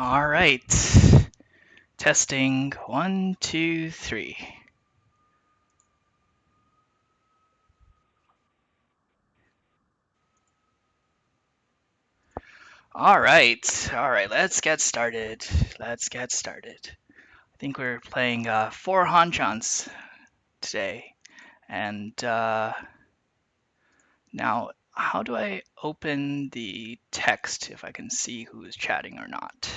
All right. Testing 1, 2, 3. All right. All right. Let's get started. Let's get started. I think we're playing 4 Hanchans today. And now, how do I open the text if I can see who is chatting or not?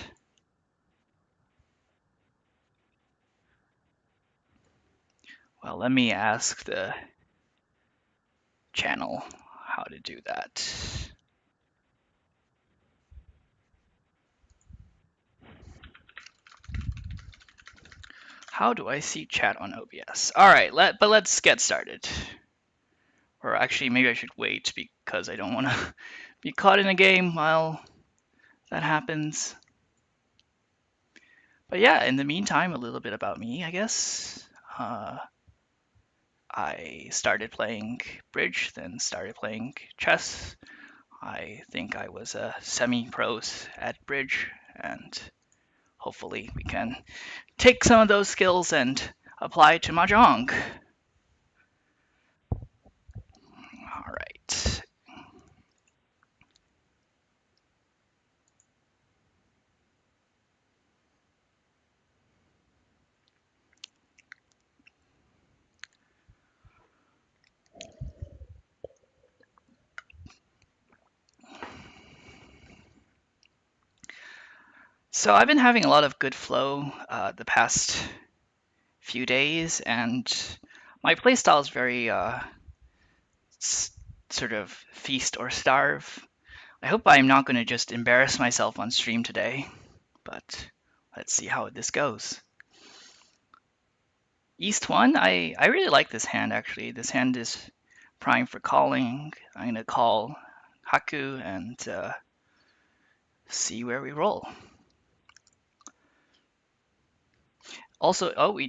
Well, let me ask the channel how to do that. How do I see chat on OBS? All right, but let's get started. Or actually, maybe I should wait because I don't want to be caught in a game while that happens. But yeah, in the meantime, a little bit about me, I guess. I started playing bridge, then started playing chess. I think I was a semi-pros at bridge, and hopefully we can take some of those skills and apply to mahjong. All right. So I've been having a lot of good flow the past few days, and my playstyle is very sort of feast or starve. I hope I'm not going to just embarrass myself on stream today, but let's see how this goes. East 1, I really like this hand actually. This hand is prime for calling. I'm going to call Haku and see where we roll. Also, oh, we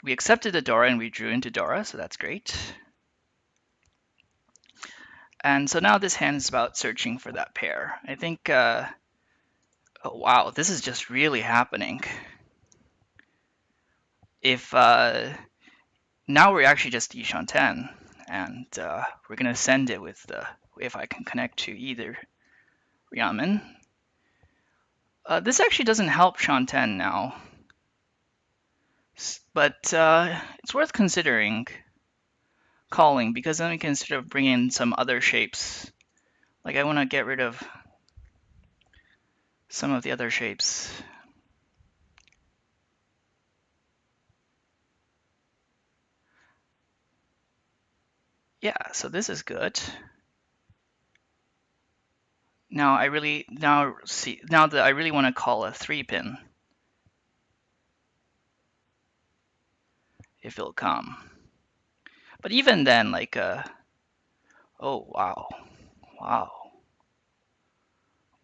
accepted the Dora and we drew into Dora, so that's great. And so now this hand is about searching for that pair. I think, oh wow, this is just really happening. If now we're actually just Yishan 10, and we're gonna send it with the if I can connect to either Ryamen. This actually doesn't help Shanten now, but it's worth considering calling because then we can sort of bring in some other shapes. Like I want to get rid of some of the other shapes. Yeah, so this is good. Now I really now that I really want to call a 3-pin if it'll come. But even then, like oh wow, wow,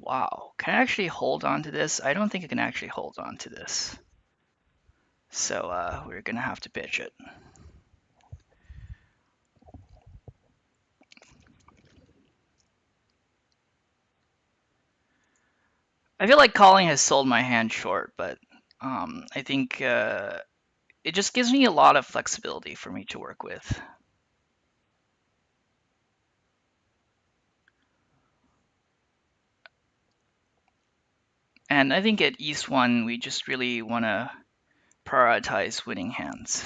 wow. Can I actually hold on to this? I don't think I can actually hold on to this. So we're gonna have to pitch it. I feel like calling has sold my hand short, but I think it just gives me a lot of flexibility for me to work with. And I think at East 1, we just really want to prioritize winning hands.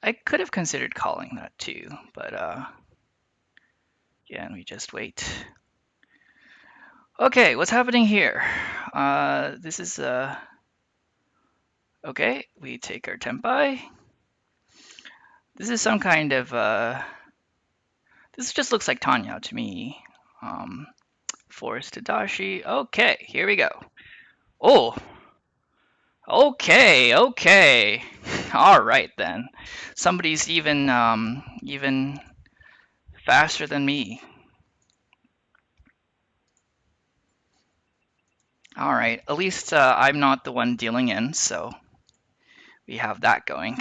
I could have considered calling that too, but yeah, and we just wait. Okay, what's happening here? This is okay. We take our tempai. This is some kind of this just looks like Tanya to me. Forced Tadashi. Okay, here we go. Oh, okay, okay. All right then. Somebody's even faster than me. All right, at least I'm not the one dealing in, so we have that going.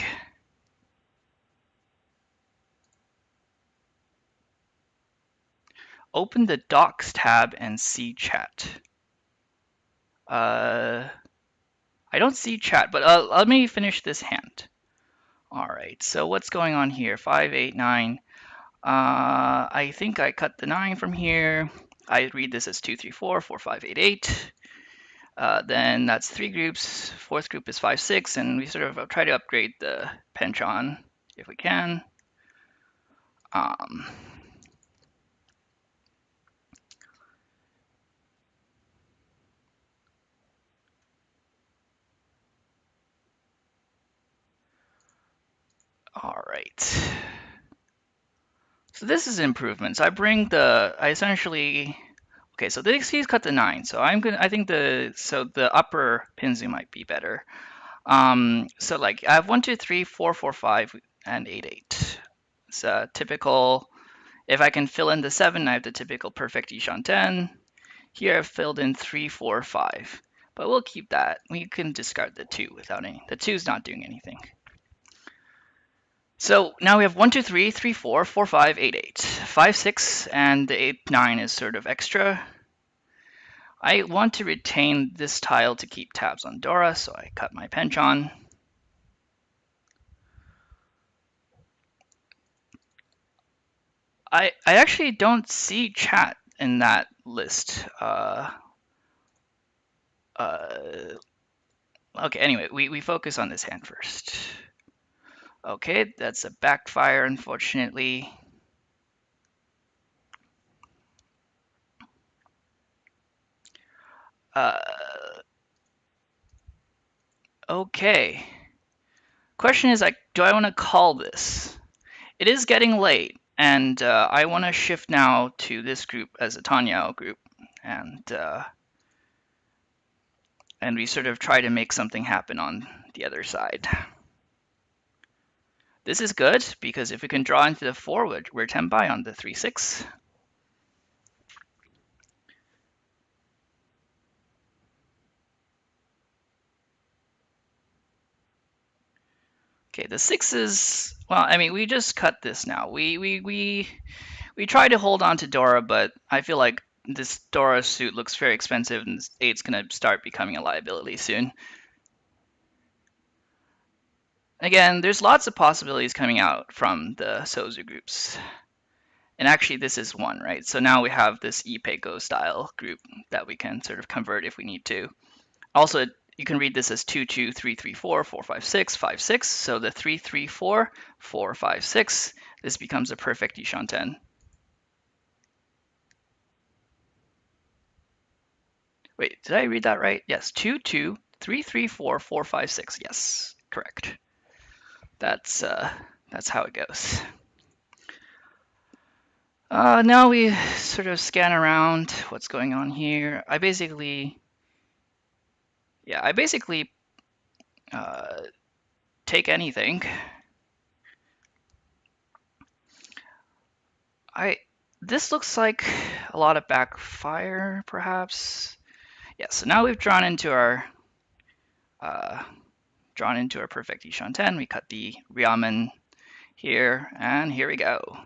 Open the Docs tab and see chat. I don't see chat, but let me finish this hand. All right, so what's going on here? 5, 8, 9. I think I cut the 9 from here. I read this as 2, 3, 4, 4, 5, 8, 8. Then that's 3 groups. Fourth group is 5, 6, and we sort of try to upgrade the penchant if we can. Um, all right. So this is improvements. I essentially, okay, so he's cut the 9. So I think the upper Pinzu might be better. So like I have 1, 2, 3, 4, 4, 5, and 8, 8. It's a typical, if I can fill in the 7, I have the typical perfect Ishan 10. Here I've filled in 3, 4, 5. But we'll keep that. We can discard the 2 without any. The 2 is not doing anything. So now we have 1, 2, 3, 3, 4, 4, 5, 8, 8. 5, 6, and the 8, 9 is sort of extra. I want to retain this tile to keep tabs on Dora, so I cut my penchant. I actually don't see chat in that list. Okay, anyway, we focus on this hand first. Okay, that's a backfire, unfortunately. Uh, okay. Question is, like, do I want to call this? It is getting late, and I want to shift now to this group as a Tanyao group, and we sort of try to make something happen on the other side. This is good because if we can draw into the 4, we're tenbai on the 3, 6. Okay, the 6 is, well, I mean, we just cut this now. We try to hold on to Dora, but I feel like this Dora suit looks very expensive, and 8's going to start becoming a liability soon. Again, there's lots of possibilities coming out from the Sozu groups. And actually, this is one, right? So now we have this Ipeco style group that we can sort of convert if we need to. Also, you can read this as 2, 2, 3, 3, 4, 4, 5, 6, 5, 6. So the 3, 3, 4, 4, 5, 6, this becomes a perfect Ishan 10. Wait, did I read that right? Yes, 2, 2, 3, 3, 4, 4, 5, 6. Yes, correct. That's how it goes. Now we sort of scan around what's going on here. I basically take anything. This looks like a lot of backfire, perhaps. Yeah, so now we've drawn into our perfect Ishan 10. We cut the Ryamen here, and here we go.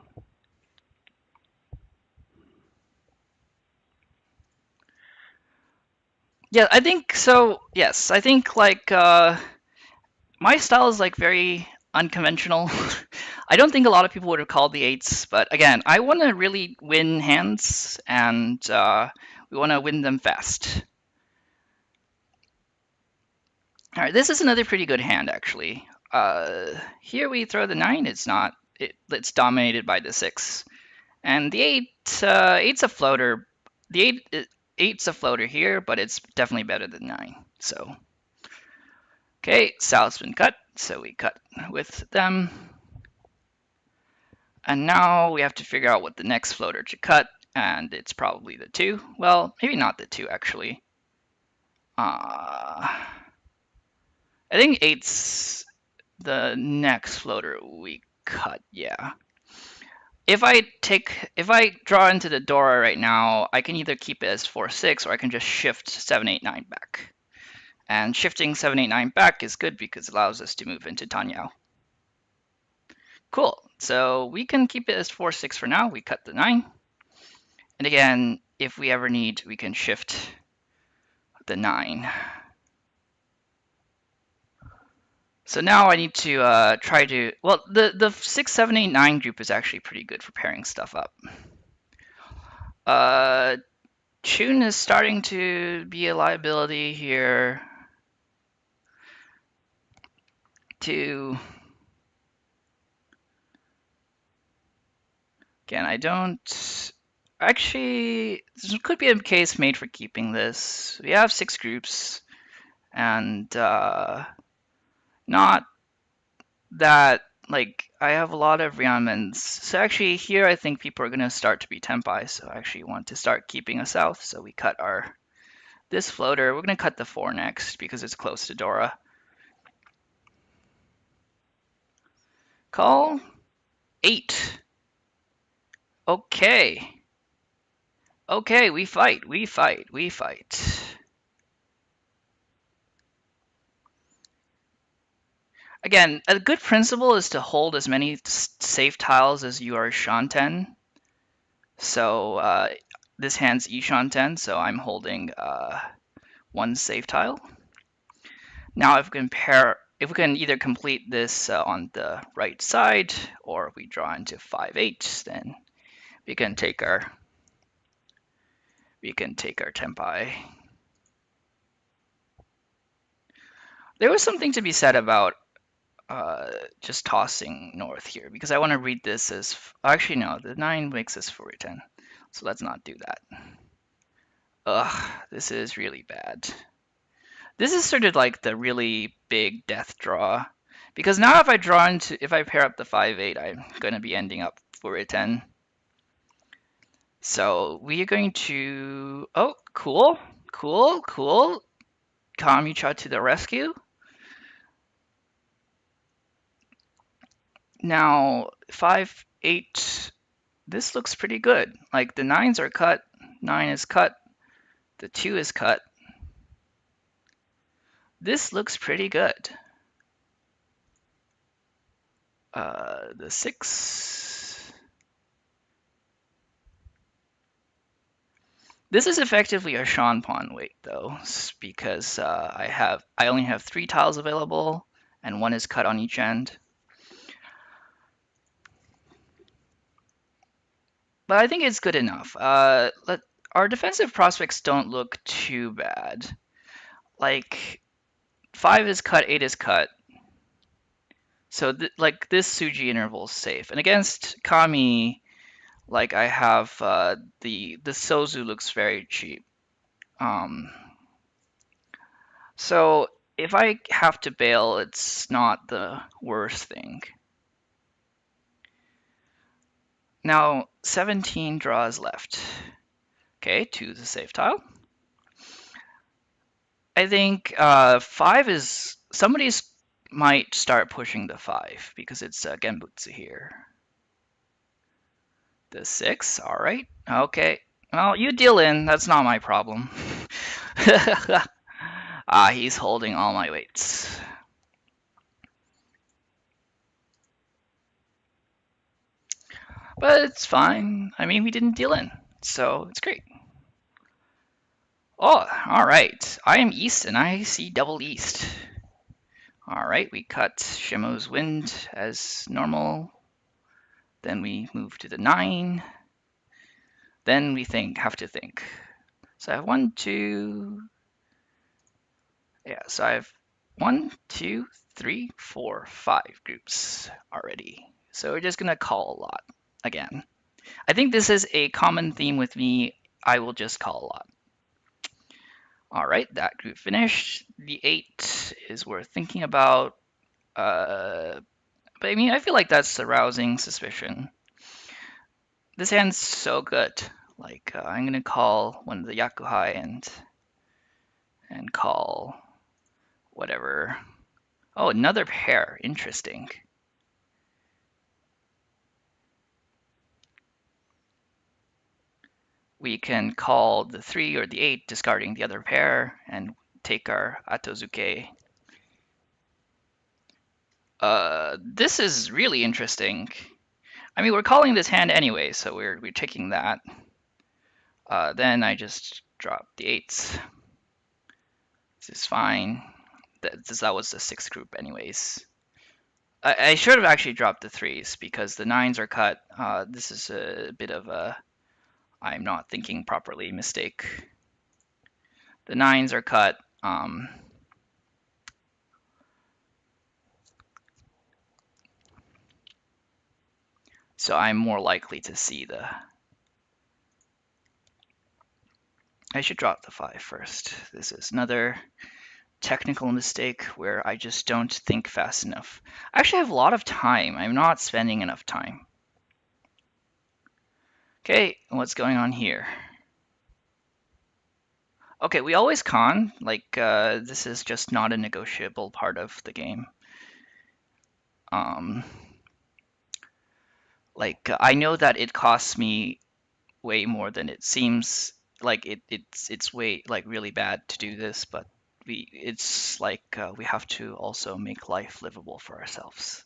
Yeah, I think so. Yes, I think like my style is like very unconventional. I don't think a lot of people would have called the 8s, but again, I want to really win hands, and we want to win them fast. All right, this is another pretty good hand, actually. Here we throw the 9. It's dominated by the 6. And the 8, 8's a floater. The 8's a floater here, but it's definitely better than 9. So, okay, South's been cut, so we cut with them. And now we have to figure out what the next floater to cut, and it's probably the 2. Well, maybe not the 2, actually. I think 8's the next floater we cut, yeah. If I draw into the Dora right now, I can either keep it as 4, 6, or I can just shift 7, 8, 9 back. And shifting 7, 8, 9 back is good because it allows us to move into Tanyao. Cool. So we can keep it as 4, 6 for now. We cut the 9. And again, if we ever need, we can shift the 9. So now I need to try to, well, the 6, 7, 8, 9 group is actually pretty good for pairing stuff up. Chun is starting to be a liability here. To Again, I don't actually. This could be a case made for keeping this. We have 6 groups, and not that like I have a lot of Ryamens. So actually, here I think people are gonna start to be Tempai. So I actually want to start keeping a south. So we cut our this floater. We're gonna cut the 4 next because it's close to Dora. Call 8. Okay. Okay, we fight, we fight, we fight. Again, a good principle is to hold as many safe tiles as you are Shanten. So this hand's E Shanten, so I'm holding 1 safe tile. Now if we can either complete this on the right side, or if we draw into 5-8, then we can take our Tempai. There was something to be said about just tossing north here because I want to read this as actually no, the 9 makes this 4-10, so let's not do that. Ugh, this is really bad. This is sort of like the really big death draw because now if I pair up the 5-8, I'm going to be ending up 4-10. So we are going to cool. Kamicha to the rescue. Now 5-8. This looks pretty good. Like the 9s are cut, 9 is cut, the 2 is cut. This looks pretty good. The 6. This is effectively a Sean pawn wait though, because I only have 3 tiles available and 1 is cut on each end. But I think it's good enough. Our defensive prospects don't look too bad. Like 5 is cut, 8 is cut. So like this Suji interval is safe. And against Kami, like I have the Sozu looks very cheap. So if I have to bail, it's not the worst thing. Now 17 draws left. Okay, 2 is a safe tile. I think 5 is somebody's might start pushing the 5 because it's Genbutsu here. The 6, all right, okay. Well, you deal in. That's not my problem. He's holding all my weights. But it's fine. I mean, we didn't deal in, so it's great. Oh, all right. I am east, and I see double east. All right, we cut Shimo's wind as normal. Then we move to the 9. Then we have to think. So I have 1, 2. Yeah, so I have 1, 2, 3, 4, 5 groups already. So we're just gonna call a lot again. I think this is a common theme with me. I will just call a lot. All right, that group finished. The 8 is worth thinking about. But I mean, I feel like that's arousing suspicion. This hand's so good. Like, I'm gonna call one of the Yakuhai and call whatever. Oh, another pair. Interesting. We can call the 3 or the 8, discarding the other pair, and take our Atozuke. This is really interesting. I mean, we're calling this hand anyway, so we're taking that. Then I just drop the 8s. This is fine. That was the sixth group anyways. I should have actually dropped the threes because the nines are cut. This is a bit of a I'm not thinking properly mistake. The nines are cut. So I'm more likely to see the... I should drop the five first. This is another technical mistake where I just don't think fast enough. I actually have a lot of time. I'm not spending enough time. Okay, what's going on here? Okay, we always con. Like, this is just not a negotiable part of the game. Like, I know that it costs me way more than it seems. Like, it's way, like, really bad to do this, but it's like we have to also make life livable for ourselves.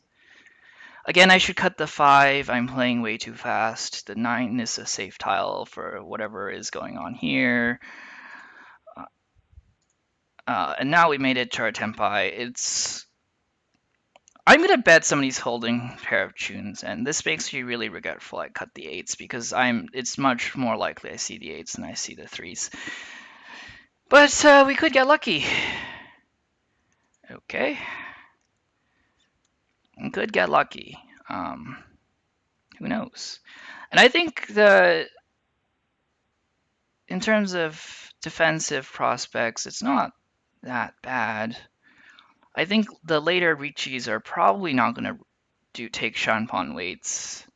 Again, I should cut the five. I'm playing way too fast. The nine is a safe tile for whatever is going on here. And now we made it to our tempai. I'm gonna bet somebody's holding a pair of tunes, and this makes me really regretful I cut the eights because it's much more likely I see the eights than I see the threes. But we could get lucky. Okay. We could get lucky. Who knows? And I think in terms of defensive prospects, it's not that bad. I think the later Riichis are probably not going to take Shanpon weights.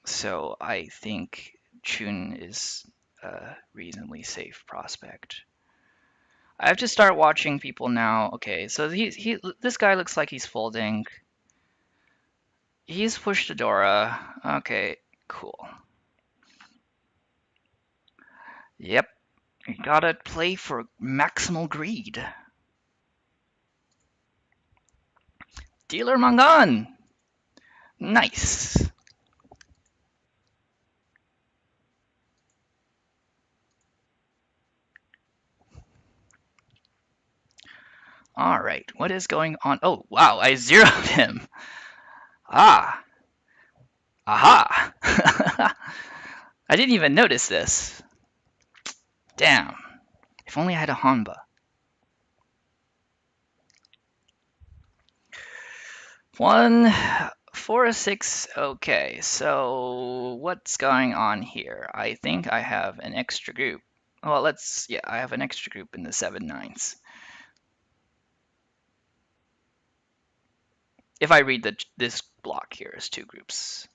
So I think Chun is a reasonably safe prospect. I have to start watching people now. Okay, so this guy looks like he's folding. He's pushed Adora. Okay, cool. Yep, you gotta play for maximal greed. Dealer Mangan! Nice. All right, what is going on? Oh, wow, I zeroed him. Ah. Aha. I didn't even notice this. Damn. If only I had a Hanba. 1, 4, 6. Okay, so what's going on here? I think I have an extra group. Well, I have an extra group in the 7 nines. If I read this block here as 2 groups.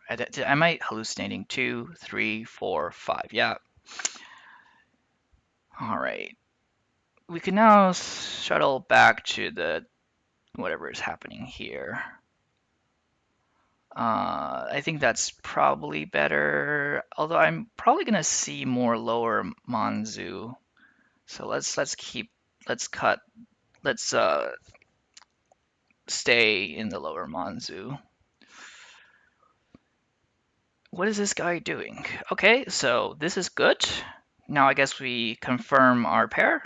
Am I hallucinating? 2, 3, 4, 5. Yeah. All right. We can now shuttle back to the whatever is happening here. I think that's probably better. Although I'm probably gonna see more lower Manzu. So let's cut let's stay in the lower Manzu. What is this guy doing? Okay, so this is good. Now I guess we confirm our pair.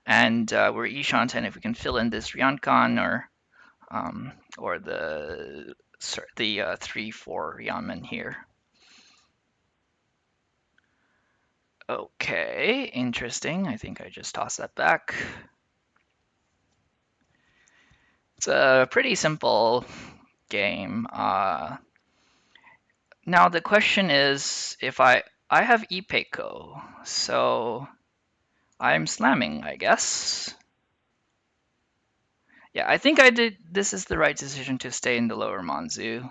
And we're Ishanten if we can fill in this Ryankan or the 3-4 Yamen here. Okay, interesting. I think I just tossed that back. It's a pretty simple game. Now the question is if I have Ipeko, so I'm slamming, I guess. Yeah, I think this is the right decision to stay in the lower Manzu.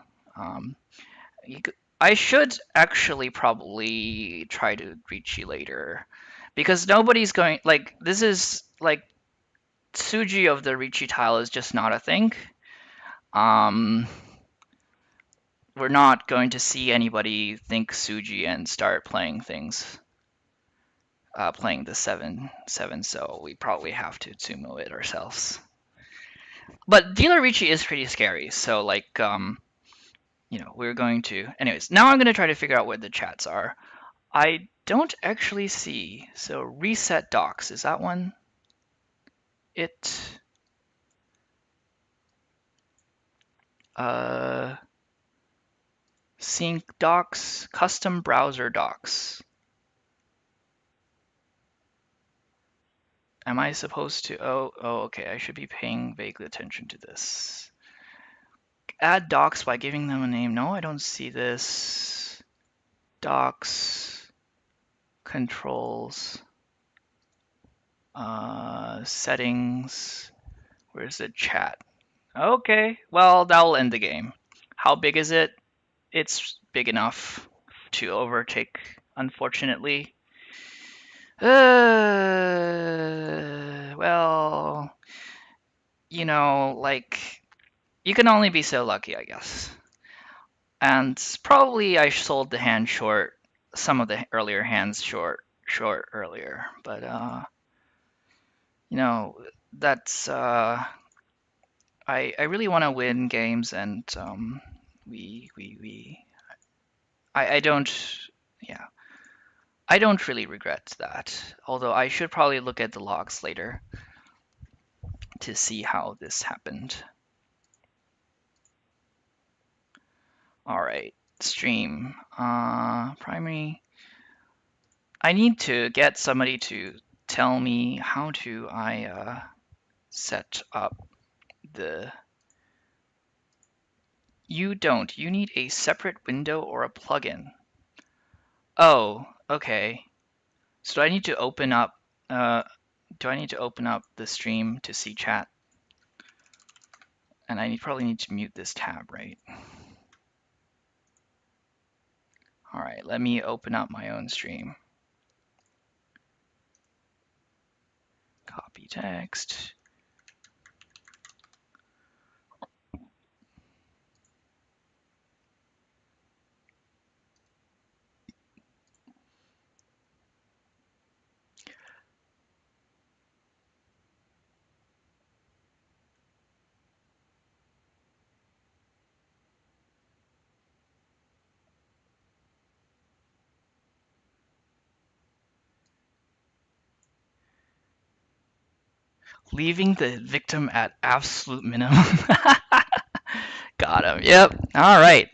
I should actually probably try to Riichi later because nobody's going, like, this is like Suji of the Riichi tile is just not a thing. We're not going to see anybody think Suji and start playing things, playing the 7-7, so we probably have to Tsumo it ourselves. But Dealer Riichi is pretty scary, so like we're going to. Anyways, now I'm going to try to figure out where the chats are. I don't actually see. So reset docs, is that one? It. Uh, sync docs, custom browser docs. Am I supposed to? Oh, okay. I should be paying vaguely attention to this. Add docs by giving them a name. No, I don't see this. Docs, controls, settings. Where's the chat? Okay, well, that'll end the game. How big is it? It's big enough to overtake, unfortunately. Well, like, you can only be so lucky, I guess. And probably I sold the hand short, some of the earlier hands short earlier. But you know, that's I really want to win games, and we I don't, yeah, I don't really regret that. Although I should probably look at the logs later to see how this happened. All right, stream. Primary. I need to get somebody to tell me how to I set up the. You don't. You need a separate window or a plugin. Oh, okay. So do I need to open up? Uh, do I need to open up the stream to see chat? And probably need to mute this tab, right? All right, let me open up my own stream. Copy text. Leaving the victim at absolute minimum. Got him. Yep. All right.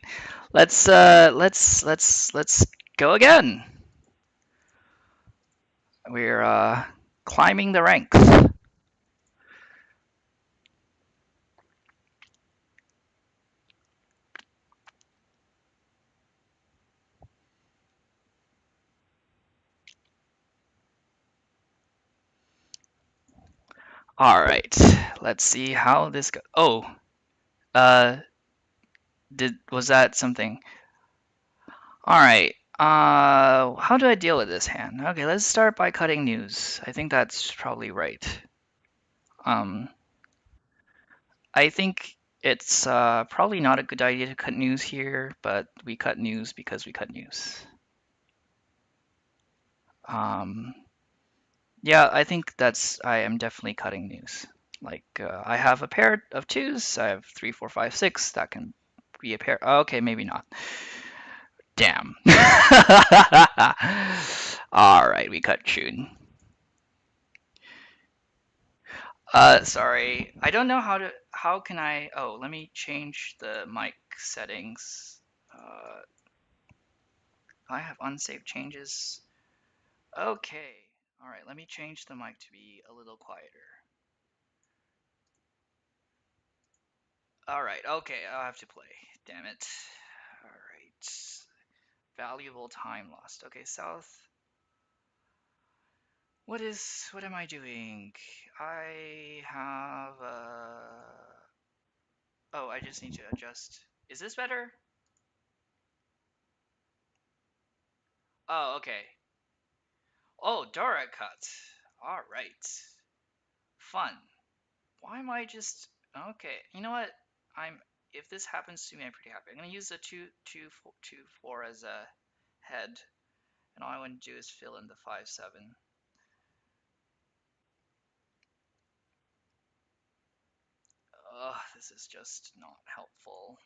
Let's go again. We're climbing the ranks. All right. Let's see how this goes. Oh, uh, was that something? All right. How do I deal with this hand? Okay, let's start by cutting news. I think that's probably right. Um, I think it's probably not a good idea to cut news here, but we cut news because we cut news. Um, yeah, I think I am definitely cutting news. Like, I have a pair of twos. I have 3, 4, 5, 6. That can be a pair. Okay, maybe not. Damn. All right, we cut tune. Sorry. I don't know how can I, oh, let me change the mic settings. I have unsaved changes. Okay. All right, let me change the mic to be a little quieter. All right, okay, I'll have to play. Damn it. All right. Valuable time lost. Okay, south. What am I doing? I have, oh, I just need to adjust. Is this better? Oh, okay. Oh, Dora cut. All right. Fun. Why am I just okay? You know what? I'm if this happens to me, I'm pretty happy. I'm gonna use the 2 2 4 as a head, and all I want to do is fill in the 5 7. Ugh, this is just not helpful.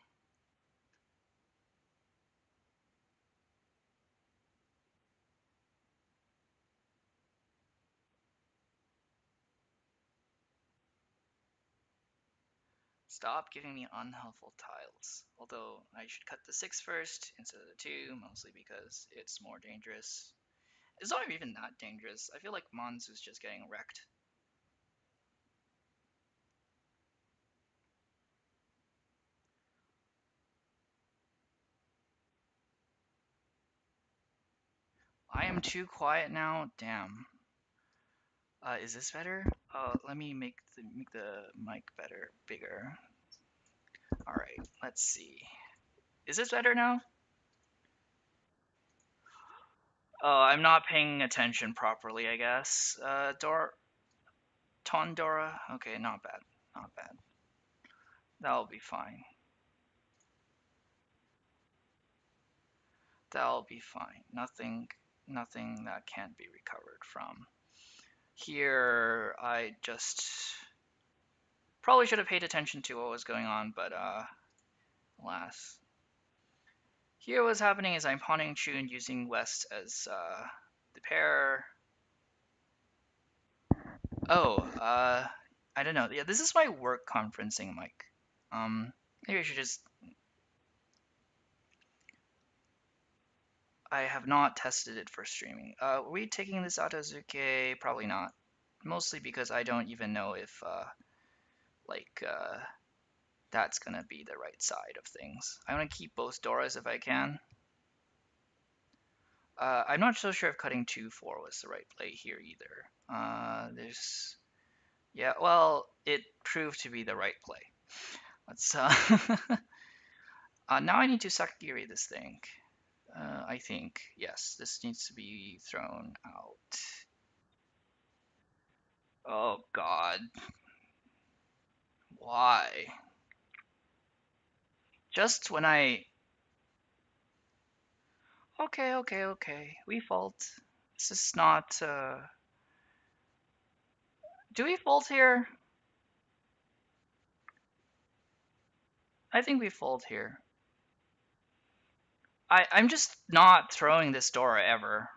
Stop giving me unhelpful tiles. Although I should cut the 6 first instead of the 2, mostly because it's more dangerous. It's not even that dangerous. I feel like Monzu's just getting wrecked. I am too quiet now. Damn. Is this better? Let me make the mic bigger. All right, let's see. Is this better now? Oh, I'm not paying attention properly, I guess. Tondora. Okay, not bad. Not bad. That'll be fine. That'll be fine. Nothing that can't be recovered from. Here, I just probably should have paid attention to what was going on, but alas. Here what's happening is I'm pawning Chun using West as the pair. Oh, I don't know. Yeah, this is my work conferencing mic. Maybe I should just. I have not tested it for streaming. Are we taking this Atazuke? Probably not. Mostly because I don't even know if like that's gonna be the right side of things. I want to keep both Doras if I can. I'm not so sure if cutting 2-4 was the right play here either. Yeah, well, it proved to be the right play. Let's now I need to Sakigiri this thing. I think, yes, this needs to be thrown out. Oh God, why? Just when I... Okay. We fault. This is not, do we fault here? I think we fold here. I'm just not throwing this Dora ever.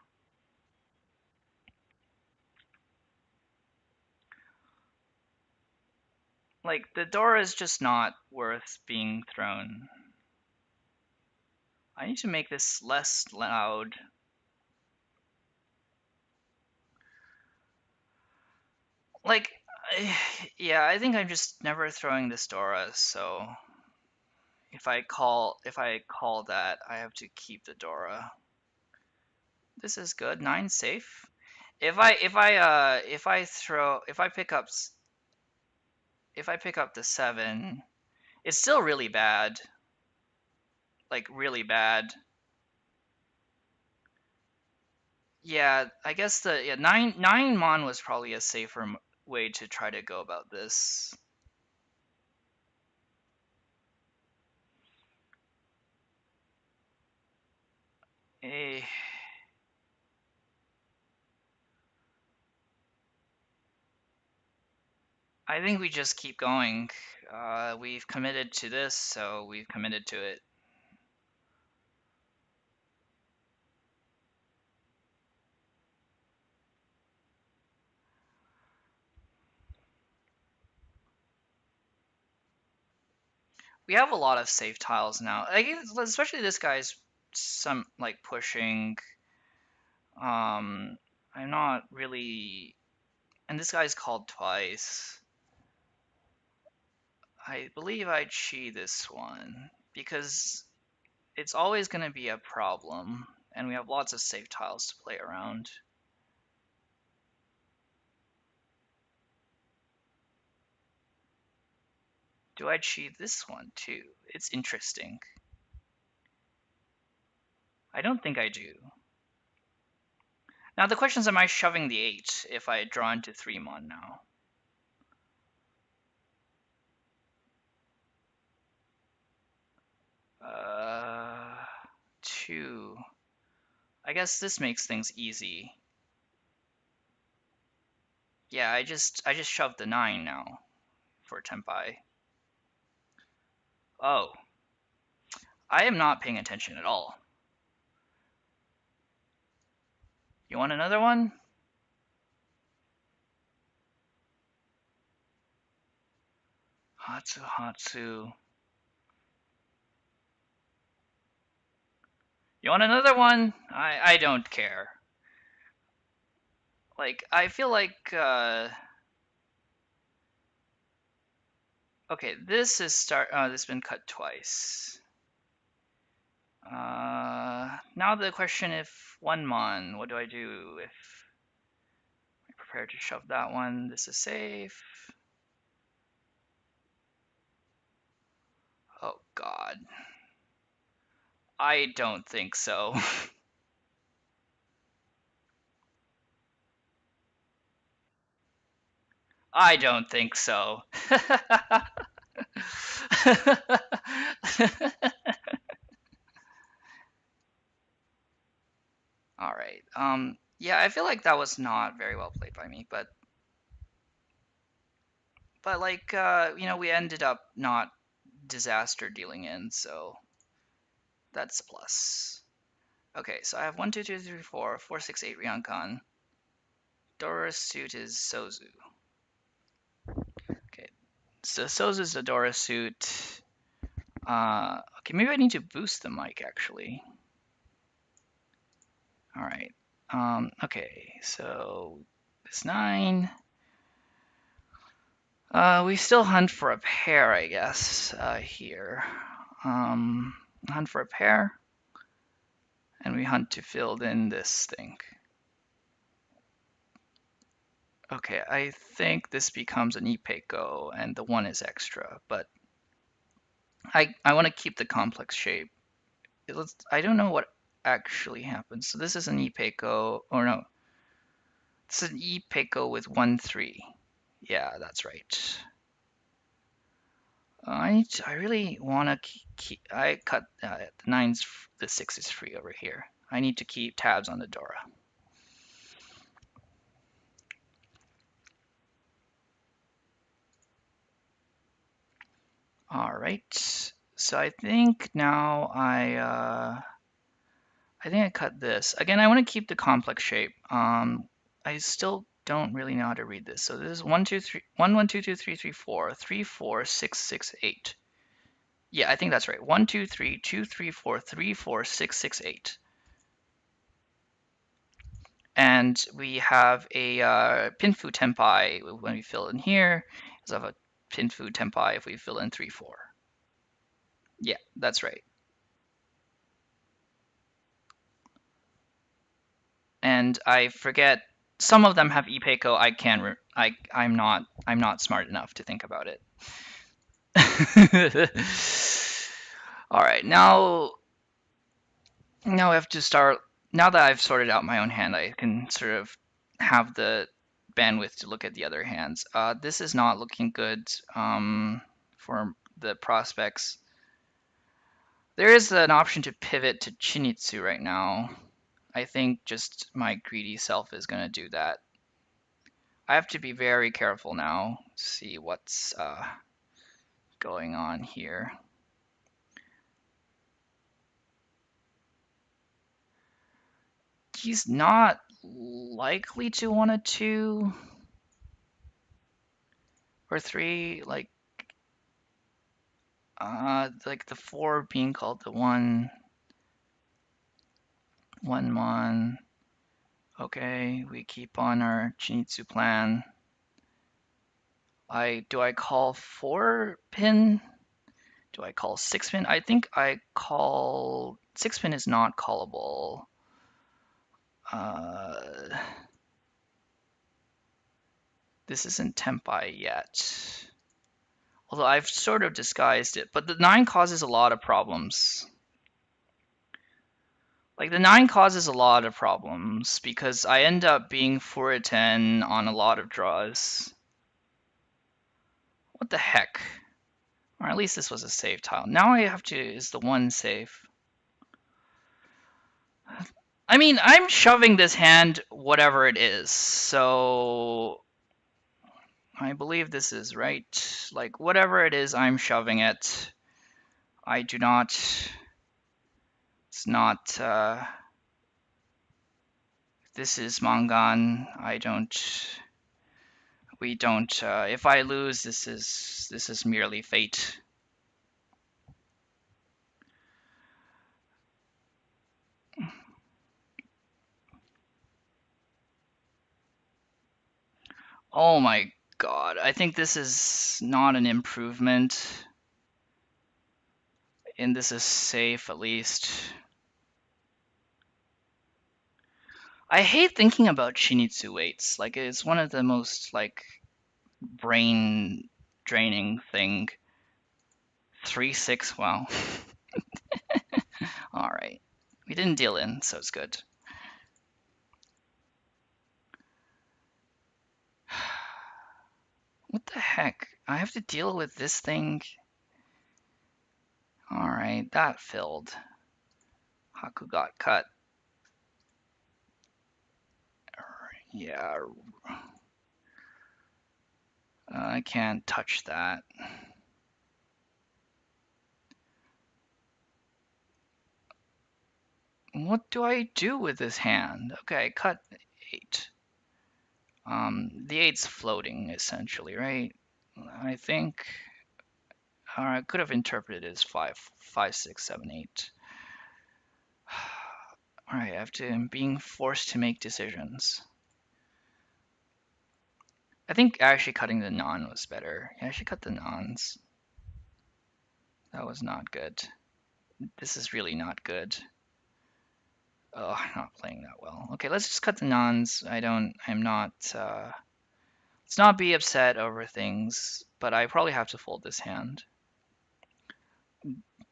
Like, the Dora is just not worth being thrown. I need to make this less loud. Like, yeah, I think I'm just never throwing this Dora, so if I call that, I have to keep the Dora. This is good. 9 safe. If I pick up the 7, it's still really bad. Like really bad. Yeah, I guess the 9 mon was probably a safer way to try to go about this. Eh, I think we just keep going. We've committed to this, so we've committed to it. We have a lot of safe tiles now. Like, especially this guy's some like pushing. I'm not really, and this guy's called twice. I believe I'd chi this one because it's always going to be a problem, and we have lots of safe tiles to play around. Do I chi this one too? It's interesting. I don't think I do. Now the question is, am I shoving the 8 if I draw into 3 mon now? Uh, 2. I guess this makes things easy. Yeah, I just shoved the 9 now for Tenpai. Oh, I am not paying attention at all. You want another one? Hatsu Hatsu. You want another one? I don't care. Like, I feel like, okay, this is this has been cut twice. Now the question, if one mon, what do I do if I prepare to shove that one? This is safe. Oh God. I don't think so. I don't think so. All right. Yeah, I feel like that was not very well played by me, but like we ended up not disaster dealing in, so that's a plus. Okay, so I have 1, 2, 3, 4, 4, 6, 8 Ryankan. Dora's suit is Sozu. Okay, so Sozu's the Dora suit. Okay, maybe I need to boost the mic actually. All right. Okay, so it's 9. We still hunt for a pair, I guess, here. Hunt for a pair, and we hunt to fill in this thing. Okay, I think this becomes an Ipeco, and the 1 is extra, but I want to keep the complex shape. I don't know what actually happens. So this is an Ipeco, or no, it's an Ipeco with 1, 3. Yeah, that's right. I really want to keep. I cut the 9's. The 6 is free over here. I need to keep tabs on the Dora. All right. So I think now I think I cut this. Again, I want to keep the complex shape. I still don't really know how to read this. So this is 1, 2, 3, 1, 1, 2, 2, 3, 3, 4, 3, 4, 6, 6, 8. Yeah, I think that's right. 1, 2, 3, 2, 3, 4, 3, 4, 6, 6, 8. And we have a Pinfu Tenpai when we fill in here. We have a Pinfu Tenpai if we fill in 3, 4. Yeah, that's right. And I forget some of them have Ipeco. I can't. I'm not smart enough to think about it. All right, now I have to start. Now that I've sorted out my own hand, I can sort of have the bandwidth to look at the other hands. This is not looking good for the prospects. There is an option to pivot to Chinitsu right now. I think just my greedy self is going to do that. I have to be very careful now, see what's going on here. He's not likely to want a 2 or 3, like the 4 being called the 1 mon. Okay, we keep on our Chinitsu plan. Do I call 4 pin? Do I call 6 pin? I think I call 6 pin is not callable. This isn't Tempai yet. Although I've sort of disguised it, but the 9 causes a lot of problems. Like the 9 causes a lot of problems because I end up being 4-10 on a lot of draws. What the heck? Or at least this was a save tile. Now I have to, is the 1 safe? I mean, I'm shoving this hand whatever it is, so I believe this is right. Like, whatever it is, I'm shoving it. I do not... It's not... This is Mangan. I don't... We don't. If I lose, this is merely fate. Oh my God. I think this is not an improvement, and this is safe at least. I hate thinking about Shinitsu weights. Like it's one of the most like brain draining thing. 3-6. Wow. All right. We didn't deal in, so it's good. What the heck? I have to deal with this thing. All right, that filled. Haku got cut. Yeah, I can't touch that. What do I do with this hand? Okay, cut 8. The 8's floating essentially, right? I think. Or I could have interpreted it as 5, 5, 6, 7, 8. All right, I'm being forced to make decisions. I think actually cutting the non was better. Yeah, I should cut the nons. That was not good. This is really not good. Oh, I'm not playing that well. Okay, let's just cut the nons. I'm not, let's not be upset over things, but I probably have to fold this hand.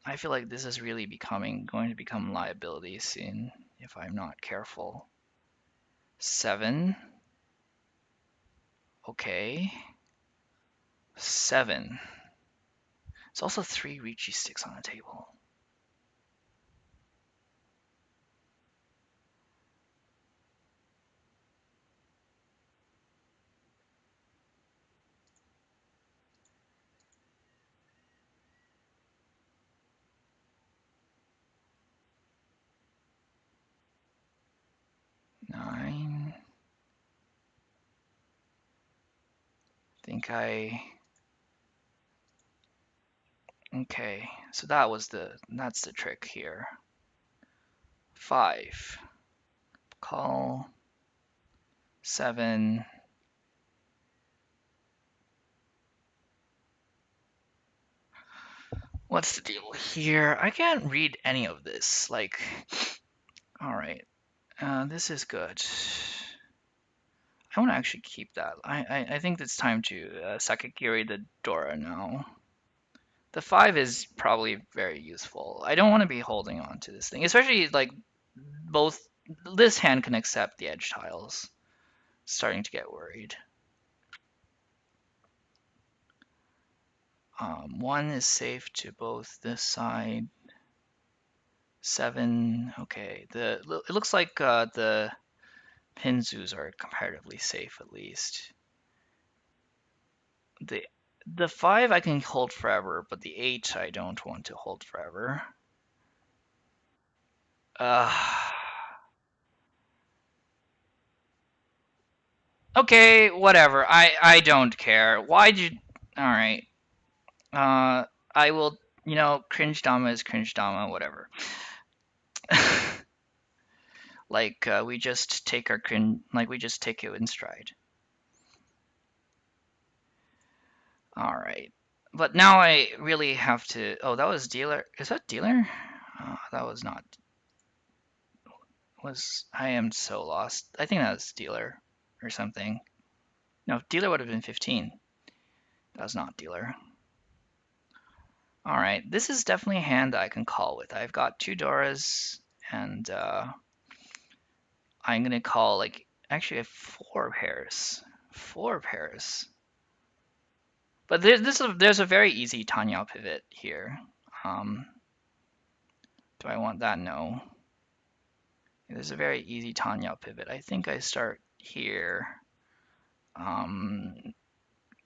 I feel like this is really going to become liability soon if I'm not careful. 7. Okay. 7. There's also 3 Riichi sticks on the table. Nine. Think I. Okay, so that's the trick here. 5. Call. 7. What's the deal here? I can't read any of this. Like, all right, this is good. I want to actually keep that. I think it's time to Sakakiri the Dora now. The 5 is probably very useful. I don't want to be holding on to this thing, especially like both. This hand can accept the edge tiles. Starting to get worried. 1 is safe to both this side. 7. Okay. It looks like the Pinzus are comparatively safe at least. The the 5 I can hold forever, but the 8 I don't want to hold forever. Uh, okay, whatever. I don't care. Why'd you? All right. Uh, I will. Cringe Dama is cringe Dama. Whatever. Like we just take our cringe. Like we just take it in stride. All right. But now I really have to. Oh, that was dealer. Is that dealer? That was not. I am so lost. I think that was dealer or something. No, dealer would have been 15. That was not dealer. All right. This is definitely a hand I can call with. I've got 2 Doras, and I'm gonna call like actually I have 4 pairs. 4 pairs. But there's a very easy Tanyao pivot here. Um, do I want that? No. There's a very easy Tanyao pivot. I think I start here.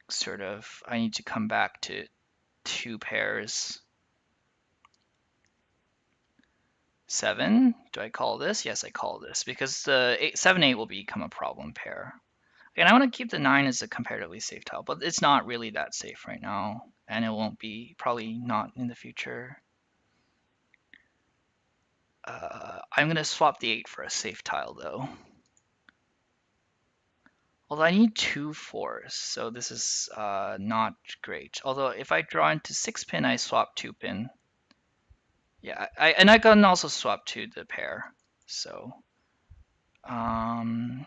Sort of, I need to come back to 2 pairs. 7. Do I call this? Yes, I call this because the 7-8 will become a problem pair. And I want to keep the 9 as a comparatively safe tile, but it's not really that safe right now, and it won't be, probably not in the future. I'm going to swap the 8 for a safe tile, though. Although I need 2 4s, so this is not great. Although if I draw into 6 pin, I swap 2 pin. Yeah, and I can also swap to the pair. So, I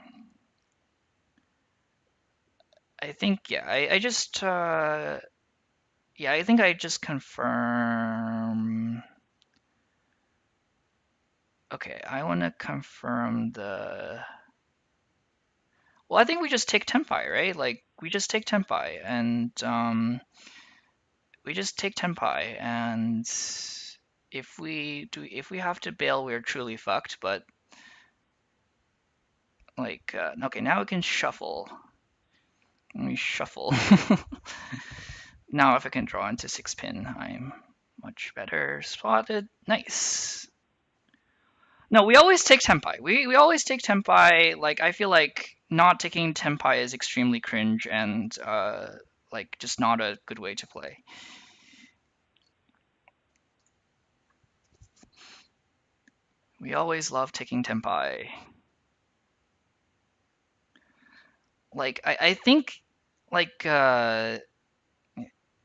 think, yeah, I just, yeah, I think I just confirm. Okay, I want to confirm the. Well, I think we just take Tempai, right? Like, we just take Tempai, and we just take Tempai, and if we have to bail, we're truly fucked. But like, okay, now we can shuffle. Let me shuffle. Now, if I can draw into 6 pin, I'm much better spotted. Nice. No, we always take Tempai. We always take Tempai. Like, I feel like not taking Tempai is extremely cringe and like just not a good way to play. We always love taking Tempai. Like, I think like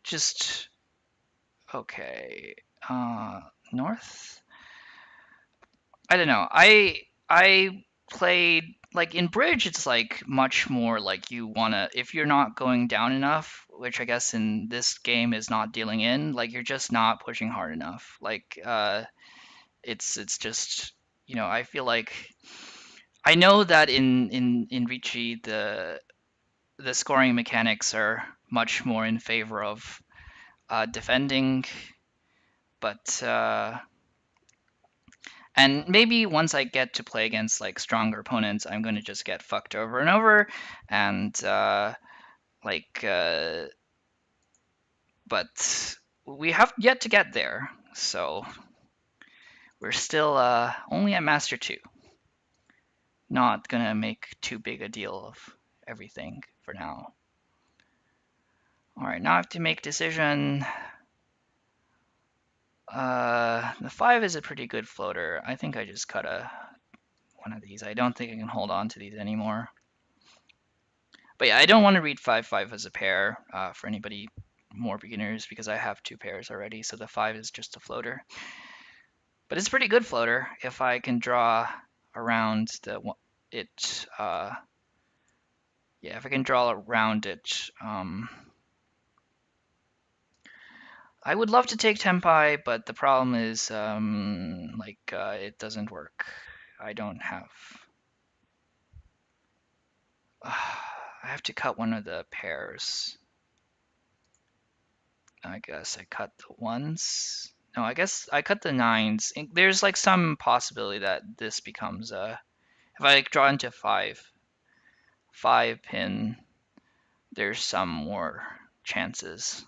just okay. North? I don't know. I played like in bridge it's like much more like you wanna, if you're not going down enough, which I guess in this game is not dealing in, like you're just not pushing hard enough. Like it's just, I feel like I know that in Riichi the scoring mechanics are much more in favor of defending, but and maybe once I get to play against like stronger opponents, I'm going to just get fucked over and over, and like, but we have yet to get there, so we're still only at Master 2. Not gonna make too big a deal of everything for now. All right, now I have to make a decision. The 5 is a pretty good floater. I think I just cut one of these. I don't think I can hold on to these anymore. But yeah, I don't want to read 5-5 as a pair for anybody more beginners because I have 2 pairs already, so the 5 is just a floater. But it's a pretty good floater if I can draw around it. Yeah, if I can draw around it. I would love to take Tempai, but the problem is like it doesn't work. I don't have. I have to cut one of the pairs. I guess I cut the ones. No, I guess I cut the nines. There's like some possibility that this becomes if I draw into 5 pin, there's some more chances.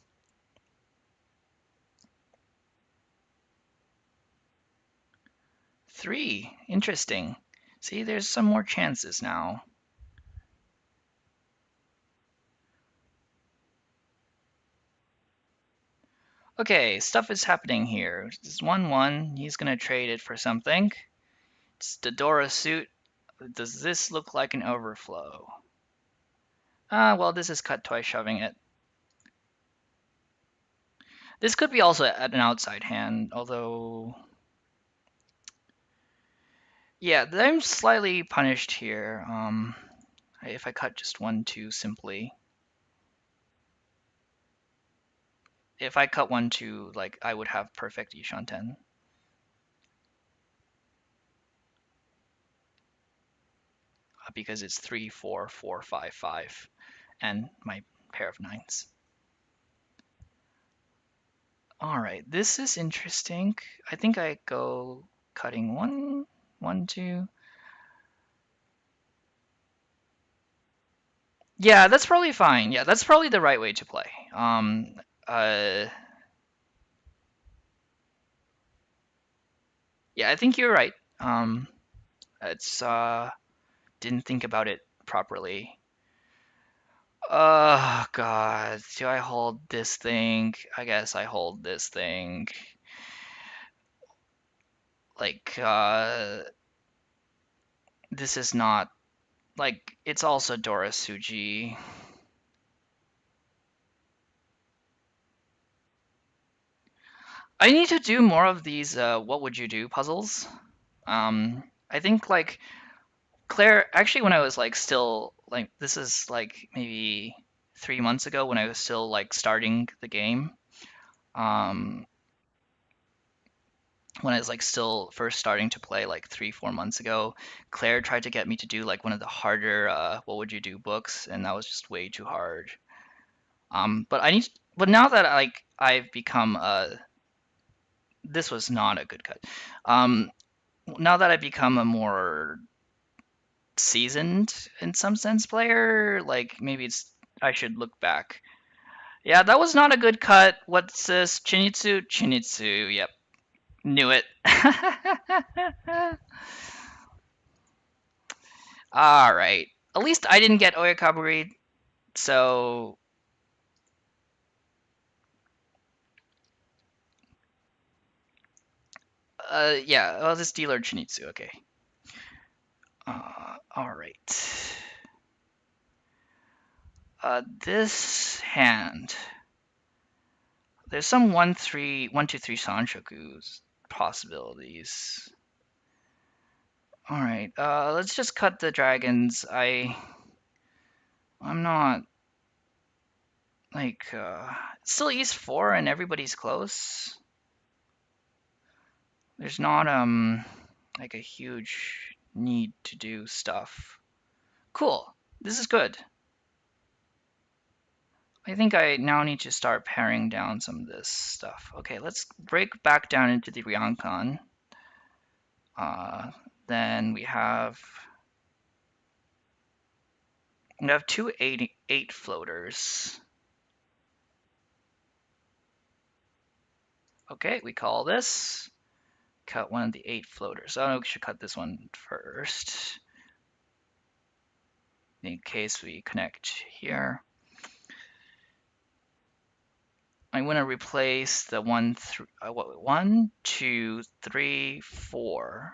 3, interesting. See, there's some more chances now. Okay, stuff is happening here. This 1-1, he's gonna trade it for something. It's the Dora suit. Does this look like an overflow? Well, this is cut twice shoving it. This could be also at an outside hand, although... Yeah, I'm slightly punished here. If I cut just 1-2 simply. If I cut 1-2, like, I would have perfect Ishanten. Because it's 3-4-4-5-5, and my pair of nines. All right, this is interesting. I think I go cutting 1-2. Yeah, that's probably fine. Yeah, that's probably the right way to play. Uh, yeah, I think you're right. It's didn't think about it properly. Oh God, do I hold this thing? I guess I hold this thing. Like, this is not like it's also Dora Suji. I need to do more of these what would you do puzzles. I think like Claire, actually when I was like still like this is like maybe 3 months ago when I was still like starting the game. Um, when I was like still first starting to play like 3, 4 months ago, Claire tried to get me to do like one of the harder what would you do books, and that was just way too hard. But now that like I've become this was not a good cut. Um, now that I've become a more seasoned in some sense player, like maybe it's I should look back. Yeah, that was not a good cut. What's this? Chinitsu? Chinitsu, yep. Knew it. All right. At least I didn't get Oyakaburi, so yeah, well, this dealer Chinitsu, okay. All right. This hand. There's some 1, 2, 3 Sanshoku's possibilities. All right. Let's just cut the dragons. I'm not like it's still East 4 and everybody's close. There's not like a huge need to do stuff. Cool. This is good. I think I now need to start paring down some of this stuff. Okay, let's break back down into the Ryankan. Uh, then we have two 8 floaters. Okay, we call this. Cut one of the 8 floaters. Oh, no, we should cut this one first in case we connect here. I'm going to replace the 1, 2, 3, 4.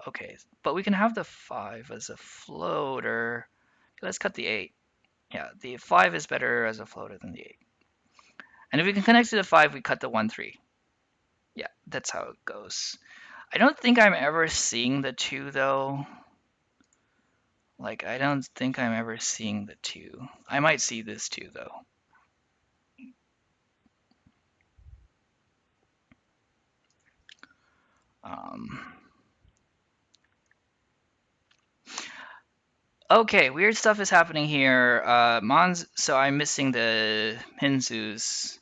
Okay, but we can have the 5 as a floater. Let's cut the 8. Yeah, the 5 is better as a floater than the 8. And if we can connect to the 5, we cut the 1, 3. Yeah, that's how it goes. I don't think I'm ever seeing the 2 though. Like, I don't think I'm ever seeing the 2. I might see this 2 though. Um, okay, weird stuff is happening here. So I'm missing the Minzu's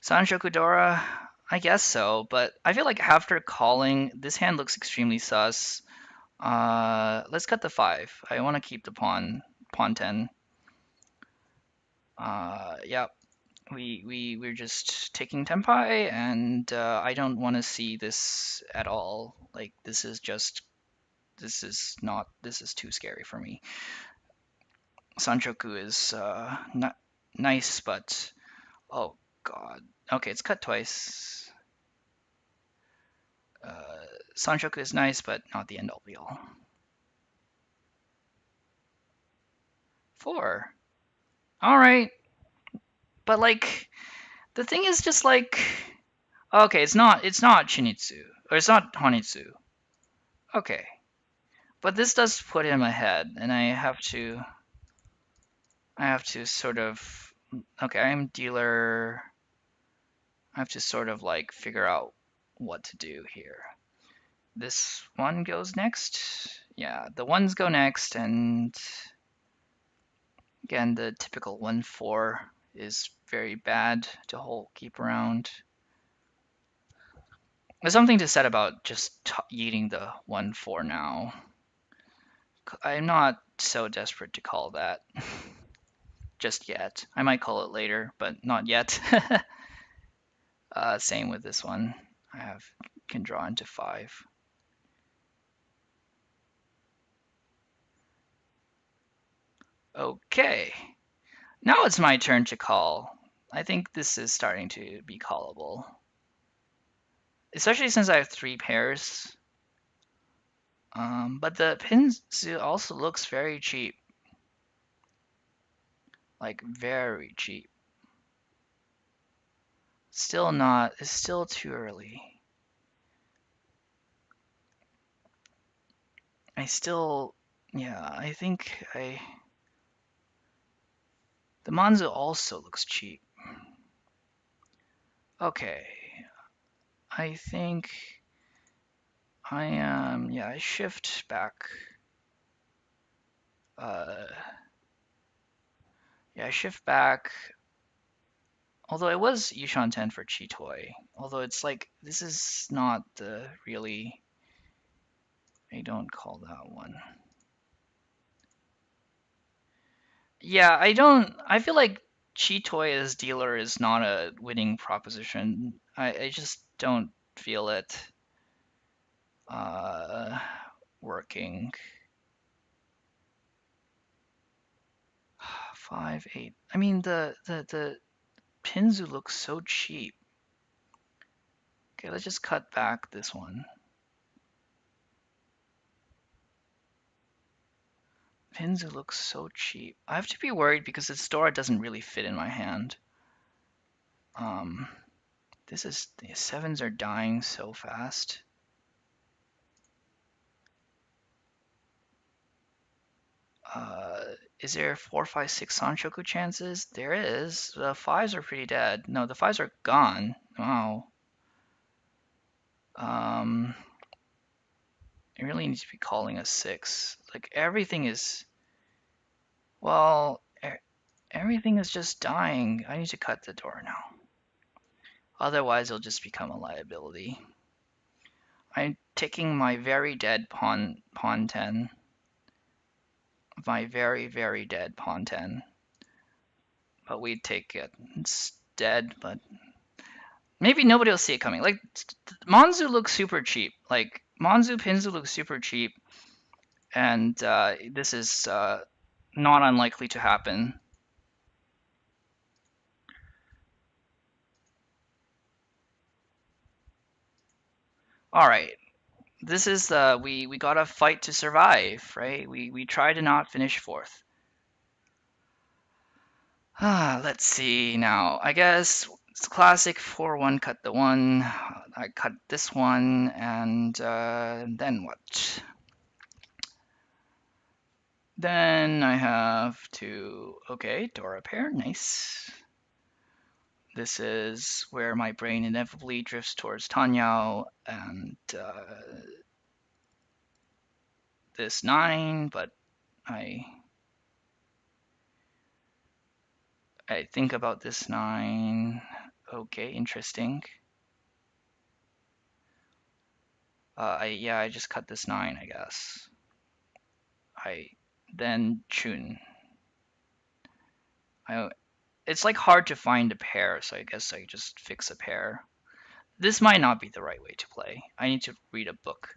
Sanshokudora. I guess so, but I feel like after calling, this hand looks extremely sus. Let's cut the 5. I want to keep the pawn 10. Yeah, we're just taking Tempai, and I don't want to see this at all. Like this is too scary for me. Sanchoku is not nice, but oh god. Okay, it's cut twice. Sanchoku is nice, but not the end all be all. 4. All right, but like the thing is just like okay, it's not Shinitsu or it's not Honitsu. Okay, but this does put him ahead, and I have to sort of okay, I'm dealer. I have to sort of like figure out what to do here. This one goes next. Yeah, the ones go next, and again, the typical 1-4 is very bad to keep around. There's something to said about just eating the 1-4 now. I'm not so desperate to call that just yet. I might call it later, but not yet. Same with this one. Can draw into 5. Okay. Now it's my turn to call. I think this is starting to be callable. Especially since I have three pairs. But the pins also looks very cheap. Like, very cheap. Still not, it's still too early. I still, yeah, I think the Monzo also looks cheap. Okay, I think yeah, I shift back. Uh, yeah, I shift back. Although it was Yushan 10 for Chitoy. Although it's like, this is not the really, I don't call that one. Yeah, I feel like Chitoy as dealer is not a winning proposition. I just don't feel it uh, working. 5, 8. I mean, the Pinzu looks so cheap. Okay, let's just cut back this one. Pinzu looks so cheap. I have to be worried because the Stora doesn't really fit in my hand. Um, this is the sevens are dying so fast. Is there 4, 5, 6 Sanshoku chances? There is. The fives are pretty dead. No, the fives are gone. Wow. Um, I really need to be calling a 6. Like everything is, well, everything is just dying. I need to cut the door now. Otherwise, it'll just become a liability. I'm taking my very dead pawn 10. My very, very dead pawn 10. But we take it. It's dead, but maybe nobody will see it coming. Like, Monzu looks super cheap. Like, Monzu Pinzu looks super cheap. And this is not unlikely to happen. All right. This is we gotta fight to survive, right? We try to not finish fourth. Let's see now. I guess it's classic 4-1 cut the one. I cut this one, and then what? Then I have to, okay, Dora pair, nice. This is where my brain inevitably drifts towards Tanyao and this 9, but I I think about this 9. Okay, interesting. I just cut this 9, I guess. I then Chun. I It's like hard to find a pair, so I guess I just fix a pair. This might not be the right way to play. I need to read a book.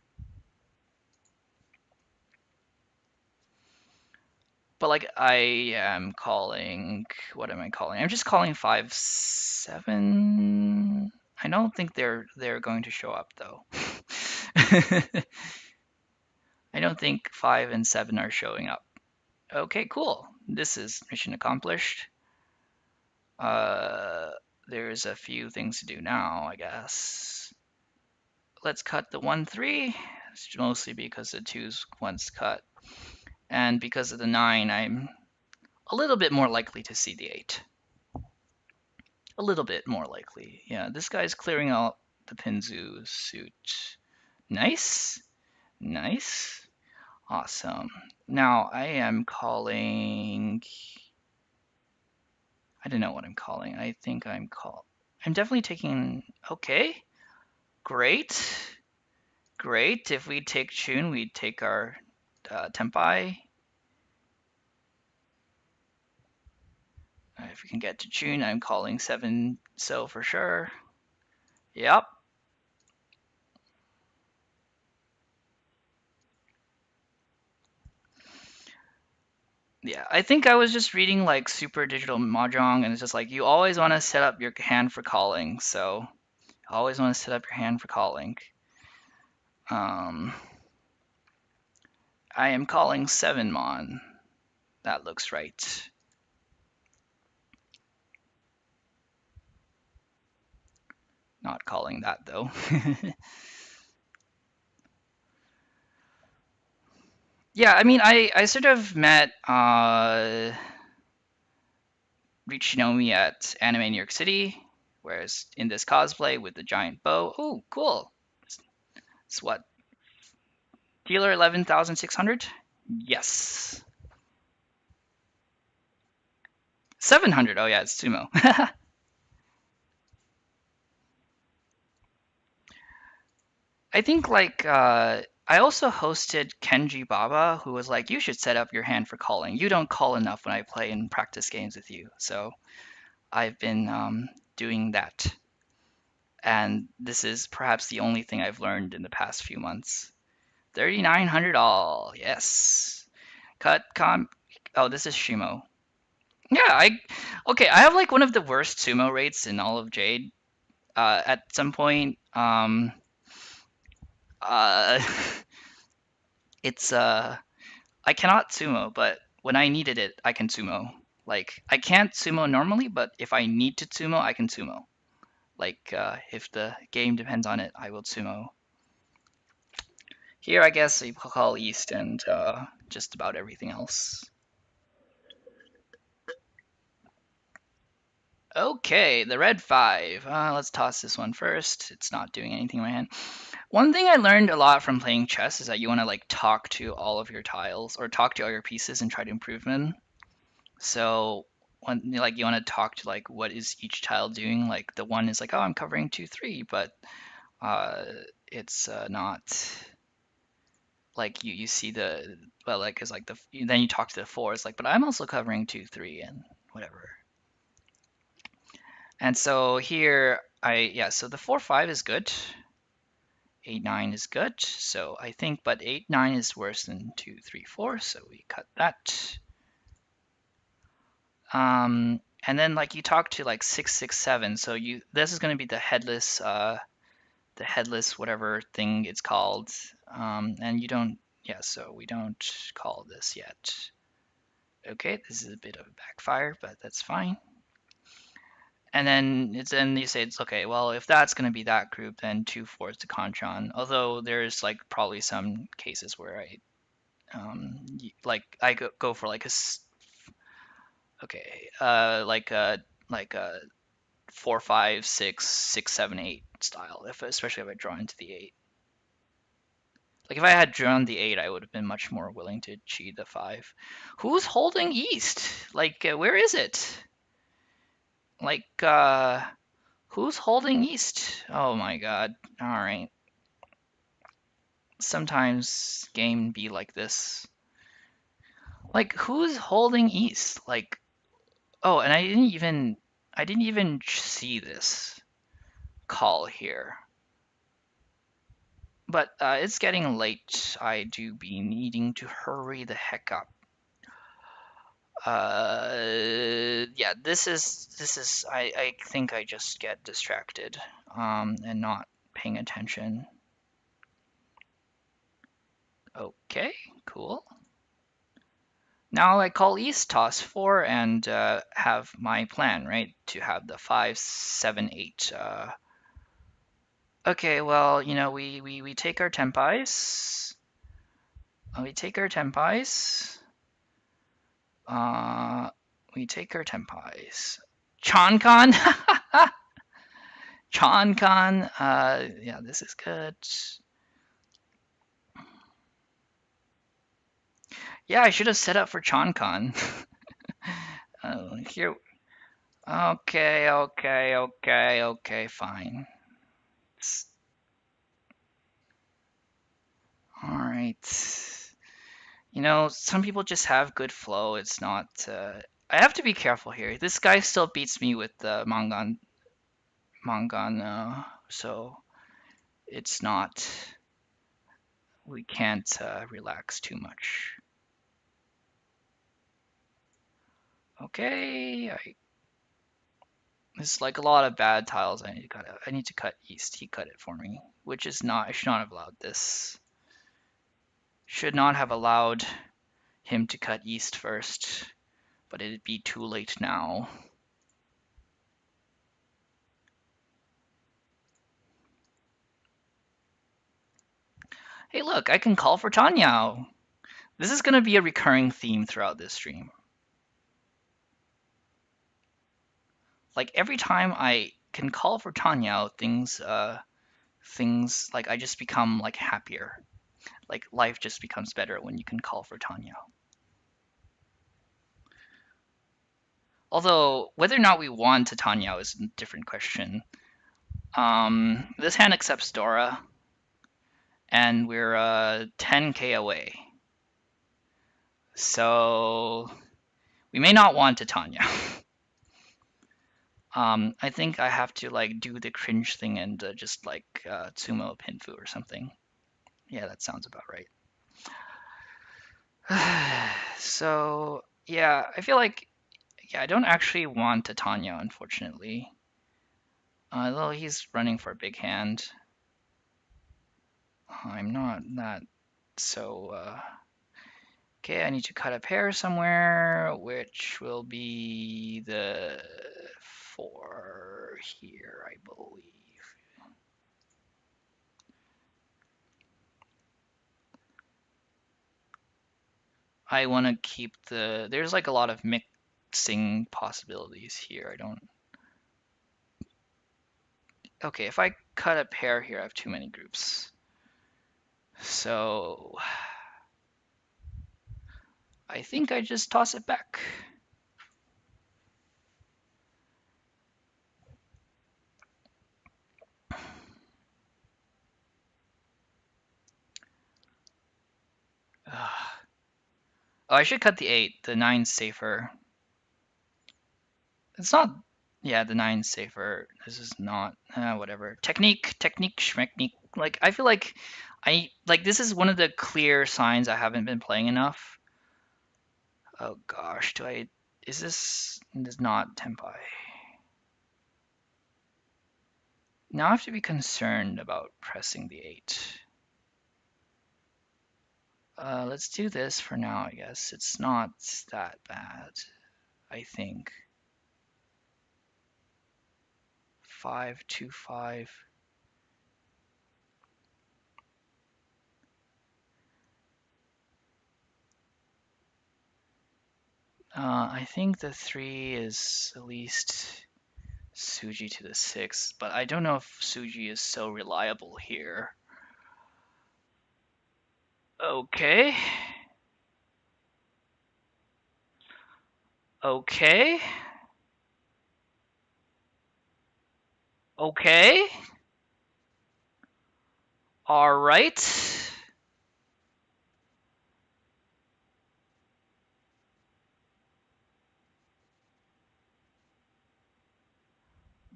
But like I am calling, what am I calling? I'm just calling 5, 7. I don't think they're going to show up though. I don't think 5 and 7 are showing up. Okay, cool. This is mission accomplished. Uh, there's a few things to do now, I guess. Let's cut the 1, 3. It's mostly because the 2's once cut. And because of the 9, I'm a little bit more likely to see the 8. A little bit more likely. Yeah, this guy's clearing out the Pinzu suit. Nice. Nice. Awesome. Now I am calling. I don't know what I'm calling. I think I'm definitely taking. Okay. Great. Great. If we take Chun, we take our Tempai. If we can get to Chun, I'm calling 7 so for sure. Yep. Yeah, I think I was just reading like Super Digital Mahjong, and it's just like you always want to set up your hand for calling. So always want to set up your hand for calling. Um, I am calling 7 mon. That looks right. Not calling that though. Yeah, I mean, I sort of met Riichi Nomi at Anime New York City, whereas in this cosplay with the giant bow. Oh, cool. It's what? Dealer 11,600? Yes. 700. Oh yeah, it's sumo. I think like I also hosted Kenji Baba, who was like, "You should set up your hand for calling. You don't call enough when I play and practice games with you." So I've been doing that, and this is perhaps the only thing I've learned in the past few months. 3,900 all. Yes. Cut com. Oh, this is Shimo. Yeah, I okay. I have like one of the worst sumo rates in all of Jade. At some point, uh, it's I cannot sumo, but when I needed it, I can sumo. Like I can't sumo normally, but if I need to sumo, I can sumo. Like if the game depends on it, I will sumo. Here, I guess you call East and just about everything else. Okay, the red five. Let's toss this one first. It's not doing anything in my hand. One thing I learned a lot from playing chess is that you want to like talk to all of your tiles or talk to all your pieces and try to improve them. So when like you want to talk to like what is each tile doing? Like the one is like, oh, I'm covering 2-3, but uh, it's not like you see the well like it's like then you talk to the four. It's like, but I'm also covering 2-3 and whatever. And so here I yeah, so the 4-5 is good. 8-9 is good. So I think, but 8-9 is worse than 2-3-4, so we cut that. And then like you talk to like 6-6-7, so you this is going to be the headless whatever thing it's called. And you don't yeah, so we don't call this yet. Okay, this is a bit of a backfire, but that's fine. And then you say it's okay. Well, if that's going to be that group, then 2-4 is the Conchon. Although there's like probably some cases where I like I go for like okay like a 4-5-6-6-7-8 style. If especially if I draw into the eight. Like if I had drawn the eight, I would have been much more willing to cheat the five. Who's holding east? Like where is it? Like who's holding east? Oh my god. All right. Sometimes game be like this. Like who's holding east? Like oh, and I didn't even see this call here. But it's getting late. I do be needing to hurry the heck up. Yeah, this is I think I just get distracted and not paying attention. Okay, cool. Now I call East toss 4 and have my plan, right? To have the 5-7-8. Okay, well, we take our tempais. We take our tempais. Uh, we take our tempais. Chankon? Chankon. Yeah, this is good. Yeah, I should have set up for Chankon. Here. Okay, okay, okay, okay, fine. All right. Some people just have good flow. It's not. I have to be careful here. This guy still beats me with the Mangan, so it's not. We can't relax too much. Okay, there's like a lot of bad tiles I need to cut out. I need to cut east. He cut it for me, which is not. I should not have allowed this. Should not have allowed him to cut east first, but it'd be too late now. Hey, look, I can call for Tanyao. This is going to be a recurring theme throughout this stream. Like every time I can call for Tanyao, things like I just become like happier. Like life just becomes better when you can call for Tanyao. Although whether or not we want to Tanyao is a different question. This hand accepts Dora, and we're 10k away. So we may not want to Tanya. I think I have to like do the cringe thing and just like Tsumo Pinfu or something. Yeah, that sounds about right. So yeah, I feel like I don't actually want to Tanya, unfortunately. Although he's running for a big hand, I'm not that so. Okay, I need to cut a pair somewhere, which will be the 4 here, I believe. I want to keep there's like a lot of mixing possibilities here. I don't. Okay, if I cut a pair here, I have too many groups. So I think I just toss it back. Oh, I should cut the 8. The 9's safer. It's not. Yeah, the 9's safer. This is not. Whatever. Technique, schmechnique. Like I feel like this is one of the clear signs I haven't been playing enough. Oh gosh, do I? Is this? It is not tempai. Now I have to be concerned about pressing the 8. Let's do this for now, I guess. It's not that bad, I think. 5-2-5. I think the 3 is at least Suji to the 6, but I don't know if Suji is so reliable here. Okay. Okay. Okay. All right.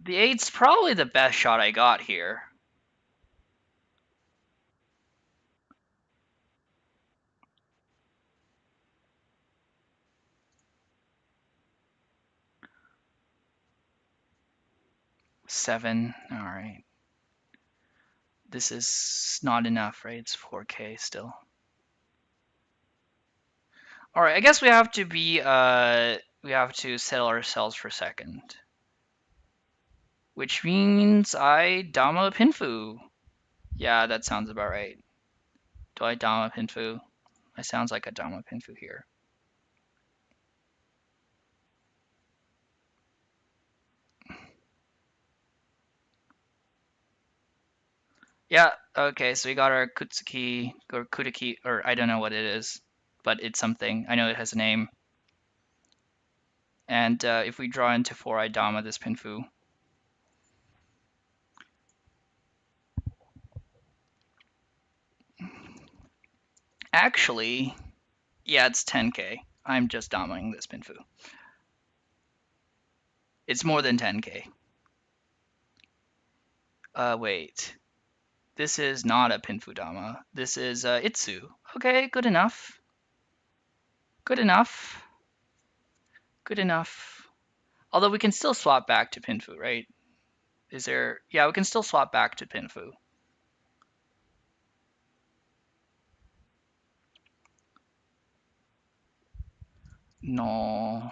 The 8's probably the best shot I got here. Seven. All right. This is not enough, right? It's 4K still. All right. I guess we have to we have to settle ourselves for second, which means I Dama Pinfu. Yeah, that sounds about right. Do I Dama Pinfu? It sounds like a Dama Pinfu here. Yeah, okay, so we got our Kutsuki or Kutaki, or I don't know what it is, but it's something. I know it has a name. And if we draw into 4, I Dama this Pinfu. Actually, yeah, it's 10k. I'm just Damaing this Pinfu. It's more than 10k. Wait. This is not a Pinfu Dama. This is Itsu. Okay, good enough. Good enough. Good enough. Although we can still swap back to Pinfu, right? Is there? Yeah, we can still swap back to Pinfu. No.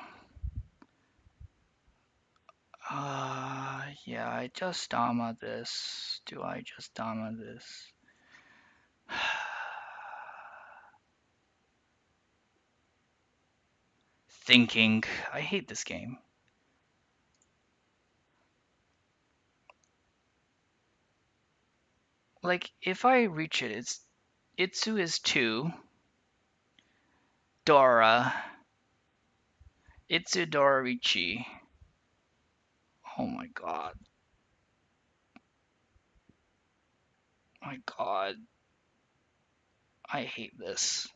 Yeah, I just Dama this. Do I just Dama this? Thinking. I hate this game. Like, if I reach it, it's Itsu is 2, Dora, Itsu Dora Riichi. Oh my god. My god. I hate this.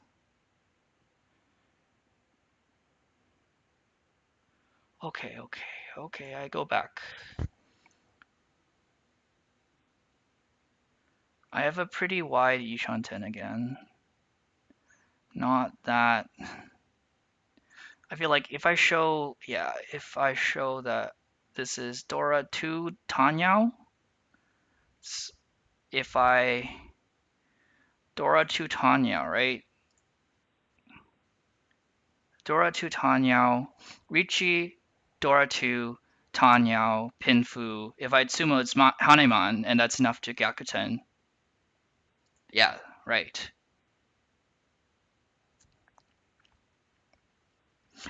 Okay, okay, I go back. I have a pretty wide Yishanten again. Not that. I feel like if I show, yeah, if I show that this is Dora 2 Tanyao, if I Dora 2 Tanyao, right? Dora 2 Tanyao, Riichi, Dora 2, Tanyao, Pinfu. If I Tsumo, it's Haneman, and that's enough to Gyakuten. Yeah, right.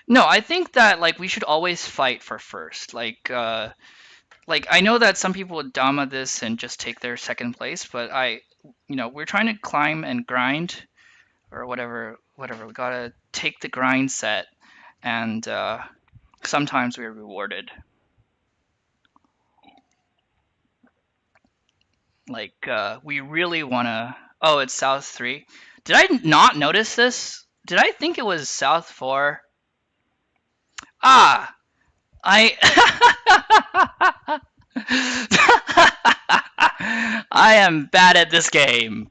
No, I think that like we should always fight for first. Like I know that some people would Dama this and just take their second place, but we're trying to climb and grind or whatever. We gotta take the grind set, and sometimes we're rewarded. Like we really wanna. Oh, it's South 3. Did I not notice this? Did I think it was South 4? Ah, I I am bad at this game.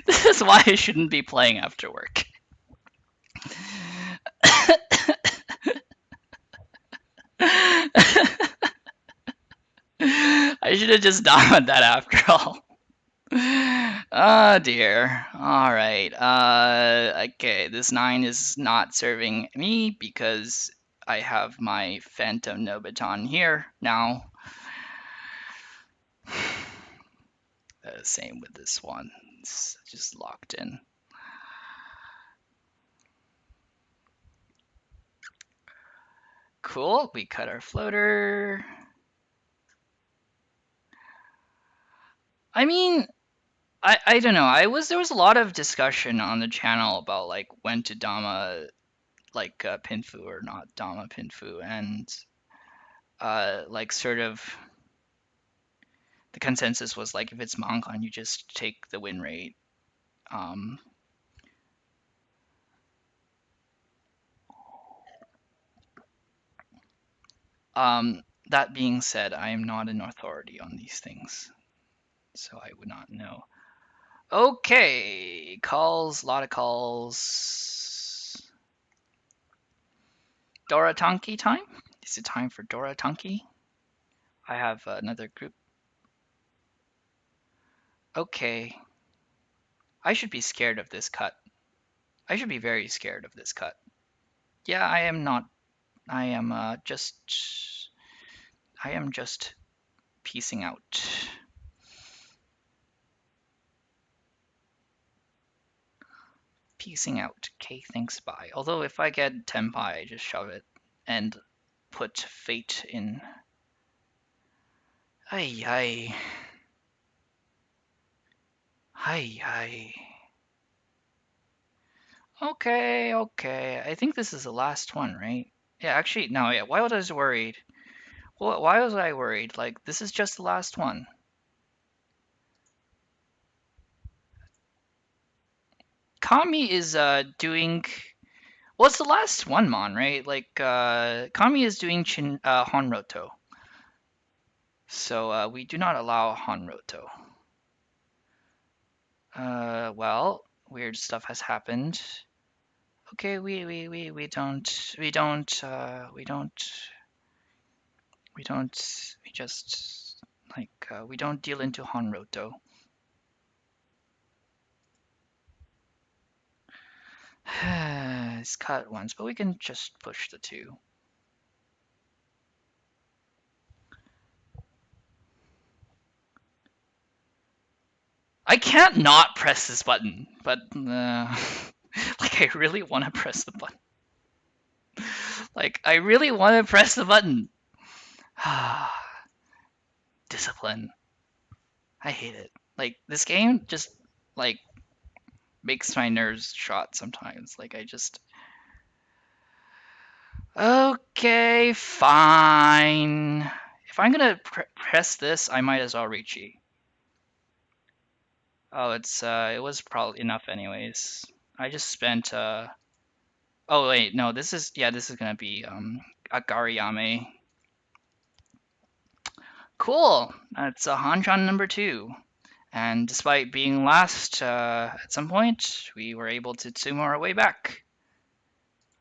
This is why I shouldn't be playing after work. I should have just done that after all. Oh dear. All right. Okay. This 9 is not serving me because I have my Phantom Nobiton here now. Same with this one. It's just locked in. Cool. We cut our floater. I mean, I don't know. There was a lot of discussion on the channel about like when to Dama like Pinfu or not Dama Pinfu, and like sort of the consensus was like if it's Mongkon, you just take the win rate. Um, that being said, I am not an authority on these things, so I would not know. Okay, calls, a lot of calls. Dora Tanki time? Is it time for Dora Tanki? I have another group. Okay. I should be scared of this cut. I should be very scared of this cut. Yeah, I am not. I am I am just piecing out. Piecing out. Okay, thanks, bye. Although if I get Tenpai, I just shove it and put fate in. Ay ay. Ay ay. Okay, okay. I think this is the last one, right? Yeah, actually, no, yeah. Why was I worried? Well, why was I worried? Like, this is just the last one. Kami is doing. Well, it's the last one, Mon, right? Like, Kami is doing Honroto. So we do not allow Honroto. Well, weird stuff has happened. Okay, we just we don't deal into Hanroto. It's cut once, but we can just push the two. I can't not press this button, but like I really want to press the button. Like I really want to press the button. Discipline. I hate it. Like this game just like makes my nerves shot sometimes. Like I just okay, fine. If I'm gonna press this, I might as well Riichi. Oh, it was probably enough anyways. I just spent oh wait, no, this is gonna be Agariyame. Cool. That's a Hanchan number two. And despite being last at some point, we were able to sumo our way back.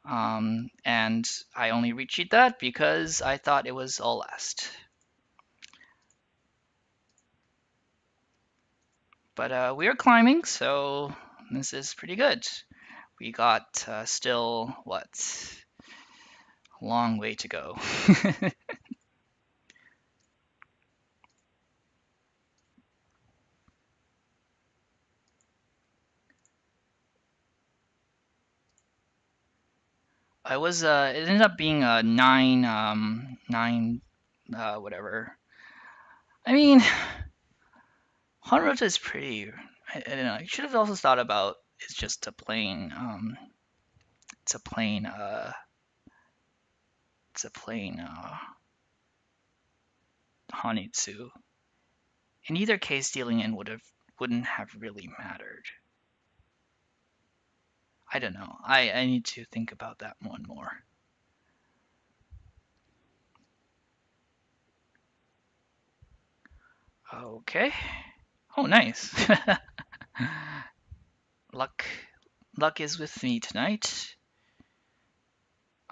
And I only reached that because I thought it was all last. But we are climbing, so this is pretty good. We got still, what, a long way to go. It ended up being a whatever. I mean, Hanrota is pretty, I don't know, you should have also thought about it's just it's a plain, it's a plain, Hanitsu. In either case, dealing in wouldn't have really mattered. I don't know. I need to think about that one more. Okay. Oh, nice. luck, luck is with me tonight.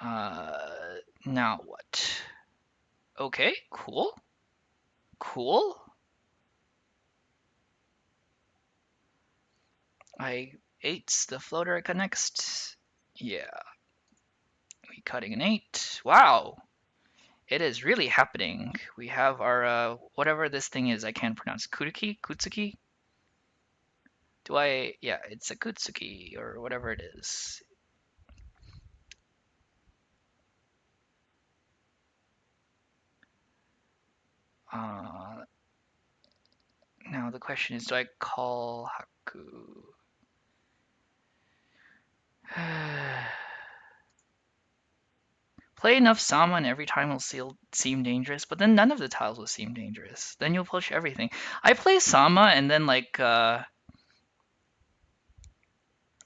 Now what? Okay, cool, cool. I ate the floater I got next. Yeah, we cutting an 8. Wow, it is really happening. We have our whatever this thing is. I can't pronounce Kutsuki. Do I? Yeah, it's a Kutsuki or whatever it is. Uh, Now the question is, do I call Haku? Play enough Sama and every time will seem dangerous, but then none of the tiles will seem dangerous. Then you'll push everything. I play Sama and then like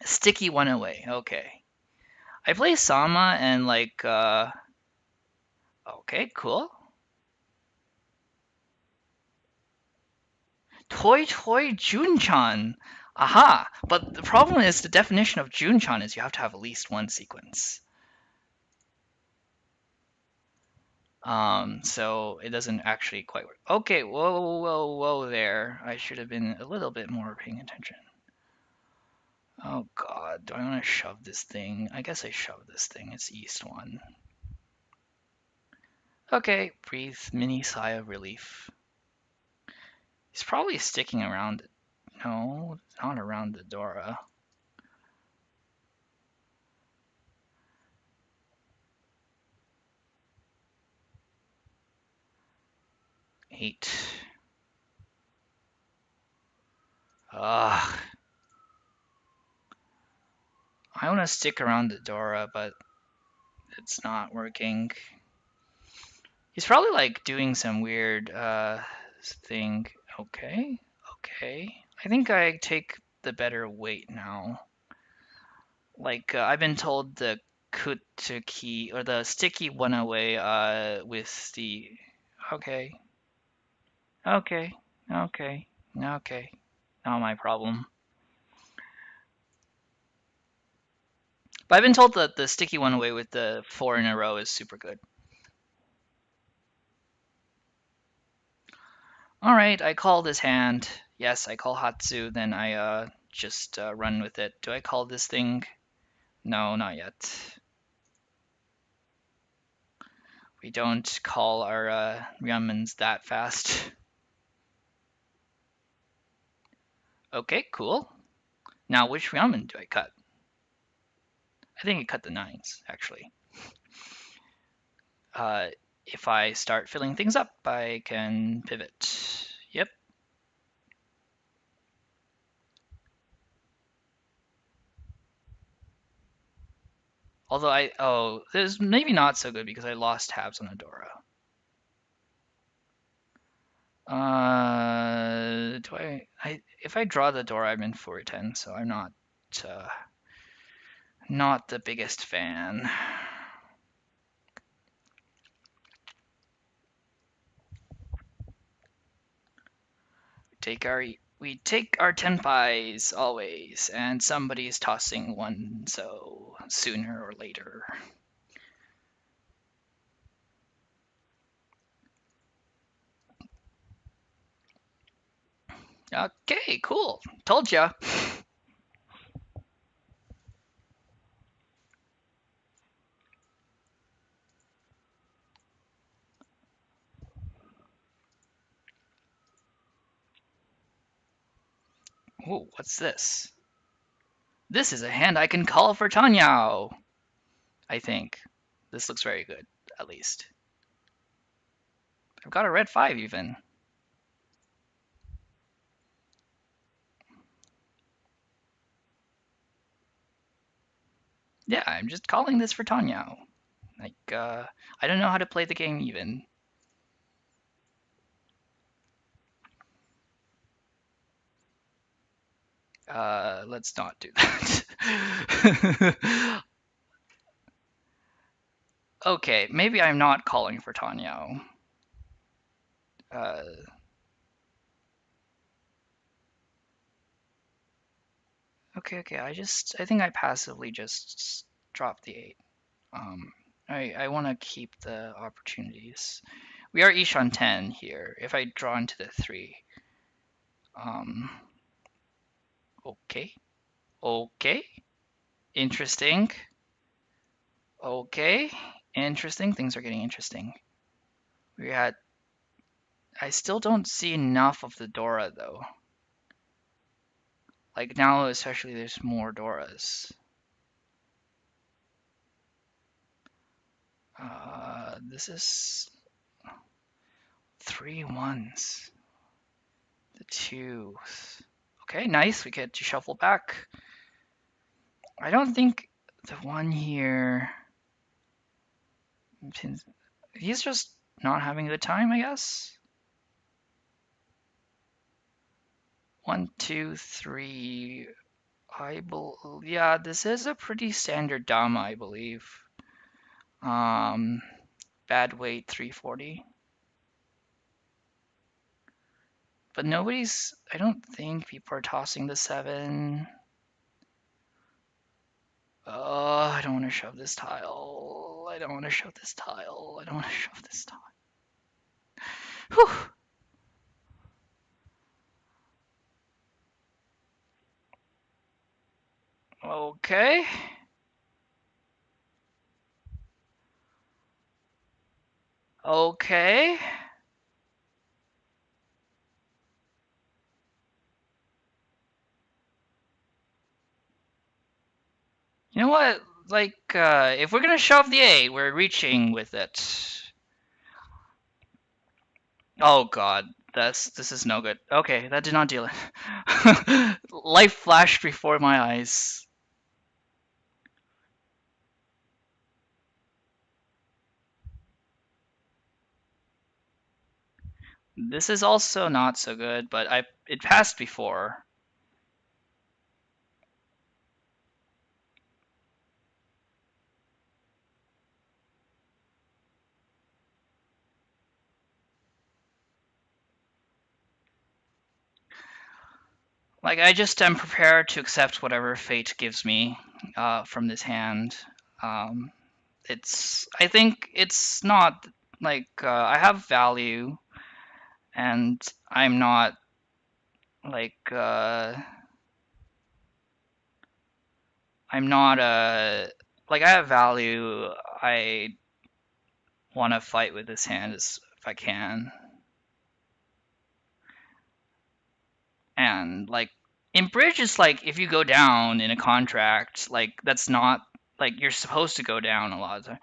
sticky one away. Okay. I play Sama and like okay, cool. Toy Toy Junchan. Aha! But the problem is the definition of Junchan is you have to have at least one sequence. So it doesn't actually quite work. Okay, whoa there. I should have been a little bit more paying attention. Oh god, do I want to shove this thing? I guess I shove this thing. It's East 1. Okay, breathe, mini sigh of relief. He's probably sticking around. No, not around the Dora. 8. Ugh. I want to stick around the Dora, but it's not working. He's probably like doing some weird thing. Okay, okay. I think I take the better weight now. Like I've been told the Kutsuki or the sticky one away with the okay, okay, okay, not my problem. But I've been told that the sticky one away with the 4 in a row is super good. All right, I call this hand. Yes, I call Hatsu. Then I just run with it. Do I call this thing? No, not yet. We don't call our Ryunmans that fast. Okay, cool. Now, which Ryunman do I cut? I think I cut the 9s, actually. Uh, if I start filling things up, I can pivot. Yep. Although this is maybe not so good because I lost tabs on Adora. If I draw the door, I'm in 410, so I'm uh, not the biggest fan. We take our tenpais always, and somebody's tossing one, so sooner or later. Okay, cool. Told ya. Ooh, what's this? This is a hand I can call for Tanyao, I think. This looks very good, at least. I've got a red 5 even. Yeah, I'm just calling this for Tanyao. Like, I don't know how to play the game even. Let's not do that. Okay, maybe I'm not calling for Tanyao. Uh, okay, I think I passively just dropped the 8. Um, I want to keep the opportunities. We are each on 10 here. If I draw into the 3. Um, okay. Okay. Interesting. Okay. Interesting. Things are getting interesting. We had. I still don't see enough of the Dora though. Like now, especially, there's more Doras. This is 3 1s. The 2s. Okay, nice. We get to shuffle back. I don't think the one here. He's just not having a good time, I guess. 1, 2, 3. Yeah, this is a pretty standard Dama, I believe. Bad weight 340. But I don't think people are tossing the 7. Oh, I don't want to shove this tile. I don't want to shove this tile. I don't want to shove this tile. Whew. Okay. Okay. You know what? Like, if we're gonna shove the 8, we're reaching with it. Oh god, this is no good. Okay, that did not deal it. Life flashed before my eyes. This is also not so good, but it passed before. Like I just am prepared to accept whatever fate gives me. from this hand. Um, I think it's not like I have value, and I'm not like I'm not like I have value. I want to fight with this hand if I can, and like in bridge, it's like if you go down in a contract, like that's not like you're supposed to go down a lot of time.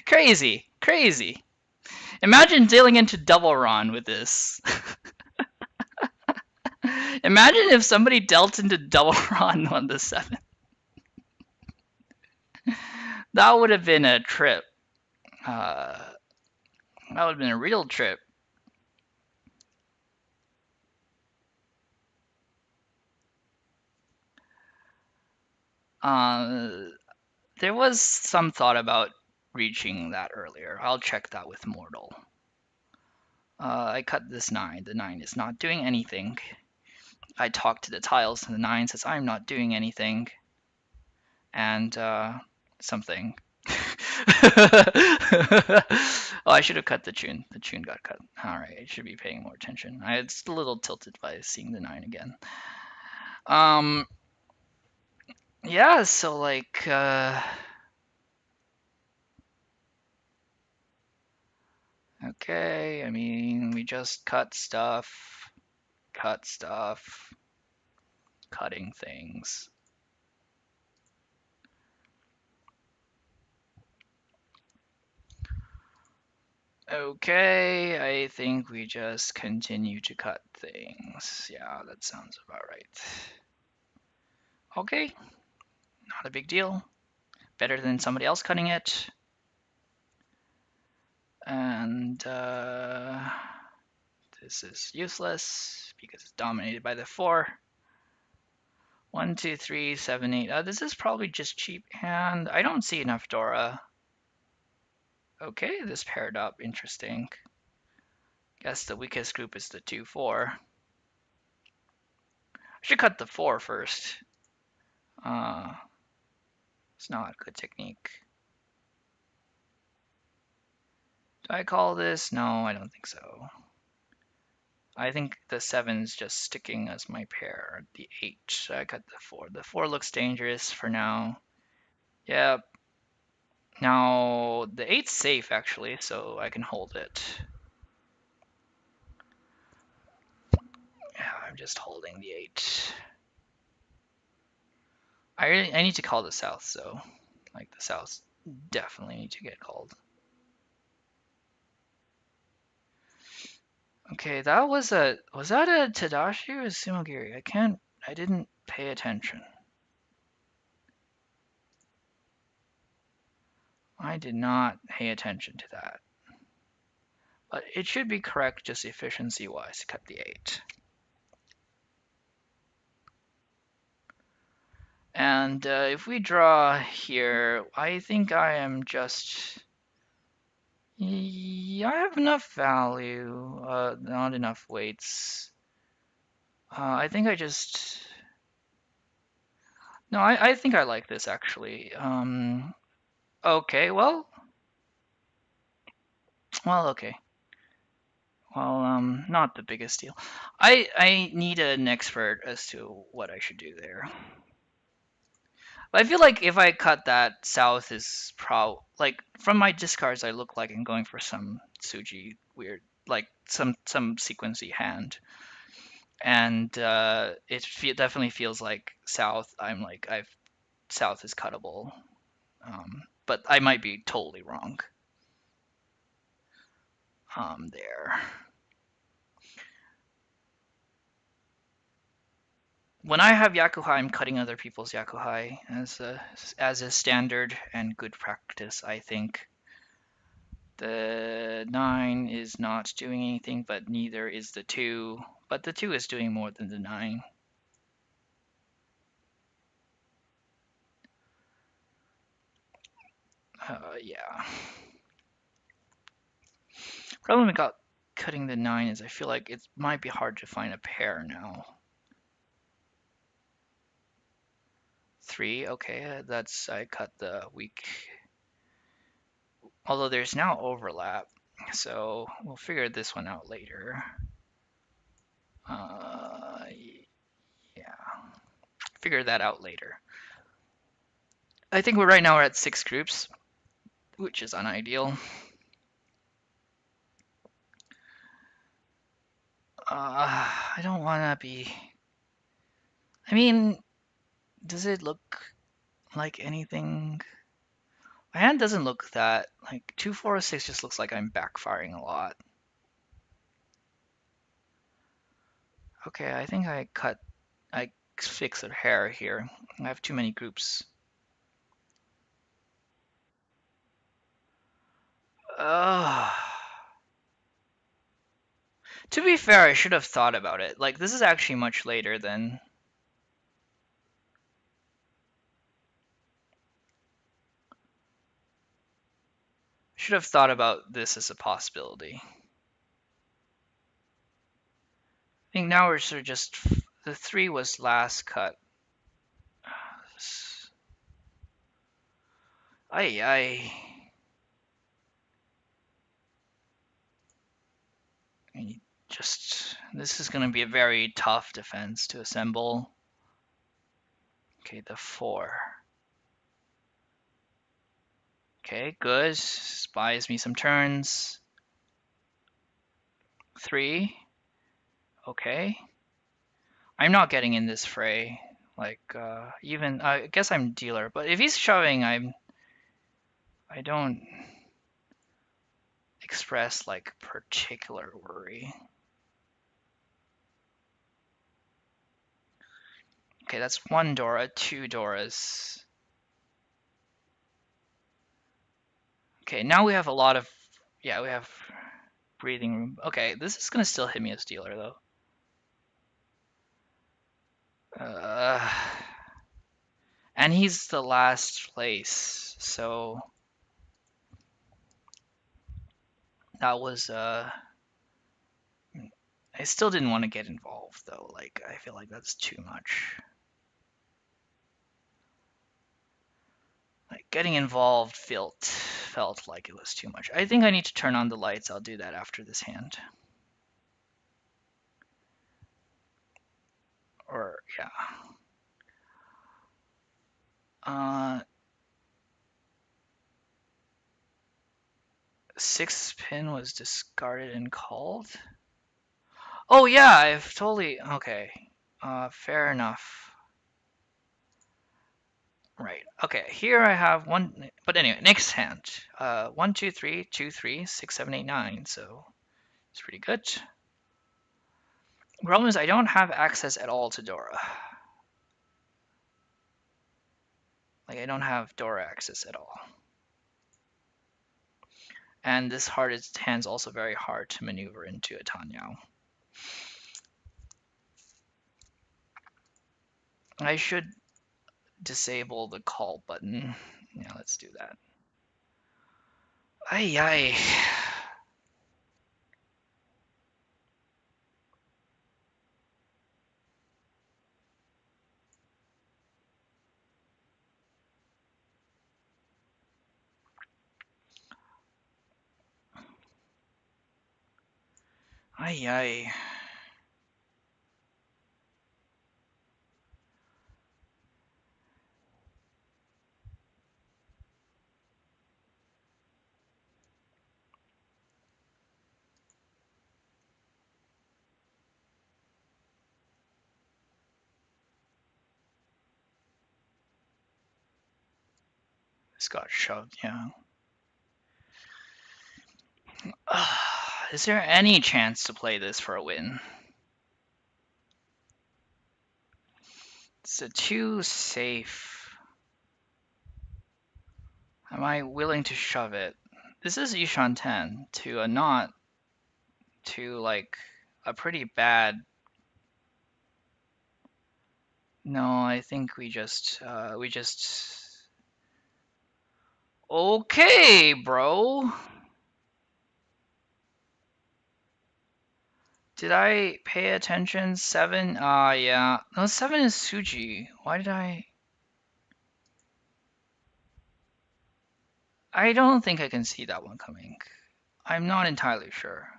Crazy, crazy. Imagine dealing into double run with this. Imagine if somebody dealt into double run on the 7. That would have been a trip. Uh, that would have been a real trip. Uh, there was some thought about reaching that earlier. I'll check that with Mortal. I cut this 9. The 9 is not doing anything. I talk to the tiles, and the 9 says, I'm not doing anything. And something. Oh, I should have cut the tune. The tune got cut. All right, I should be paying more attention. I was a little tilted by seeing the 9 again. Um, yeah, so like, okay, I mean, we just cut stuff, cutting things. Okay, I think we just continue to cut things. Yeah, that sounds about right. Okay, not a big deal. Better than somebody else cutting it. And this is useless because it's dominated by the 4. 1, 2, 3, 7, 8. This is probably just cheap hand. I don't see enough Dora. Okay, this paired up. Interesting. Guess the weakest group is the 2, 4. I should cut the 4 first. It's not a good technique. Do I call this? No, I don't think so. I think the 7's just sticking as my pair. The 8, I cut the 4. The 4 looks dangerous for now. Yep. Now, the 8's safe actually, so I can hold it. Yeah, I'm just holding the 8. I need to call the South, so like the South definitely need to get called. Okay, was that a Tadashi or a Sumogiri? I didn't pay attention. I did not pay attention to that. But it should be correct just efficiency-wise to cut the 8. And if we draw here, I think I am just... Yeah, I have enough value, not enough weights. I think I just... No, I think I like this actually. Okay, okay. Well, not the biggest deal. I need an expert as to what I should do there. But I feel like if I cut that, South is like from my discards, I look like I'm going for some Suji weird, like some sequency hand, and definitely feels like South. I'm like I've South is cuttable, but I might be totally wrong. There. When I have Yakuhai, I'm cutting other people's Yakuhai as a standard and good practice, I think. The 9 is not doing anything, but neither is the 2. But the 2 is doing more than the 9. Yeah. Problem about cutting the 9 is I feel like it might be hard to find a pair now. 3. Okay, that's I cut the weak. Although there's now overlap, so we'll figure this one out later. Uh, yeah, figure that out later. I think right now we're at 6 groups, which is unideal. I don't want to be. I mean, does it look like anything? My hand doesn't look that like 2, 4, 6 just looks like I'm backfiring a lot. Okay, I think I fix a hair here. I have too many groups. Uh, to be fair, I should have thought about it. Like, this is actually much later than. Should have thought about this as a possibility. I think now we're sort of just. The 3 was last cut. I just. This is going to be a very tough defense to assemble. Okay, the 4. Okay, good. Buys me some turns. 3. Okay. I'm not getting in this fray. Like, even I guess I'm dealer, but if he's shoving, I don't express like particular worry. Okay, that's 1 Dora, 2 Doras. Okay, now we have a lot of, yeah, we have breathing room. Okay, this is gonna still hit me as dealer though. Uh, and he's the last place, so that was I still didn't want to get involved though. Like I feel like that's too much. Like getting involved felt like it was too much. I think I need to turn on the lights. I'll do that after this hand. Or yeah. 6th pin was discarded and called. Oh yeah, I've totally okay. Fair enough. Right. Okay. Here I have one. But anyway, next hand. 1, 2, 3, 2, 3, 6, 7, 8, 9. So it's pretty good. The problem is I don't have access at all to Dora. Like I don't have Dora access at all. And this hand's also very hard to maneuver into a Tanyao. I should disable the call button. Yeah, let's do that. Ay ay. Ay ay. This got shoved, yeah. Is there any chance to play this for a win? It's a too safe. Am I willing to shove it? This is Yishan 10 to a not to like a pretty bad. No, I think we just okay, bro. Did I pay attention? 7? Yeah. No, 7 is Suji. Why did I? I don't think I can see that one coming. I'm not entirely sure.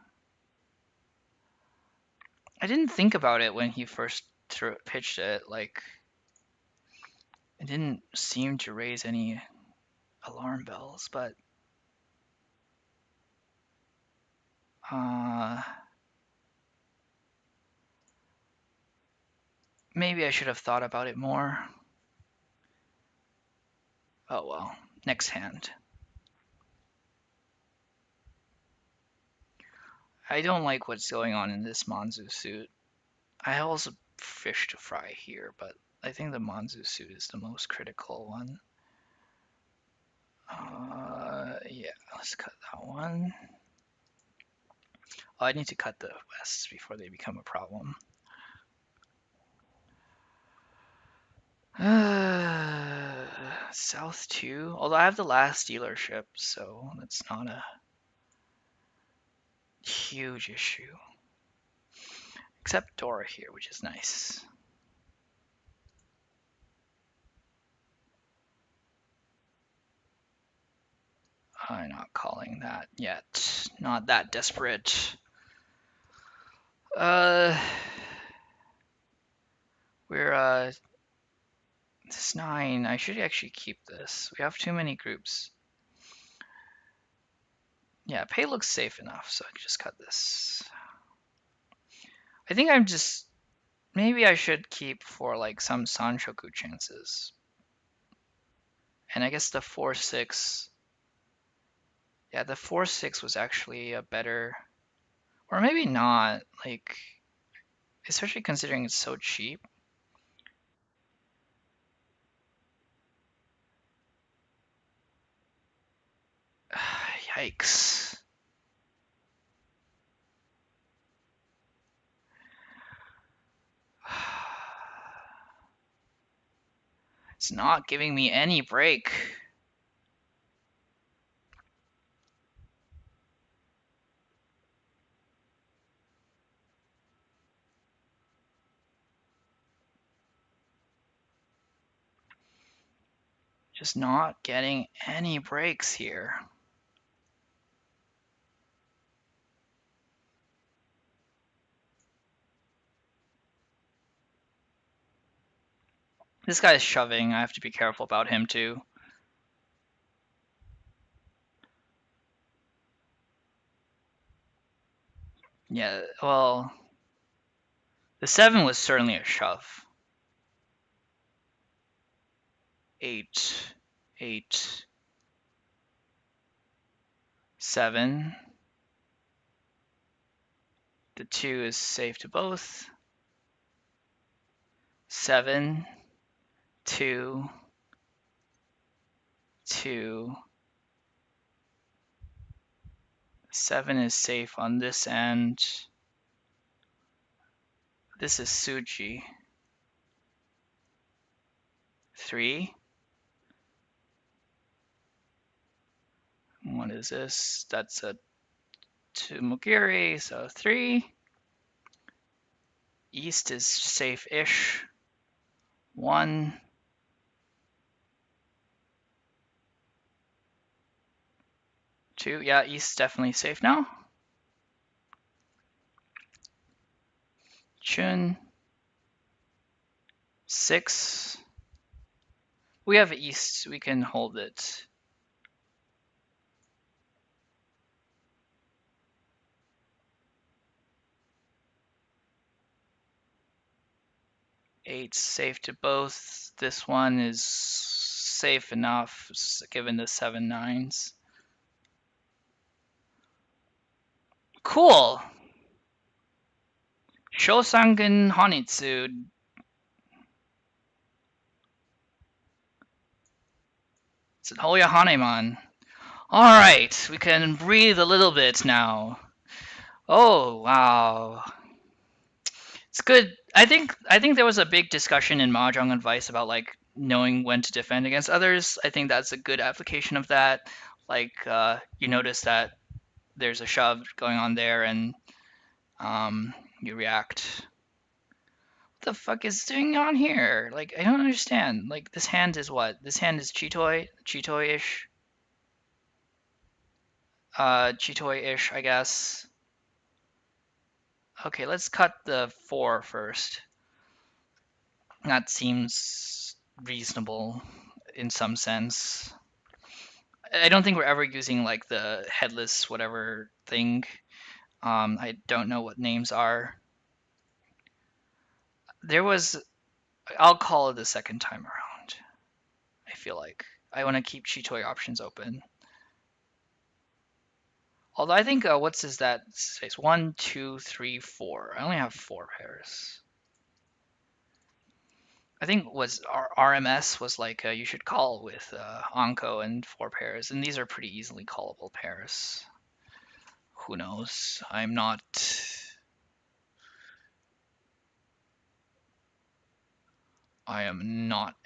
I didn't think about it when he first pitched it. Like, it didn't seem to raise any alarm bells, but uh, maybe I should have thought about it more. Oh well, next hand. I don't like what's going on in this Manzu suit. I also fish to fry here, but I think the Manzu suit is the most critical one. Yeah, let's cut that one. Oh, I need to cut the Wests before they become a problem. South 2, although I have the last dealership, so that's not a huge issue. Except Dora here, which is nice. I'm not calling that yet. Not that desperate. Uh, we're this 9. I should actually keep this. We have too many groups. Yeah, pay looks safe enough, so I can just cut this. I think I'm just maybe I should keep for like some Sanshoku chances. And I guess the 4-6. Yeah, the 4-6 was actually a better, or maybe not. Like, especially considering it's so cheap. Yikes. It's not giving me any break. Just not getting any breaks here. This guy's shoving. I have to be careful about him too. Yeah, well, the 7 was certainly a shove. 8, 8, 7. The 2 is safe to both. 7, 2, 2. 7 is safe on this end. This is Suji. 3. What is this? That's a 2 Mugiri, so 3. East is safe-ish. 1. 2. Yeah, East definitely safe now. Chun. 6. We have East. We can hold it. 8 safe to both. This one is safe enough given the 7 9s. Cool. Shosangen Honitsu. It's an Hoya Haneman. Alright, we can breathe a little bit now. Oh, wow. It's good. I think there was a big discussion in Mahjong advice about like knowing when to defend against others. I think that's a good application of that. Like you notice that there's a shove going on there, and you react. What the fuck is going on here? Like I don't understand. Like this hand is what? This hand is Chitoi, Chitoi-ish. Chitoi-ish, I guess. Okay, let's cut the 4 first. That seems reasonable in some sense. I don't think we're ever using like the headless whatever thing. I don't know what names are. There was, I'll call it the second time around. I feel like I want to keep Chitoi options open. Although I think what's is that space? One, two, three, four. I only have 4 pairs. I think was RMS was like you should call with Onko and 4 pairs, and these are pretty easily callable pairs. Who knows? I am not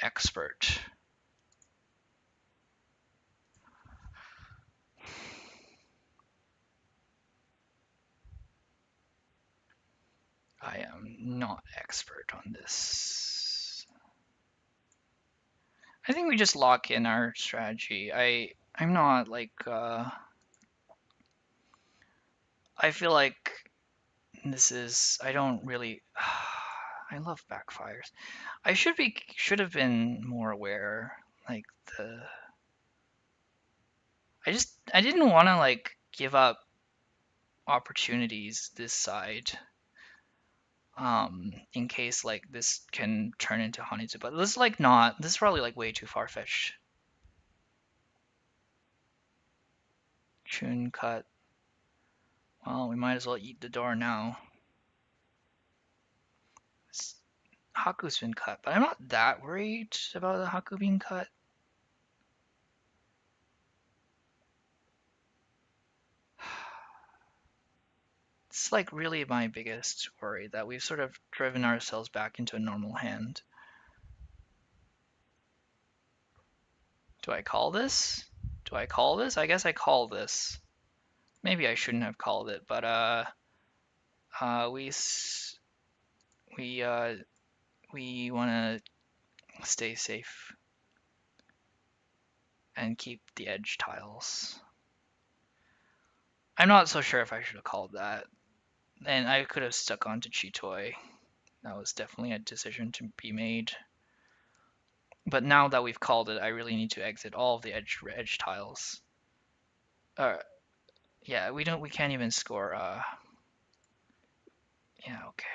expert. I am not expert on this. I think we just lock in our strategy. I'm not like I feel like this is I don't really I love backfires. Should have been more aware like the I didn't want to like give up opportunities this side in case like this can turn into Honeydew, but this is like not this is probably like way too far-fetched. Chun cut. Well, we might as well eat the door now. Haku's been cut, but I'm not that worried about the Haku being cut. It's like really my biggest worry that we've sort of driven ourselves back into a normal hand. Do I call this? Do I call this? I guess I call this. Maybe I shouldn't have called it, but we we we want to stay safe and keep the edge tiles. I'm not so sure if I should have called that, and I could have stuck on to Chitoi. That was definitely a decision to be made. But now that we've called it, I really need to exit all of the edge tiles. Uh, yeah, we can't even score. Yeah, okay.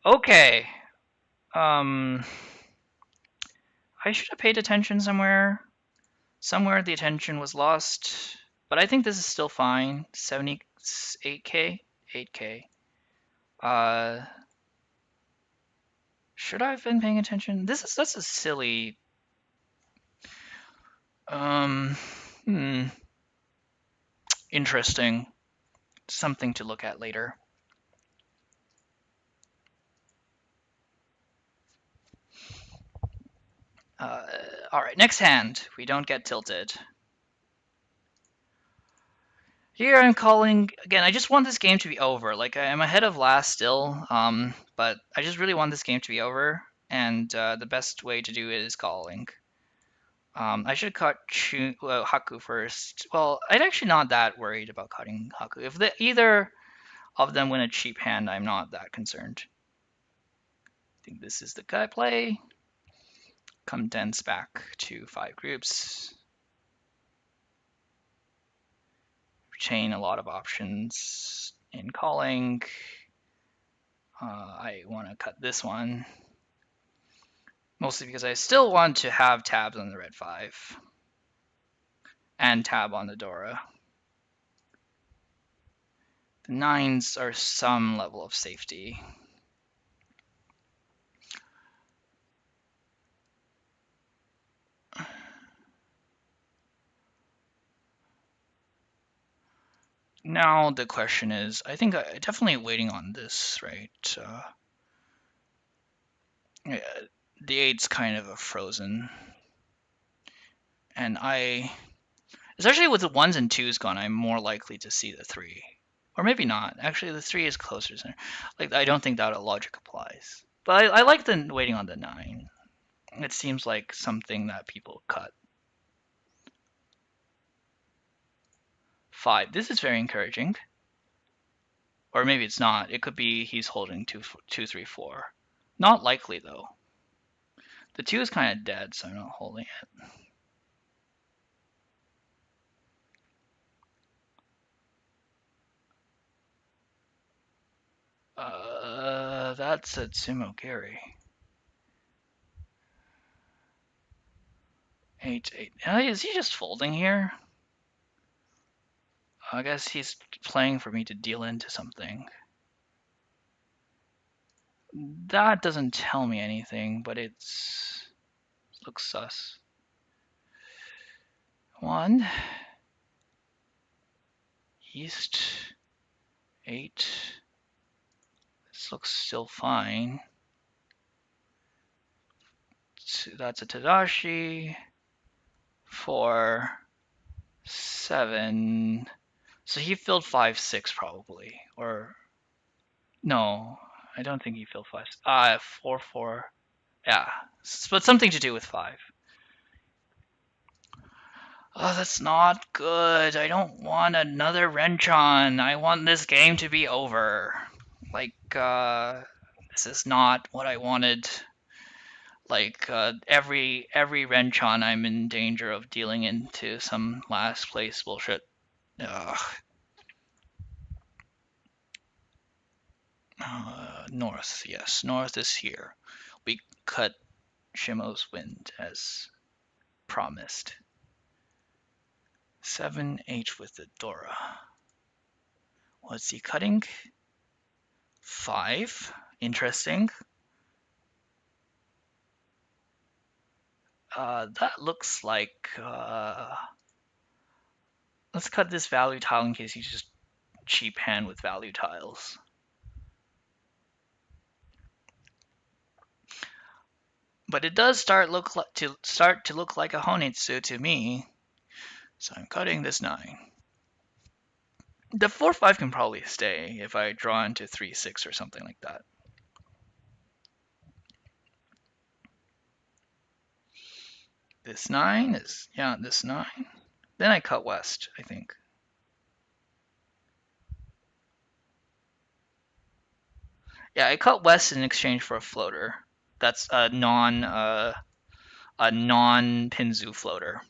Okay. Um, I should have paid attention somewhere. Somewhere the attention was lost, but I think this is still fine. 78k, 8k. Uh, should I have been paying attention? That's a silly. Um, hmm, interesting. Something to look at later. Uh, all right, next hand. We don't get tilted. Here I'm calling again. I just want this game to be over. Like I'm ahead of last still, but I just really want this game to be over, and the best way to do it is calling. I should cut Haku first. Well, I'm actually not that worried about cutting Haku. If either of them win a cheap hand, I'm not that concerned. I think this is the gut play. Condense back to 5 groups. Retain a lot of options in calling. I want to cut this one. Mostly because I still want to have tabs on the red 5. And tab on the Dora. The 9s are some level of safety. Now the question is, I think I definitely waiting on this, right? Yeah, the 8's kind of a frozen. And especially with the 1s and 2s gone, I'm more likely to see the 3. Or maybe not. Actually, the 3 is closer. Like, I don't think that logic applies. But I like the waiting on the 9. It seems like something that people cut. 5. This is very encouraging. Or maybe it's not. It could be he's holding 2, 3, 4. Not likely though. The 2 is kind of dead, so I'm not holding it. That's a Tsumogiri. 8, 8. Is he just folding here? I guess he's playing for me to deal into something. That doesn't tell me anything, but it's looks sus. 1 east 8. This looks still fine. That's a Tadashi. 4 7. So he filled 5 6 probably, or no, I don't think he filled 5. 4 4. Yeah, but something to do with 5. Oh, that's not good. I don't want another Renchon. I want this game to be over. Like, this is not what I wanted. Like, every Renchon, I'm in danger of dealing into some last place bullshit. Ugh. North, yes, north is here. We cut Shimo's wind as promised. 7H with the Dora. What's he cutting? 5. Interesting. That looks like. Let's cut this value tile in case he's just cheap hand with value tiles. But it does start to look like a Honitsu to me. So I'm cutting this 9. The 4 5 can probably stay if I draw into 3 6 or something like that. This 9 is, yeah, this 9. Then I cut west, I think. Yeah, I cut west in exchange for a floater. That's a non-Pinzu floater.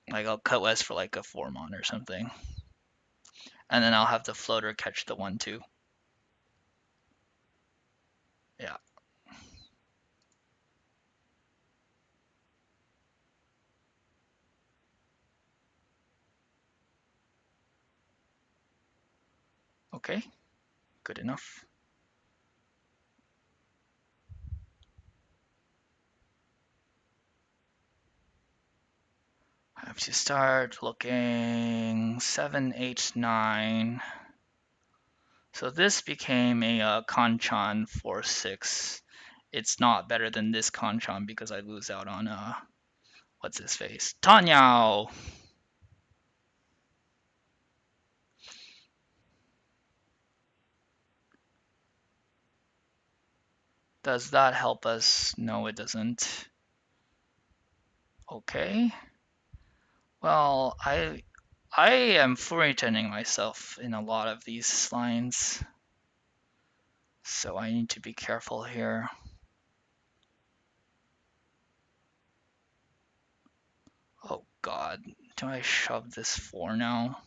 Like I'll cut west for like a 4-mon or something. And then I'll have the floater catch the 1-2. Yeah. Okay. Good enough. I have to start looking 7, 8, 9. So this became a Kanchan 4, 6. It's not better than this Kanchan because I lose out on what's his face? Tanyao! Does that help us? No, it doesn't. Okay. Well, I am furry-turning myself in a lot of these lines, so I need to be careful here. Oh God, do I shove this 4 now?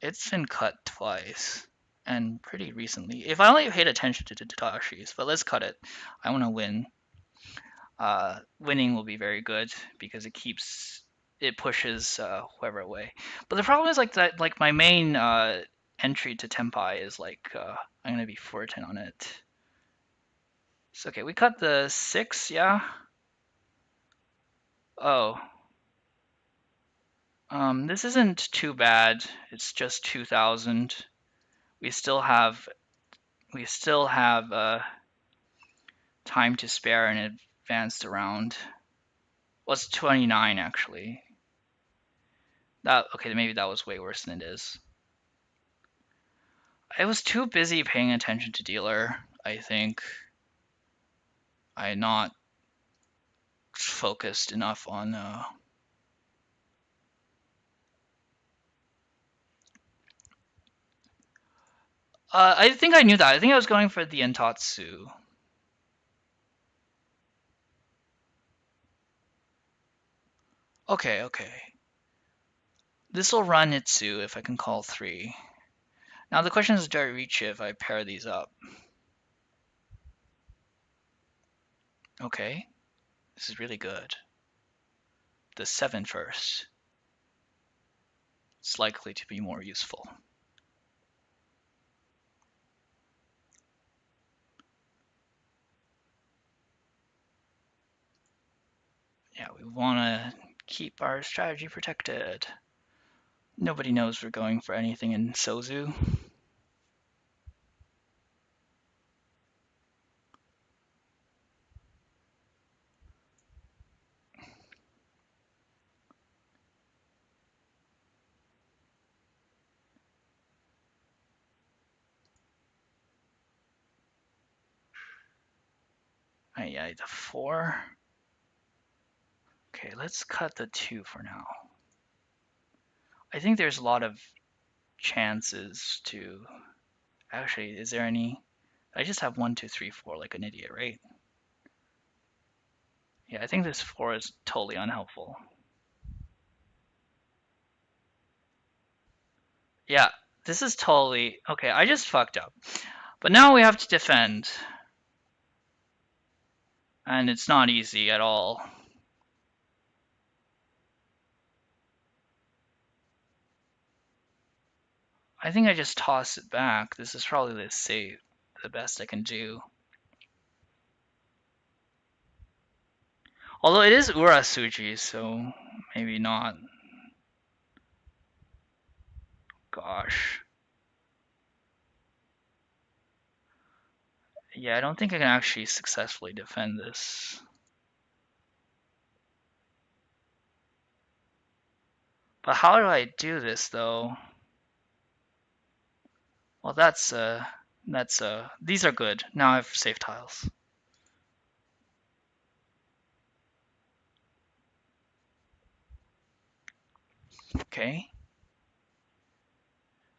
It's been cut twice, and pretty recently. If I only paid attention to the Tatashis, but let's cut it. I want to win. Winning will be very good because it pushes whoever away. But the problem is like that, like my main entry to Tenpai is like I'm gonna be 410 on it. So okay, we cut the 6, yeah. Oh, this isn't too bad. It's just 2,000. We still have time to spare in advanced round. Well, it's 29 actually. That okay? Maybe that was way worse than it is. I was too busy paying attention to dealer, I think. I not focused enough on. I think I knew that. I think I was going for the Entatsu. Okay, okay. This will run Itsu if I can call 3. Now the question is, do I reach it if I pair these up? Okay, this is really good. The 7 first. It's likely to be more useful. Yeah, we want to keep our strategy protected. Nobody knows we're going for anything in Sozu. Yeah, the 4. Okay, let's cut the 2 for now. I think there's a lot of chances to... Actually, is there any... I just have 1, 2, 3, 4 like an idiot, right? Yeah, I think this 4 is totally unhelpful. Yeah, this is totally... Okay, I just fucked up. But now we have to defend. And it's not easy at all. I think I just toss it back. This is probably the best I can do. Although it is Urasuji, so maybe not. Gosh. Yeah, I don't think I can actually successfully defend this. But how do I do this though? Well, these are good. Now I have safe tiles. Okay.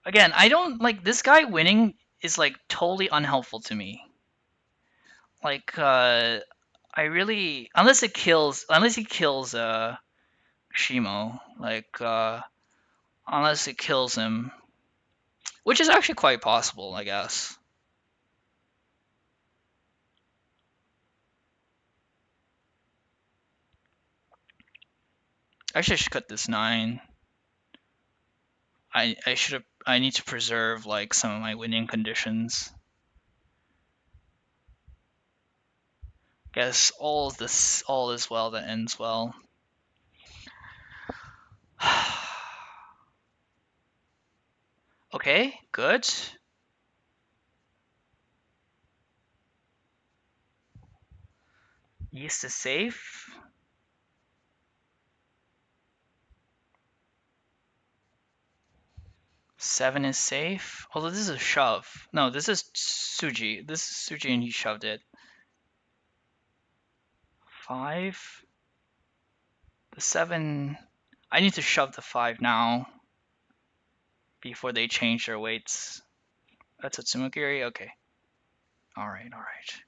Again, I don't like this guy winning is like totally unhelpful to me. Like I really unless he kills Shimo, like unless it kills him, which is actually quite possible, I guess. Actually, I should cut this 9. I need to preserve like some of my winning conditions. Guess all is well that ends well. Okay, good. East is safe. 7 is safe. Although this is a shove. No, this is Suji. This is Suji and he shoved it. 5. The 7. I need to shove the 5 now before they change their weights. That's a Tsumogiri? Okay. Alright, alright.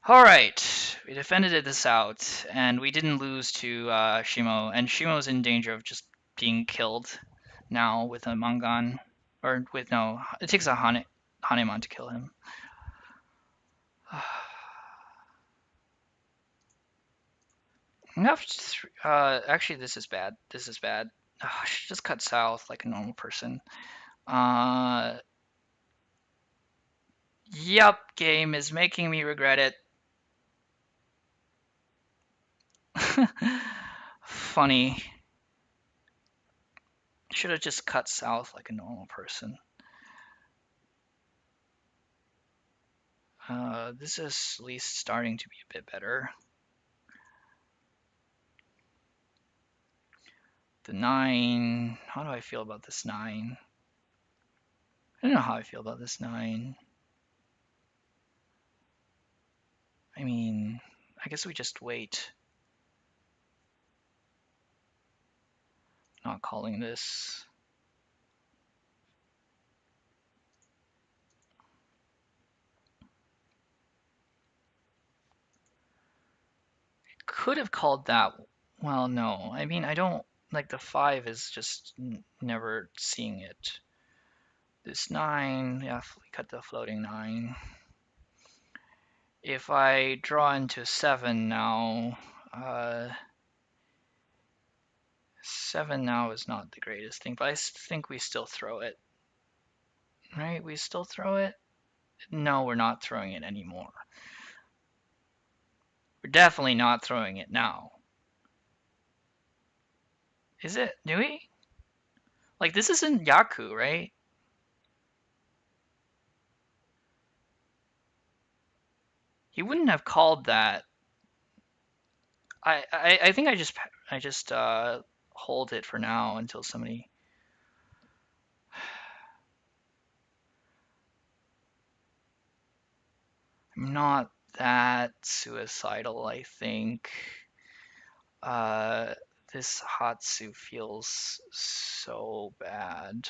Alright. We defended this out, and we didn't lose to Shimo, and Shimo's in danger of just being killed now with a Mangan. Or with no, it takes a Hanemon to kill him. Actually, this is bad. This is bad. I should just cut south like a normal person. Yup, game is making me regret it. Funny. Should have just cut south like a normal person. This is at least starting to be a bit better. The 9. How do I feel about this 9? I don't know how I feel about this 9. I mean, I guess we just wait. Not calling this. Could have called that. Well, no. I mean, I don't like the 5 is just never seeing it. This 9, yeah, we cut the floating 9. If I draw into 7 now, 7 now is not the greatest thing, but I think we still throw it. Right? We still throw it? No, we're not throwing it anymore. We're definitely not throwing it now. Is it? Do we? Like, this isn't Yaku, right? He wouldn't have called that. I think I just hold it for now until somebody. I'm not that suicidal, I think. Uh, this Hatsu feels so bad.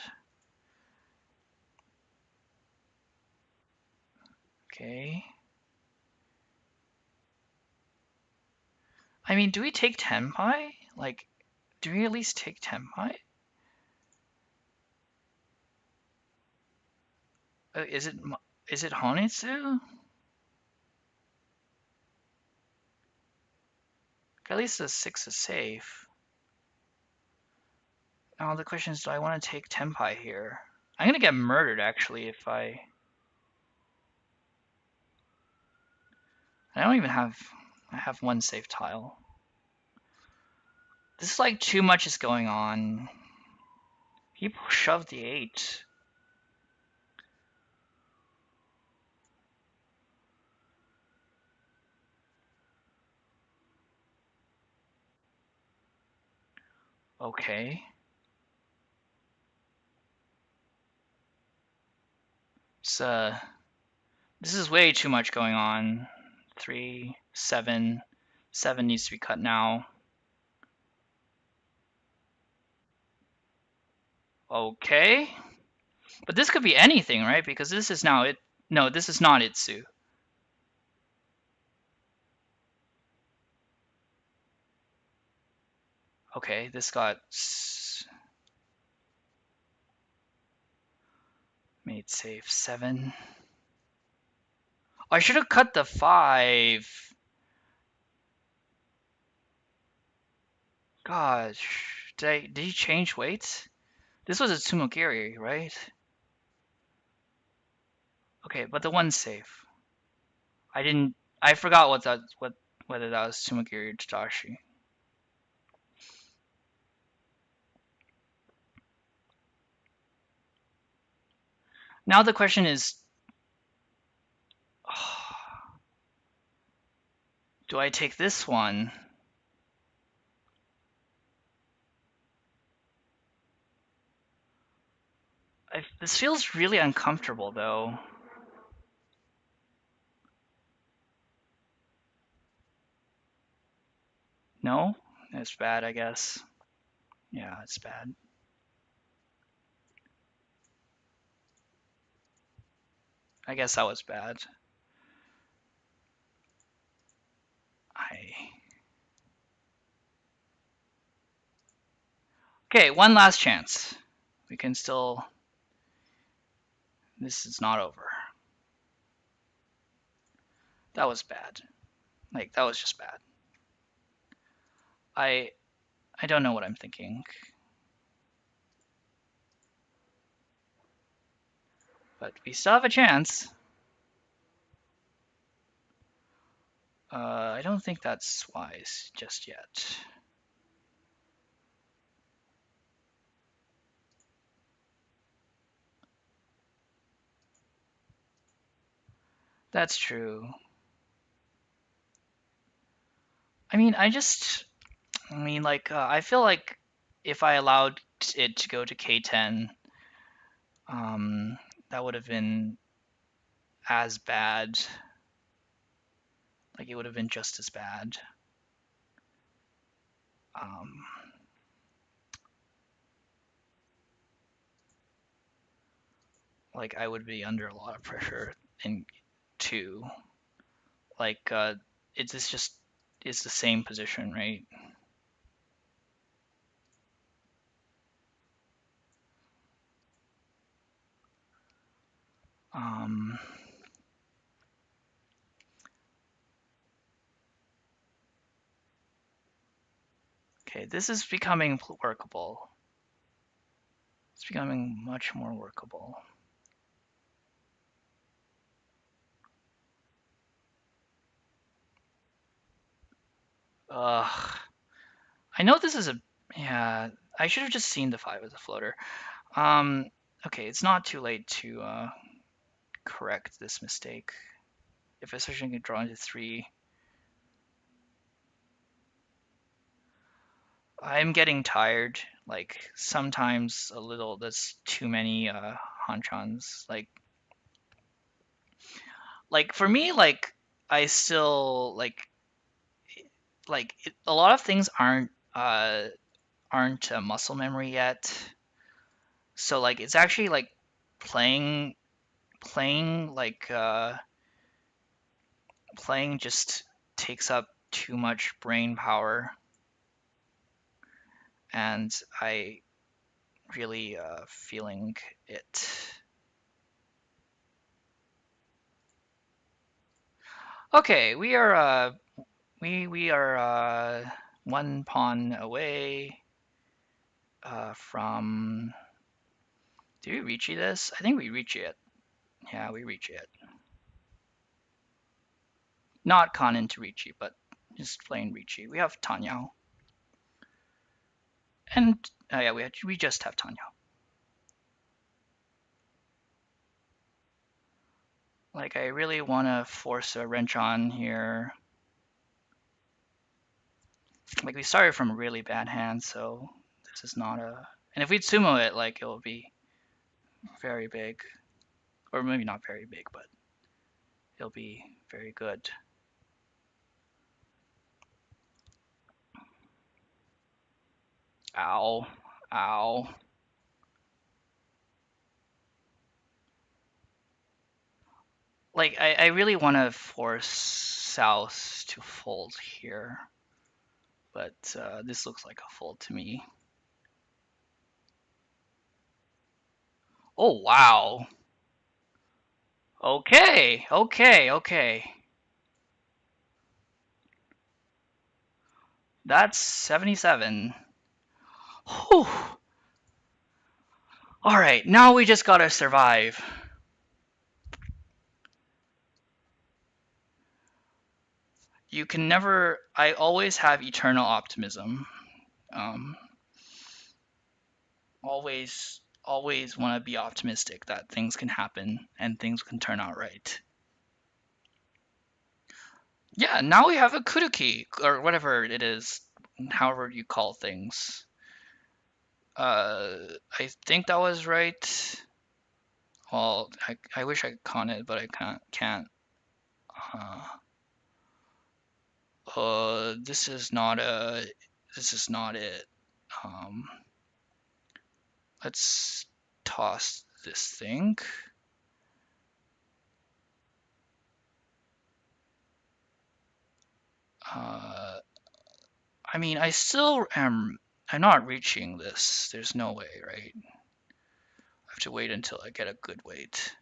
Okay. I mean, do we take Tenpai? Like, do we at least take Tenpai? Is it Honitsu? At least the 6 is safe. Now the question is, do I want to take Tenpai here? I'm gonna get murdered actually if I don't even have. I have one safe tile. This is like too much is going on. He shoved the 8. Okay. So this is way too much going on. 3, 7. 7 needs to be cut now. Okay. But this could be anything, right? Because this is now it. No, this is not Itsu. Okay, this got made safe. 7. I should have cut the 5. Gosh, did he change weights? This was a Tsumogiri, right? Okay, but the one's safe. I forgot whether that was Tsumogiri or Tadashi. Now the question is, do I take this one? This feels really uncomfortable though. No? It's bad, I guess. Yeah, it's bad. I guess that was bad. Okay, one last chance. We can still. This is not over. That was bad. Like, that was just bad. I don't know what I'm thinking. But we still have a chance. I don't think that's wise just yet. That's true. I mean, I feel like if I allowed it to go to K10, that would have been as bad. Like it would have been just as bad. Um, like I would be under a lot of pressure in two. Like it's just it's the same position, right? Um, okay, this is becoming workable. It's becoming much more workable. Ugh. I know this is a yeah. I should have just seen the five as a floater. Um, okay, it's not too late to correct this mistake. If a searching can draw into three, I'm getting tired. Like sometimes a little. That's too many hanchans. Like for me, like I still a lot of things aren't muscle memory yet. So like it's actually like playing playing like playing just takes up too much brain power, and I really feeling it. Okay, we are one pawn away from. Do we reach this? I think we reach it. Yeah, we reach it. Not Kanin to Riichi, but just plain Riichi. We have Tanyao, and yeah, we just have Tanyao. Like I really want to force a wrench on here. Like we started from a really bad hand, so this is not a. And if we sumo it, like it will be very big, or maybe not very big, but it'll be very good. Ow, ow. Like I really want to force South to fold here, but this looks like a fold to me. Oh wow. Okay, okay, okay. That's 77. Whew. All right, now we just gotta survive. You can never. I always have eternal optimism. Um, always want to be optimistic that things can happen and things can turn out right. Yeah, now we have a kuruki or whatever it is, however you call things. I think that was right. Well, I wish I could con it, but I can't. Uh, this is not a. This is not it. Um, let's toss this thing. Uh, I mean, I still am. I'm not reaching this. There's no way, right? I have to wait until I get a good weight.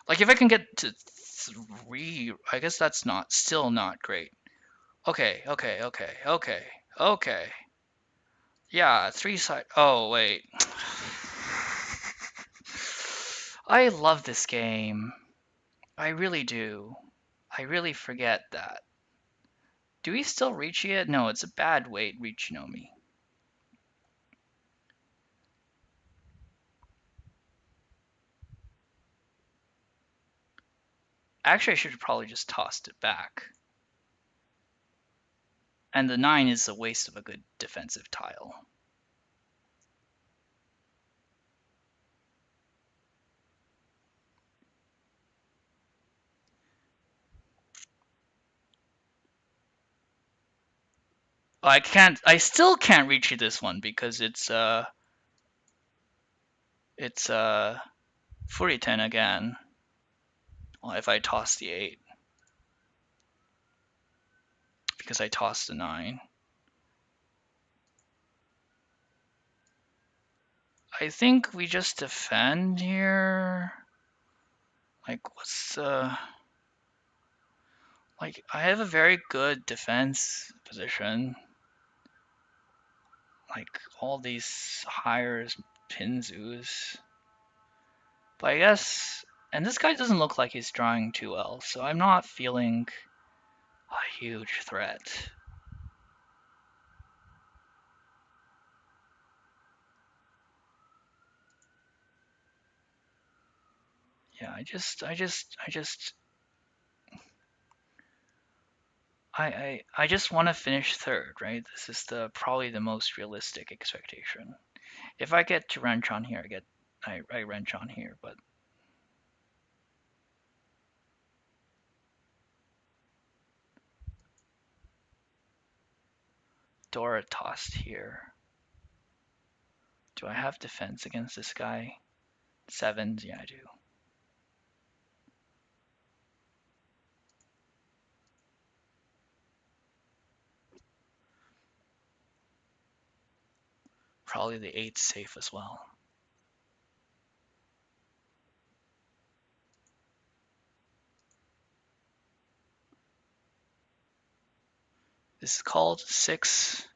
Like if I can get to three, I guess that's not still not great. Okay, okay, okay, okay, okay. Yeah, three side. Oh wait. I love this game. I really do. I really forget that. Do we still reach it? No, it's a bad weight, Riichi Nomi. Actually, I should have probably just tossed it back. And the 9 is a waste of a good defensive tile. I still can't reach you this one because it's Furitan again. Well, if I toss the 8, because I tossed the 9. I think we just defend here. Like, what's like, I have a very good defense position. Like, all these higher Pinzus. But I guess, and this guy doesn't look like he's drawing too well, so I'm not feeling a huge threat. Yeah, I just want to finish third, right? This is probably the most realistic expectation. If I get to wrench on here, I wrench on here, but Dora tossed here. Do I have defense against this guy? 7s, yeah, I do. Probably the 8's safe as well. This is called 6.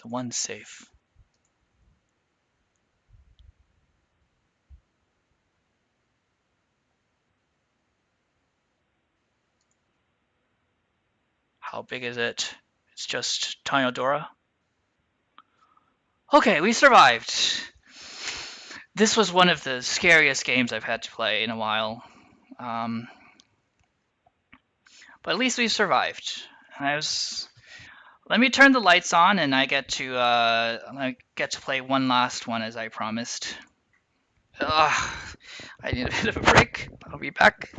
The 1's safe. How big is it? It's just Dora. Okay, we survived. This was one of the scariest games I've had to play in a while. But at least we survived. Let me turn the lights on, and I get to play one last one as I promised. Ugh, I need a bit of a break. I'll be back.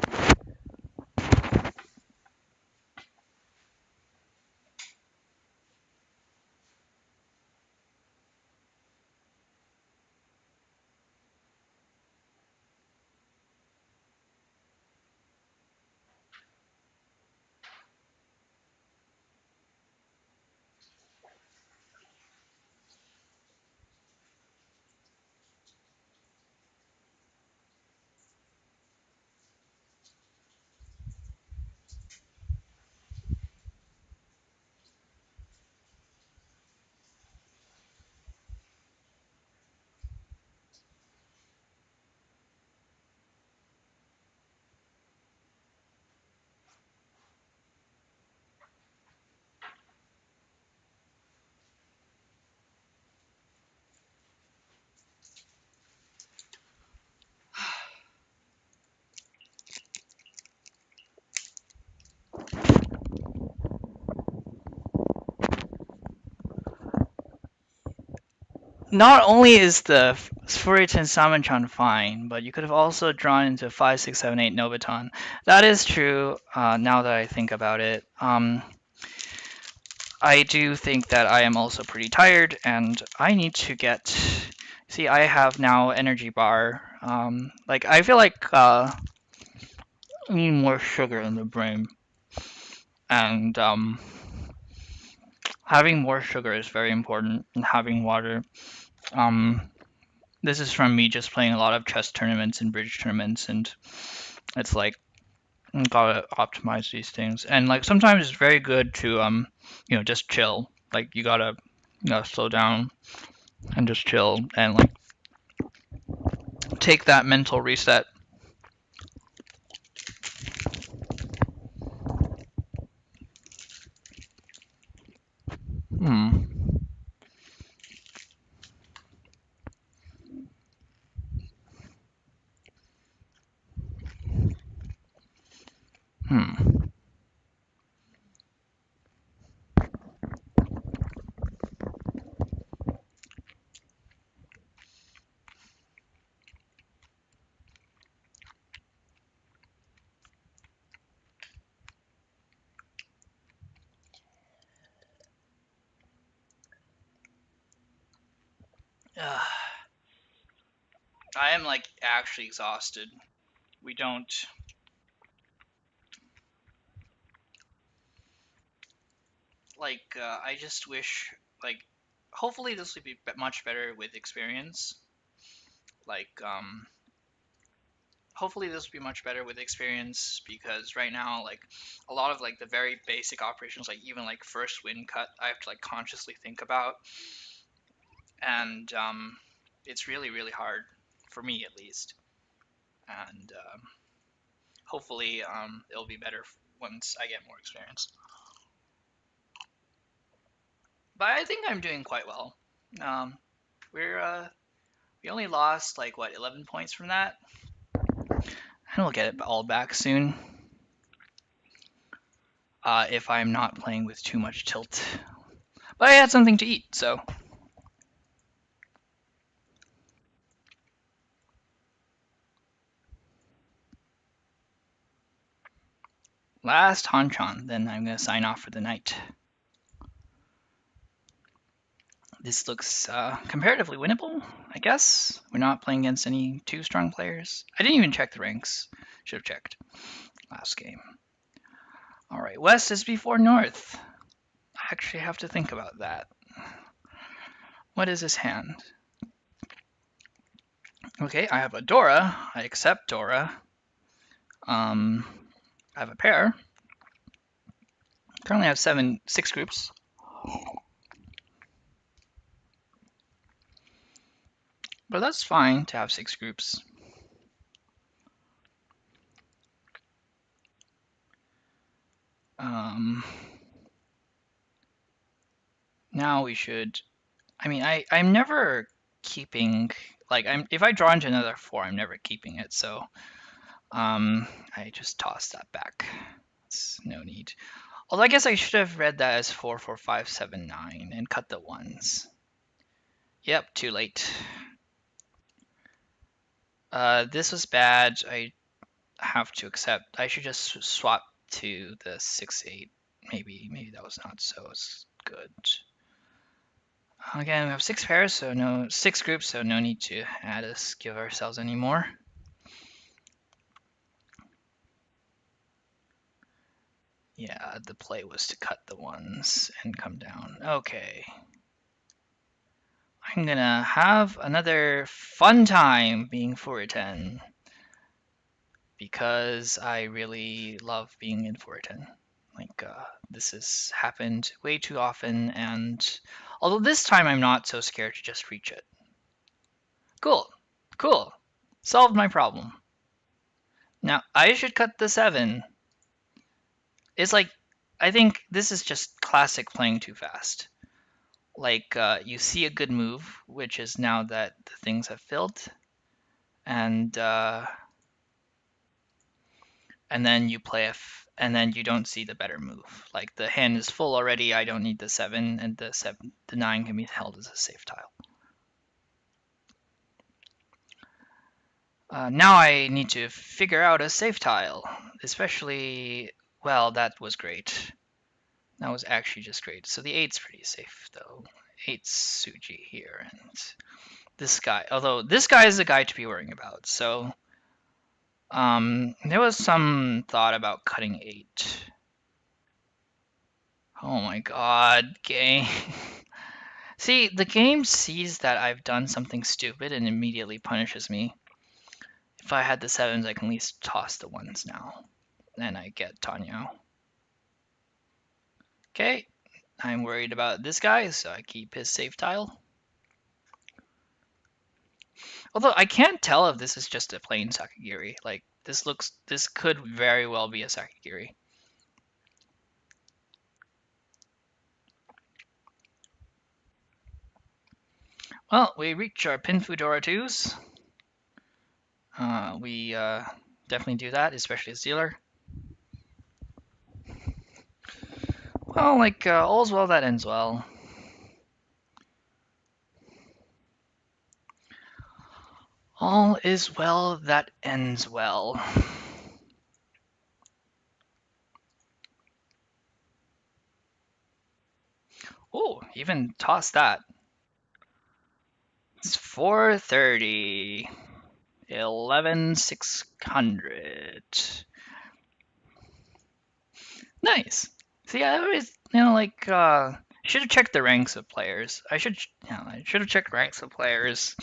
Not only is the Furitan Samanchan fine, but you could have also drawn into 5, 6, 7, 8 Nobiton. That is true, now that I think about it. I do think that I am also pretty tired, and I need to get... See, I have now energy bar. Like, I feel like I need more sugar in the brain. And having more sugar is very important, and having water. This is from me just playing a lot of chess tournaments and bridge tournaments, and it's like, gotta optimize these things. And like sometimes it's very good to just chill. Like you gotta slow down and just chill and like take that mental reset. Hmm. Hmm. I am like actually exhausted. We don't. I just wish, like, hopefully this will be much better with experience. Like, hopefully this will be much better with experience because right now, like, a lot of like the very basic operations, like even like first win cut, I have to like consciously think about, and it's really really hard for me at least. And hopefully, it'll be better once I get more experience. But I think I'm doing quite well. Um, we're we only lost like what 11 points from that, and we'll get it all back soon. If I'm not playing with too much tilt. But I had something to eat, so. Last Hanchan, then I'm going to sign off for the night. This looks comparatively winnable, I guess. We're not playing against any too strong players. I didn't even check the ranks. Should have checked last game. All right, West is before North. I actually have to think about that. What is his hand? Okay, I have a Dora. I accept Dora. I have a pair. Currently I have 6 groups. But that's fine to have 6 groups. Now we should. I mean, I'm never keeping like if I draw into another 4, I'm never keeping it. So I just toss that back. It's no need. Although I guess I should have read that as 4, 4, 5, 7, 9 and cut the ones. Yep, too late. This was bad. I have to accept. I should just swap to the 6, 8. Maybe that was not so good. Again, we have 6 pairs, so no 6 groups, so no need to add us give ourselves any more. Yeah, the play was to cut the ones and come down. Okay. I'm gonna have another fun time being 410 because I really love being in 410. Like, this has happened way too often, and although this time I'm not so scared to just reach it. Cool, cool. Solved my problem. Now, I should cut the 7. It's like, I think this is just classic playing too fast. Like, you see a good move, which is now that the things have filled, and then you play and then you don't see the better move. Like the hand is full already. I don't need the 7, and the 9 can be held as a safe tile. Now I need to figure out a safe tile, especially. Well, that was great. That was actually just great. So the 8's pretty safe though. 8's Suji here, and this guy. Although this guy is the guy to be worrying about. So there was some thought about cutting 8. Oh my god, game. See, the game sees that I've done something stupid and immediately punishes me. If I had the 7s, I can at least toss the 1s now. And I get Tanyo. Okay, I'm worried about this guy, so I keep his safe tile. Although I can't tell if this is just a plain Sakagiri. Like, this could very well be a Sakagiri. Well, we reach our Pinfudora 2s. We definitely do that, especially as dealer. Well, like, all's well that ends well. All is well that ends well. Oh, even toss that. It's 430. 11,600. Nice. See, I always, like, should have checked the ranks of players. I should have checked ranks of players,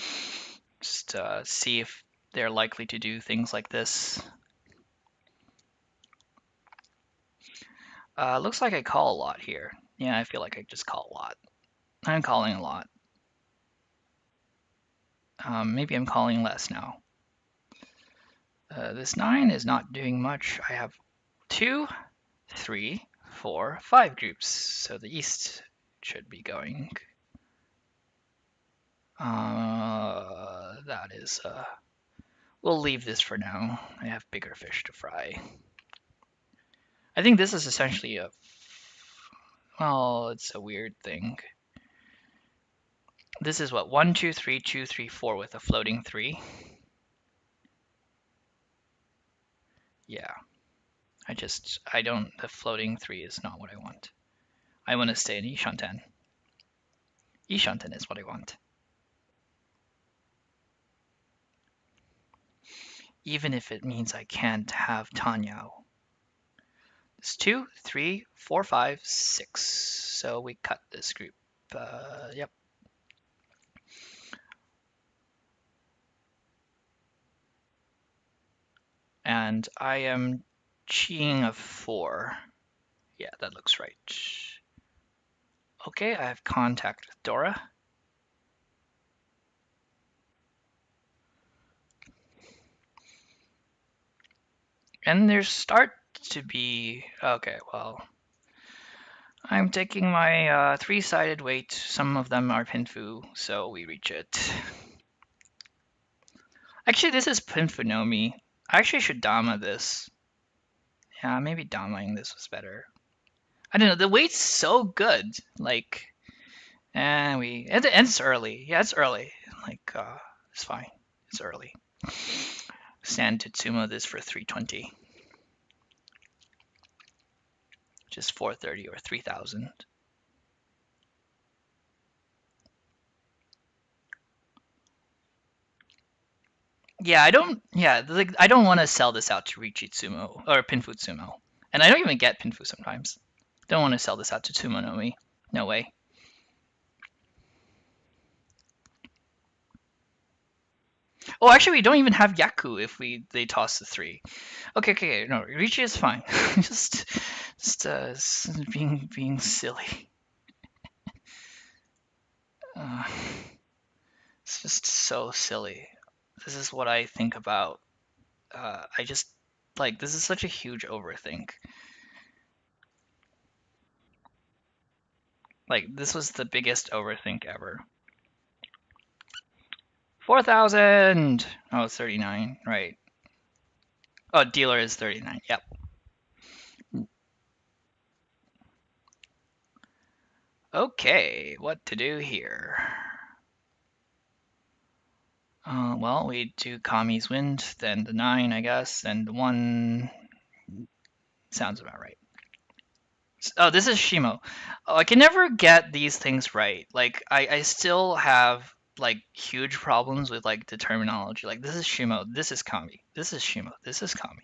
just see if they're likely to do things like this. Looks like I call a lot here. Yeah, I feel like I just call a lot. I'm calling a lot. Maybe I'm calling less now. This 9 is not doing much. I have 2, 3, 4, 5 groups, so the east should be going. That is, we'll leave this for now. I have bigger fish to fry. I think this is essentially well, it's a weird thing. This is what, 1, 2, 3, 2, 3, 4 with a floating 3. Yeah, the floating 3 is not what I want. I want to stay in Ishanten. Ishanten is what I want. Even if it means I can't have Tanyao. It's 2, 3, 4, 5, 6. So we cut this group. Yep. And I am chiing a 4. Yeah, that looks right. Okay, I have contact with Dora. And there starts to be... Okay, well... I'm taking my 3-sided weight. Some of them are Pinfu, so we reach it. Actually, this is Pinfu Nomi. I actually should Dama this. Yeah, maybe Damaing this was better. I don't know, the weight's so good. Like, and it's early. Yeah, it's early. Like, it's fine. It's early. Stand Tsumo this for 320. Just 430 or 3,000. Yeah, I don't want to sell this out to Riichi Tsumo or Pinfu Tsumo. And I don't even get Pinfu sometimes. Don't want to sell this out to Tsumo Nomi. No way. Oh, actually, we don't even have Yaku if they toss the 3. Okay, no, Riichi is fine. just being silly. Uh, it's just so silly. This is what I think about. I just like this is such a huge overthink. Like this was the biggest overthink ever. 4,000. Oh, it's 39. Right. Oh, dealer is 39. Yep. Okay, what to do here? Well, we do Kami's Wind, then the 9, I guess, then the 1. Sounds about right. Oh, this is Shimo. Oh, I can never get these things right. Like, I still have, like, huge problems with, like, the terminology. Like, this is Shimo, this is Kami. This is Shimo, this is Kami.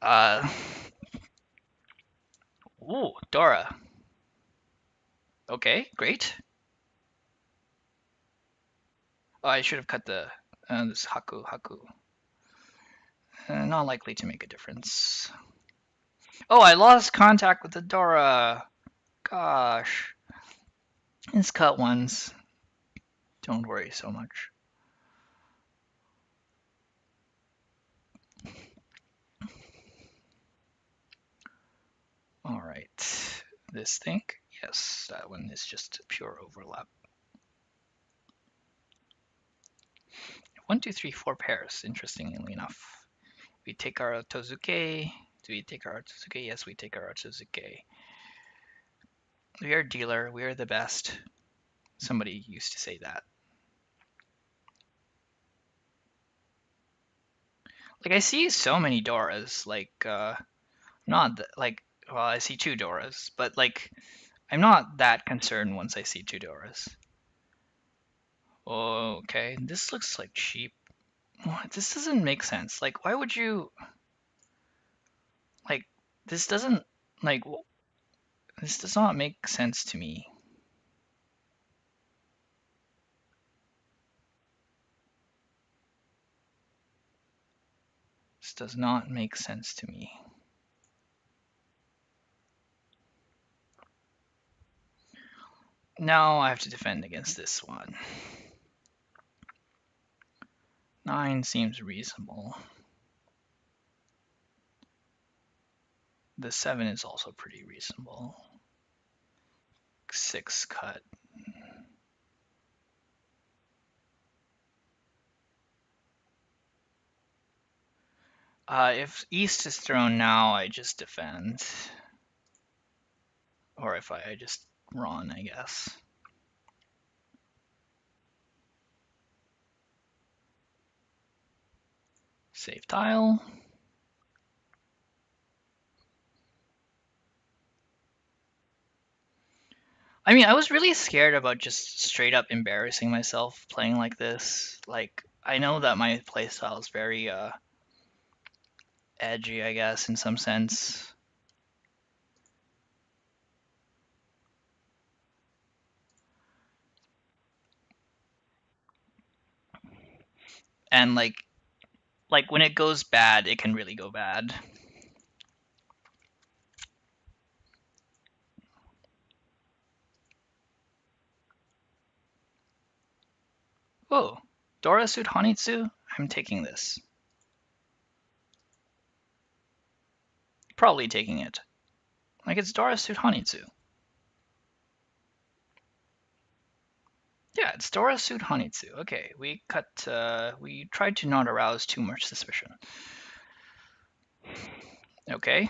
Uh, ooh, Dora. Okay, great. Oh, I should have cut this Haku. Not likely to make a difference. Oh, I lost contact with the Dora. Gosh. It's cut once. Don't worry so much. All right. This thing. Yes, that one is just pure overlap. 1, 2, 3, 4 pairs, interestingly enough. We take our Otozuke. Do we take our Otozuke? Yes, we take our Otozuke. We are dealer. We are the best. Somebody used to say that. Like, I see so many Doras. Like, not like, well, I see 2 Doras, but like, I'm not that concerned once I see 2 Doras. Oh, okay. This looks like cheap. What? This doesn't make sense. Like, why would you like? This doesn't like. This does not make sense to me. This does not make sense to me. Now I have to defend against this one. 9 seems reasonable. The 7 is also pretty reasonable. 6 cut. If East is thrown now, I just defend. Or if I just run, I guess. Save tile. I mean, I was really scared about just straight up embarrassing myself playing like this. Like, I know that my playstyle is very edgy, I guess, in some sense. And like when it goes bad, it can really go bad. Oh, Dora Suit Hanitsu? I'm taking this. Probably taking it. Like, it's Dora Suit Hanitsu. Yeah, it's Dora Suit Hanitsu. Okay, we tried to not arouse too much suspicion. Okay.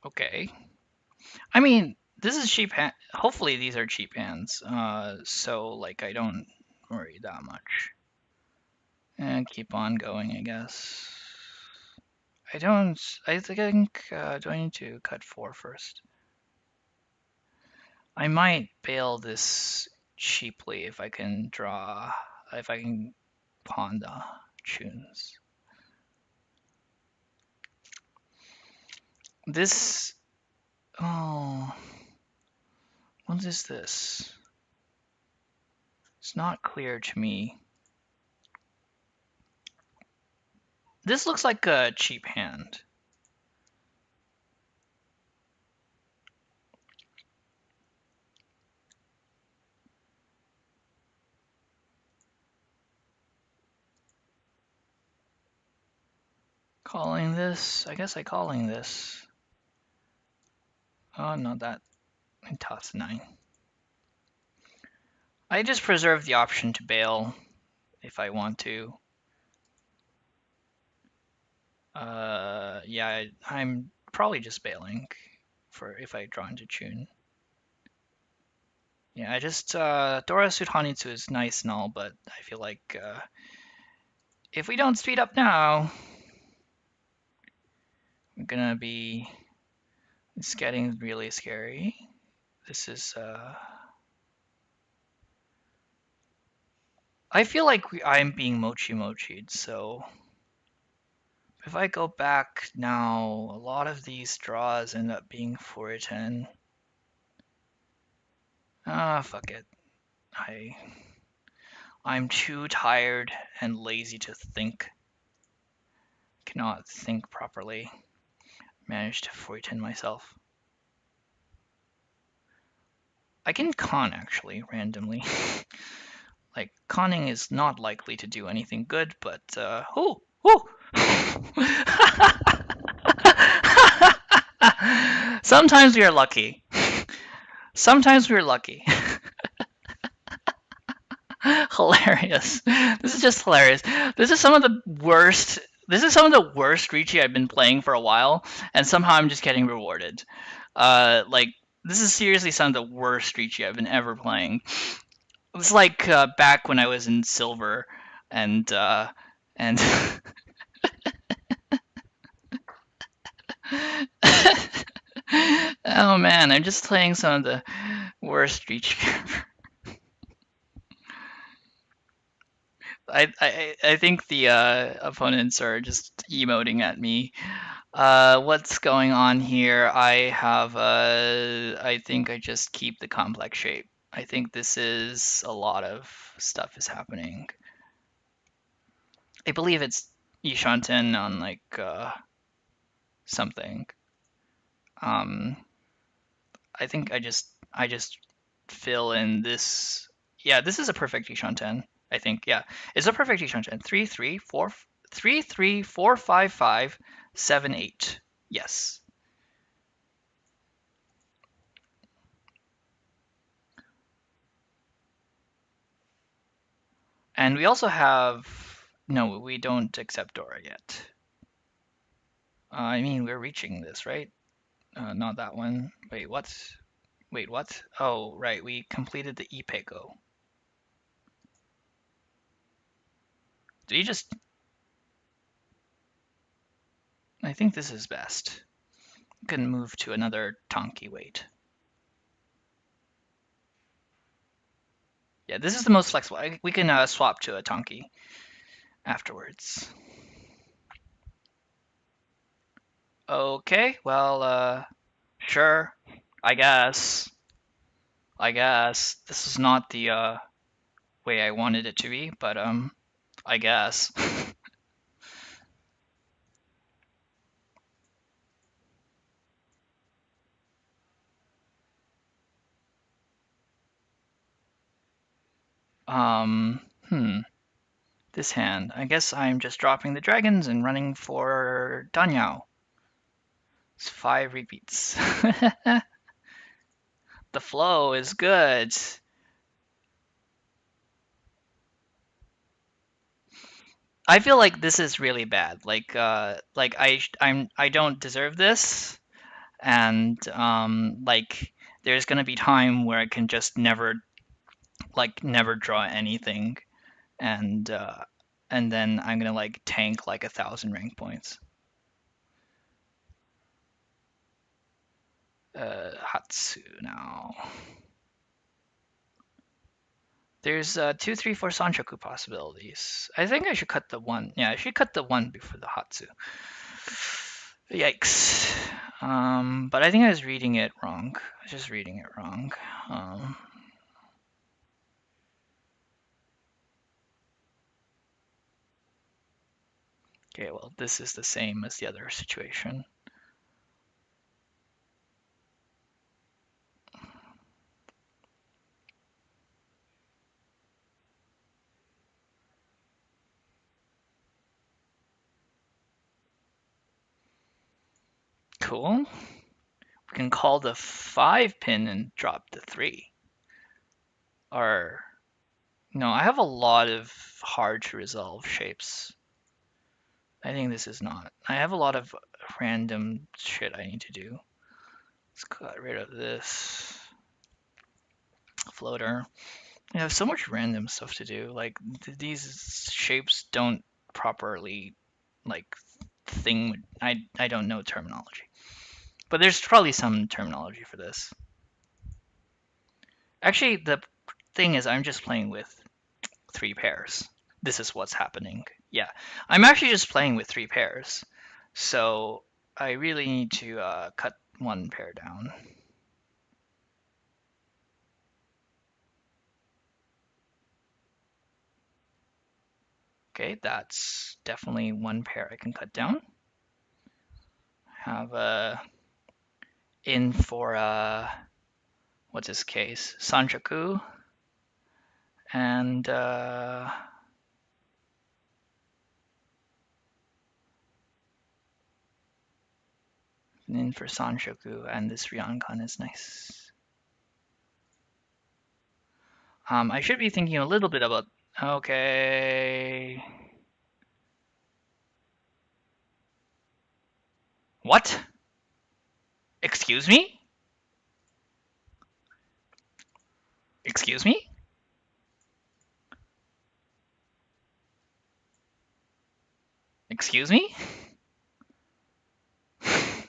Okay. I mean, this is cheap hand. Hopefully these are cheap hands. So like I don't worry that much. And keep on going, I guess. I don't. I think. Do I need to cut 4 first? I might bail this cheaply if I can draw. If I can pawn the tunes. This. Oh. What is this? It's not clear to me. This looks like a cheap hand. Calling this. I guess I calling this. Oh, no, that. I toss 9. I just preserve the option to bail if I want to. Yeah, I'm probably just bailing for if I draw into tune. Yeah, I just Dora Suit Hanitsu is nice and all, but I feel like if we don't speed up now, we're gonna be. It's getting really scary. This is. I feel like I'm being mochi'd, so if I go back now, a lot of these draws end up being 4-10. Ah, fuck it. I'm too tired and lazy to think. Cannot think properly. Managed to 4-10 myself. I can con actually, randomly. Like, conning is not likely to do anything good, but oh, oh! Sometimes we are lucky. Sometimes we're lucky. Hilarious. This is just hilarious. This is some of the worst. This is some of the worst Riichi I've been playing for a while, and somehow I'm just getting rewarded. Like this is seriously some of the worst Riichi I've been ever playing. It's like back when I was in silver, and Oh man, I'm just playing some of the worst Riichi. I think the opponents are just emoting at me. What's going on here? I think I just keep the complex shape. I think this is a lot of stuff is happening. I believe it's Yishanten on like something. Um, I think I just fill in this. Yeah, this is a perfect Yishanten. I think yeah, it's a perfect Yishanten. 3 3 4 3 3 4 5 5 7 8. Yes. And we also have no, we don't accept Dora yet. I mean, we're reaching this, right? Not that one. Wait, what? Wait, what? Oh, right, we completed the Ipeko. Do you just? I think this is best. We can move to another Tonki weight. Yeah, this is the most flexible. We can swap to a Tonki afterwards. Okay, well, sure. I guess. I guess this is not the way I wanted it to be, but I guess. um, hmm. This hand. I guess I'm just dropping the dragons and running for Danyao. It's 5 repeats. The flow is good. I feel like this is really bad. I don't deserve this, and like there's gonna be time where I can just never draw anything, and uh, and then I'm gonna like tank like 1,000 rank points. Hatsu now. There's 2, 3, 4 Sanchoku possibilities. I think I should cut the one. Yeah, I should cut the one before the Hatsu. Yikes. But I think I was reading it wrong. I was just reading it wrong. Um, okay, well, this is the same as the other situation. Cool. We can call the 5 pin and drop the 3. Or, no, I have a lot of hard to resolve shapes. I think this is not. I have a lot of random shit I need to do. Let's get rid of this floater. I have so much random stuff to do. Like these shapes don't properly like I don't know terminology. But there's probably some terminology for this. Actually, the thing is I'm just playing with 3 pairs. This is what's happening. Yeah. I'm actually just playing with 3 pairs. So I really need to cut 1 pair down. Okay, that's definitely 1 pair I can cut down. Have in for what's his case? Sanjaku and in for Sanshoku, and this Ryankan is nice. I should be thinking a little bit about. Okay. What? Excuse me? Excuse me? Excuse me?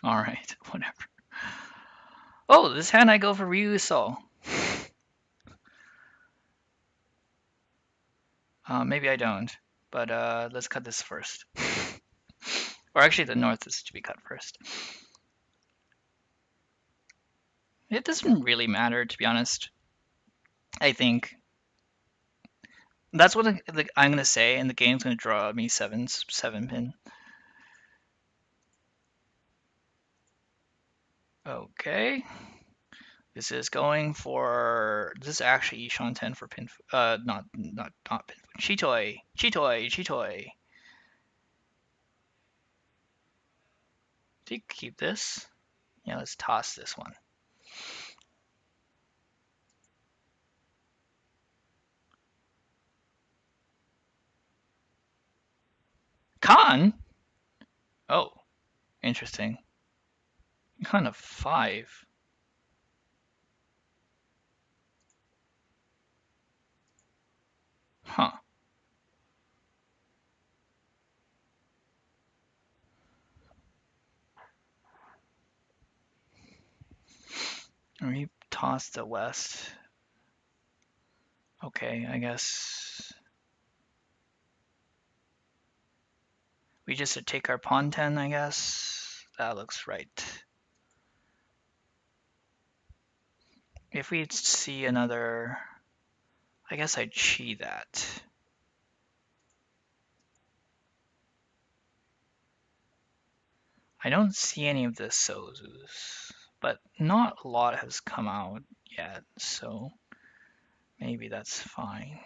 All right, whatever. Oh, this hand I go for Ryuso. Maybe I don't, but let's cut this first. Or actually, the north is to be cut first. It doesn't really matter, to be honest. I think that's what I'm gonna say, and the game's gonna draw me seven pin. Okay, this is going for this is actually Ishan 10 for pin. Not pin. Chitoi, Chitoi, Chitoi. Do you keep this? Yeah, let's toss this one. Khan. Oh, interesting. Khan of 5. Huh. We toss the west. Okay, I guess we just take our pawn 10, I guess. That looks right. If we see another, I guess I'd chi that. I don't see any of the Sozus, but not a lot has come out yet, so maybe that's fine.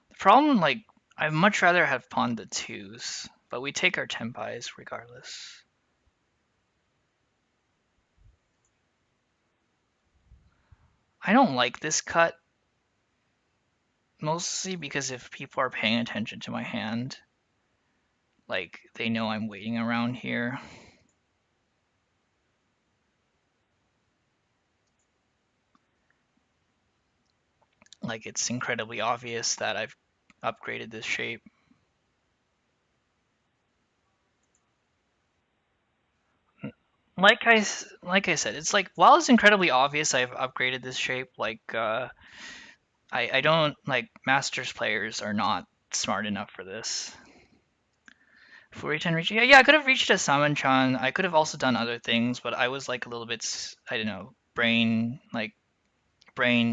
The problem, like, I'd much rather have pawned the 2s, but we take our tempais regardless. I don't like this cut, mostly because if people are paying attention to my hand, like, they know I'm waiting around here. Like, it's incredibly obvious that I've upgraded this shape. Like I said, it's like while it's incredibly obvious I've upgraded this shape, like I don't like masters players are not smart enough for this. Furitan reach, yeah, I could have reached a Salmon Chan. I could have also done other things, but I was like a little bit, I don't know, brain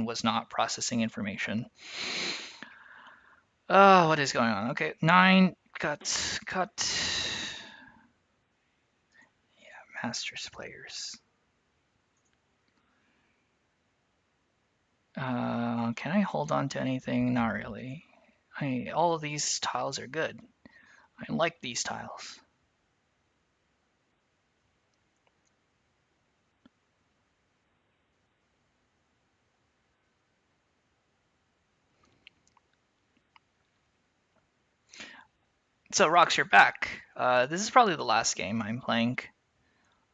was not processing information. Oh, what is going on? Okay, 9 cut. Yeah, masters players. Can I hold on to anything? Not really. All of these tiles are good. I like these tiles. So, Rocks, you're back. This is probably the last game I'm playing.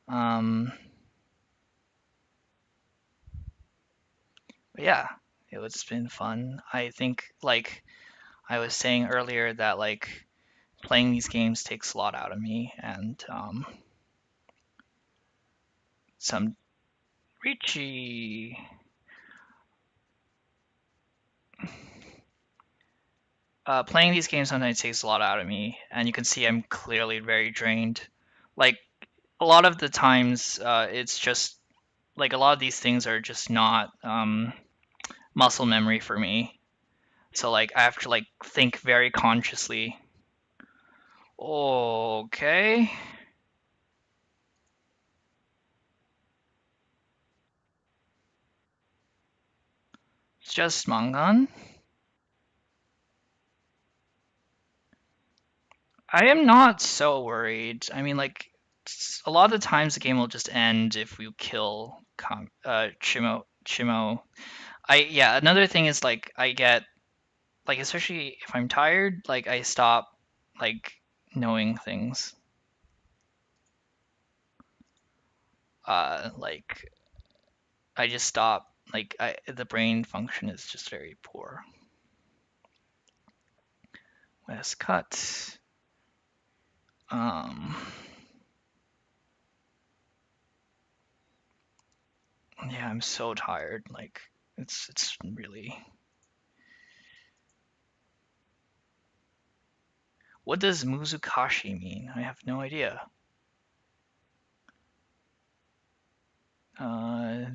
Um, but yeah, it's been fun. I think, like I was saying earlier, that like playing these games takes a lot out of me, and some Riichi. Playing these games sometimes takes a lot out of me, and you can see I'm clearly very drained. Like a lot of the times, it's just like a lot of these things are just not muscle memory for me. So like I have to like think very consciously. Okay, it's just Mangan. I am not so worried. I mean, like a lot of the times the game will just end if we kill Chimo. Yeah. Another thing is like I get like especially if I'm tired, like I stop like knowing things. Like I just stop. Like the brain function is just very poor. Let's cut. Um, yeah, I'm so tired. Like, it's really. What does Muzukashi mean? I have no idea.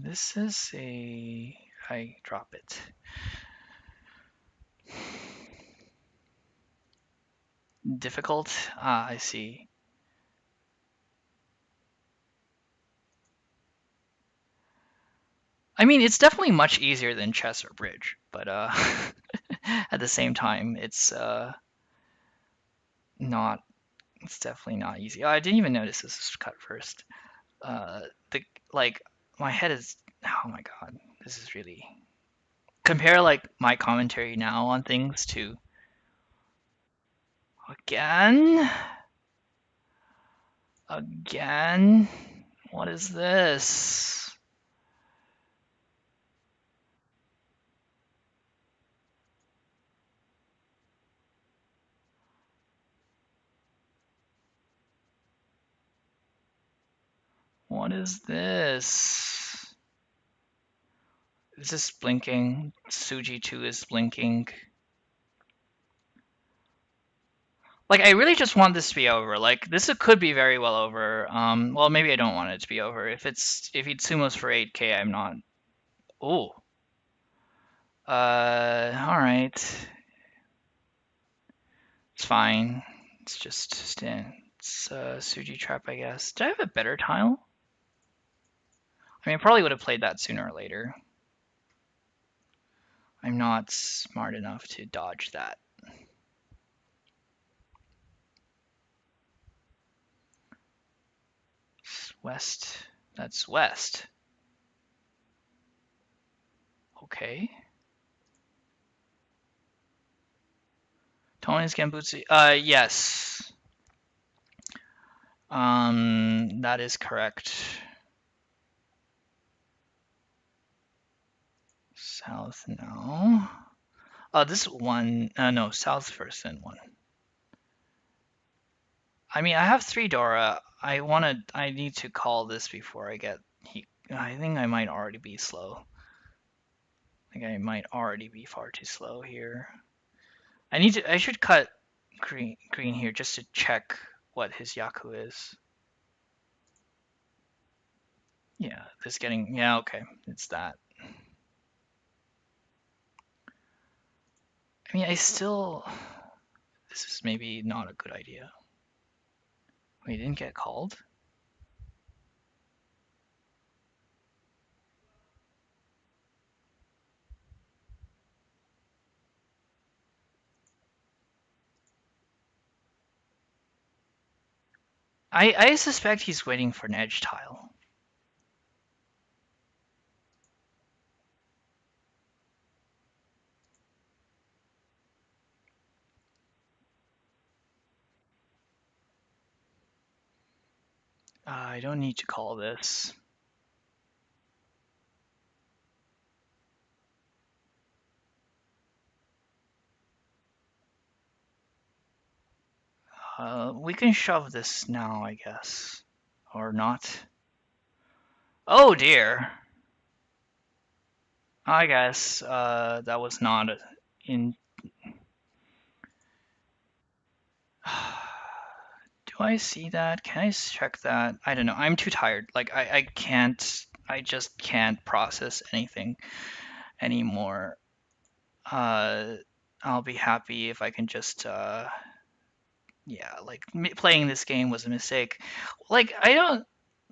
This is a. I drop it. Difficult? Ah, I see. I mean, it's definitely much easier than chess or bridge, but at the same time, not. It's definitely not easy. Oh, I didn't even notice this was cut first. Uh, the like my head is. Oh my God, this is really compare like my commentary now on things to again, again. What is this? What is this? Is this blinking? Suji 2 is blinking. Like, I really just want this to be over. Like, this could be very well over. Well, maybe I don't want it to be over. If he sumos for 8K, I'm not. Oh. All right. It's fine. It's just stand. It's Suji trap, I guess. Did I have a better tile? I mean, I probably would have played that sooner or later. I'm not smart enough to dodge that. West. That's west. Okay. Tony's Gambutsu. Yes. That is correct. South, no. This one, no, south first, then one. I mean, I have three Dora. I need to call this before I get he. I think I might already be slow. I think I might already be far too slow here. I should cut green here just to check what his Yaku is. Yeah, yeah, okay, it's that. I mean, this is maybe not a good idea. We didn't get called? I suspect he's waiting for an edge tile. I don't need to call this. We can shove this now, I guess. Or not. Oh dear. I guess that was not in. Do I see that? Can I check that? I don't know. I'm too tired. Like I can't. I just can't process anything anymore. Uh, I'll be happy if I can just yeah, like playing this game was a mistake. Like I don't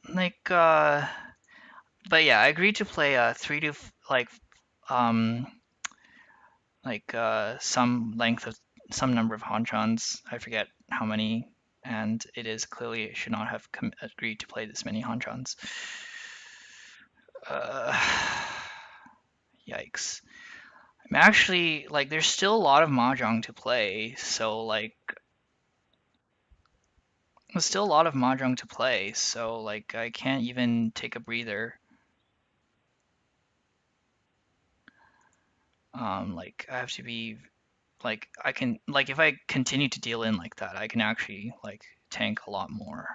like but yeah, I agreed to play three to um some length of some number of Hanchons. I forget how many, and it is clearly I should not have agreed to play this many Hanchons. Uh, yikes. I'm actually like there's still a lot of mahjong to play, so like there's still a lot of mahjong to play, so like I can't even take a breather. Like I have to be Like I can like if I continue to deal in like that, I can actually like tank a lot more.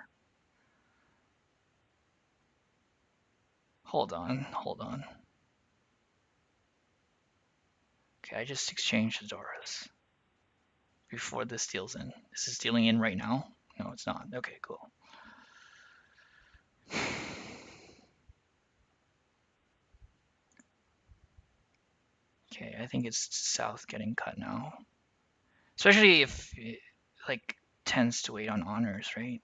Hold on, hold on. Okay, I just exchanged the Doras before this deals in. This is dealing in right now? No, it's not. Okay, cool. Okay, I think it's south getting cut now. Especially if it, like tends to wait on honors, right?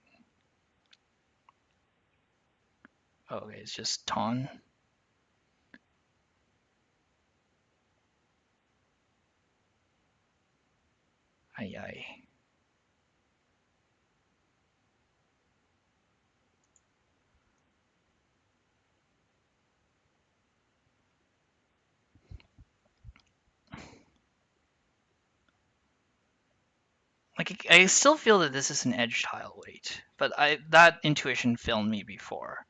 Oh, okay, it's just Ton. Ay ay. Like I still feel that this is an edge tile wait, but that intuition failed me before.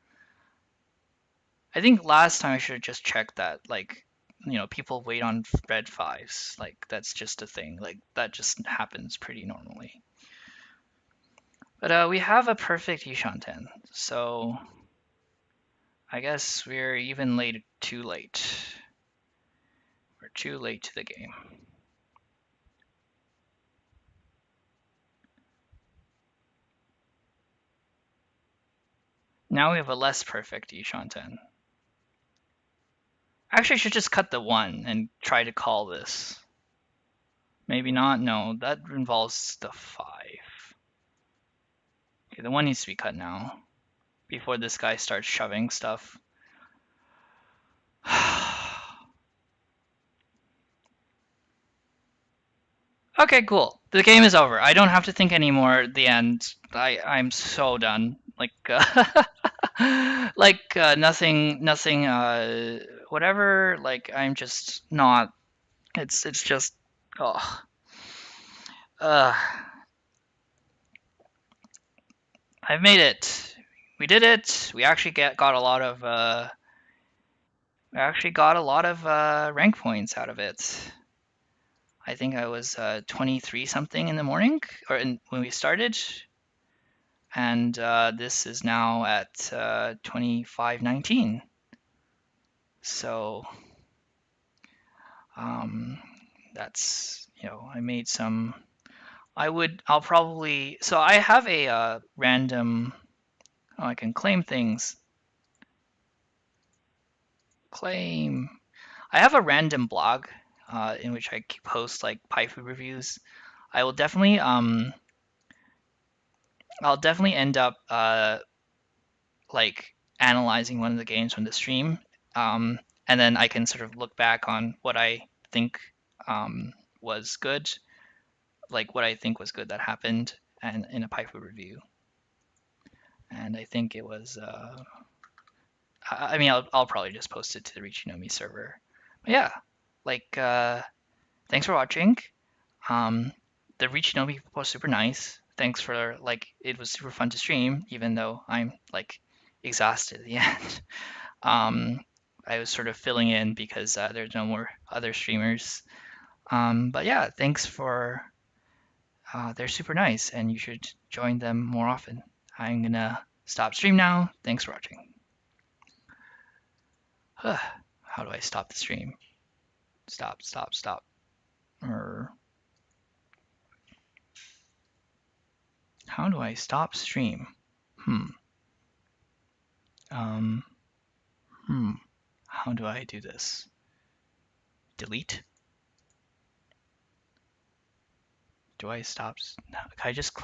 I think last time I should have just checked that, like, people wait on red fives. Like, that's just a thing. Like, that just happens pretty normally. But we have a perfect Yishanten, so I guess we're even too late. We're too late to the game. Now we have a less perfect Yishanten. Actually, I should just cut the 1 and try to call this. Maybe not. No, that involves the 5. Okay, the 1 needs to be cut now before this guy starts shoving stuff. Okay, cool. The game is over. I don't have to think anymore. The end. I'm so done. Like nothing whatever. Like I'm just not. It's just oh. Uh I've made it. We did it. We actually got a lot of rank points out of it. I think I was 23 something in the morning when we started, and this is now at 2519. So that's I made some. I'll probably. So I have a random. Oh, I can claim things. Claim. I have a random blog in which I post like pie food reviews. I will definitely I'll definitely end up like analyzing one of the games from the stream, and then I can sort of look back on what I think was good, like what I think was good that happened, and in a pie food review. And I think it was. I mean, I'll probably just post it to the Riichi Nomi server. But yeah, like thanks for watching. Um, the Riichi Nomi was super nice. Thanks for it was super fun to stream, even though I'm like exhausted at the end. Um, I was sort of filling in because there's no more other streamers. But yeah, thanks for. They're super nice, and you should join them more often. I'm gonna stop stream now. Thanks for watching. How do I stop the stream? Stop, stop, stop. How do I stop stream? Hmm. Um. How do I do this? Delete? Do I stop? Can I just close?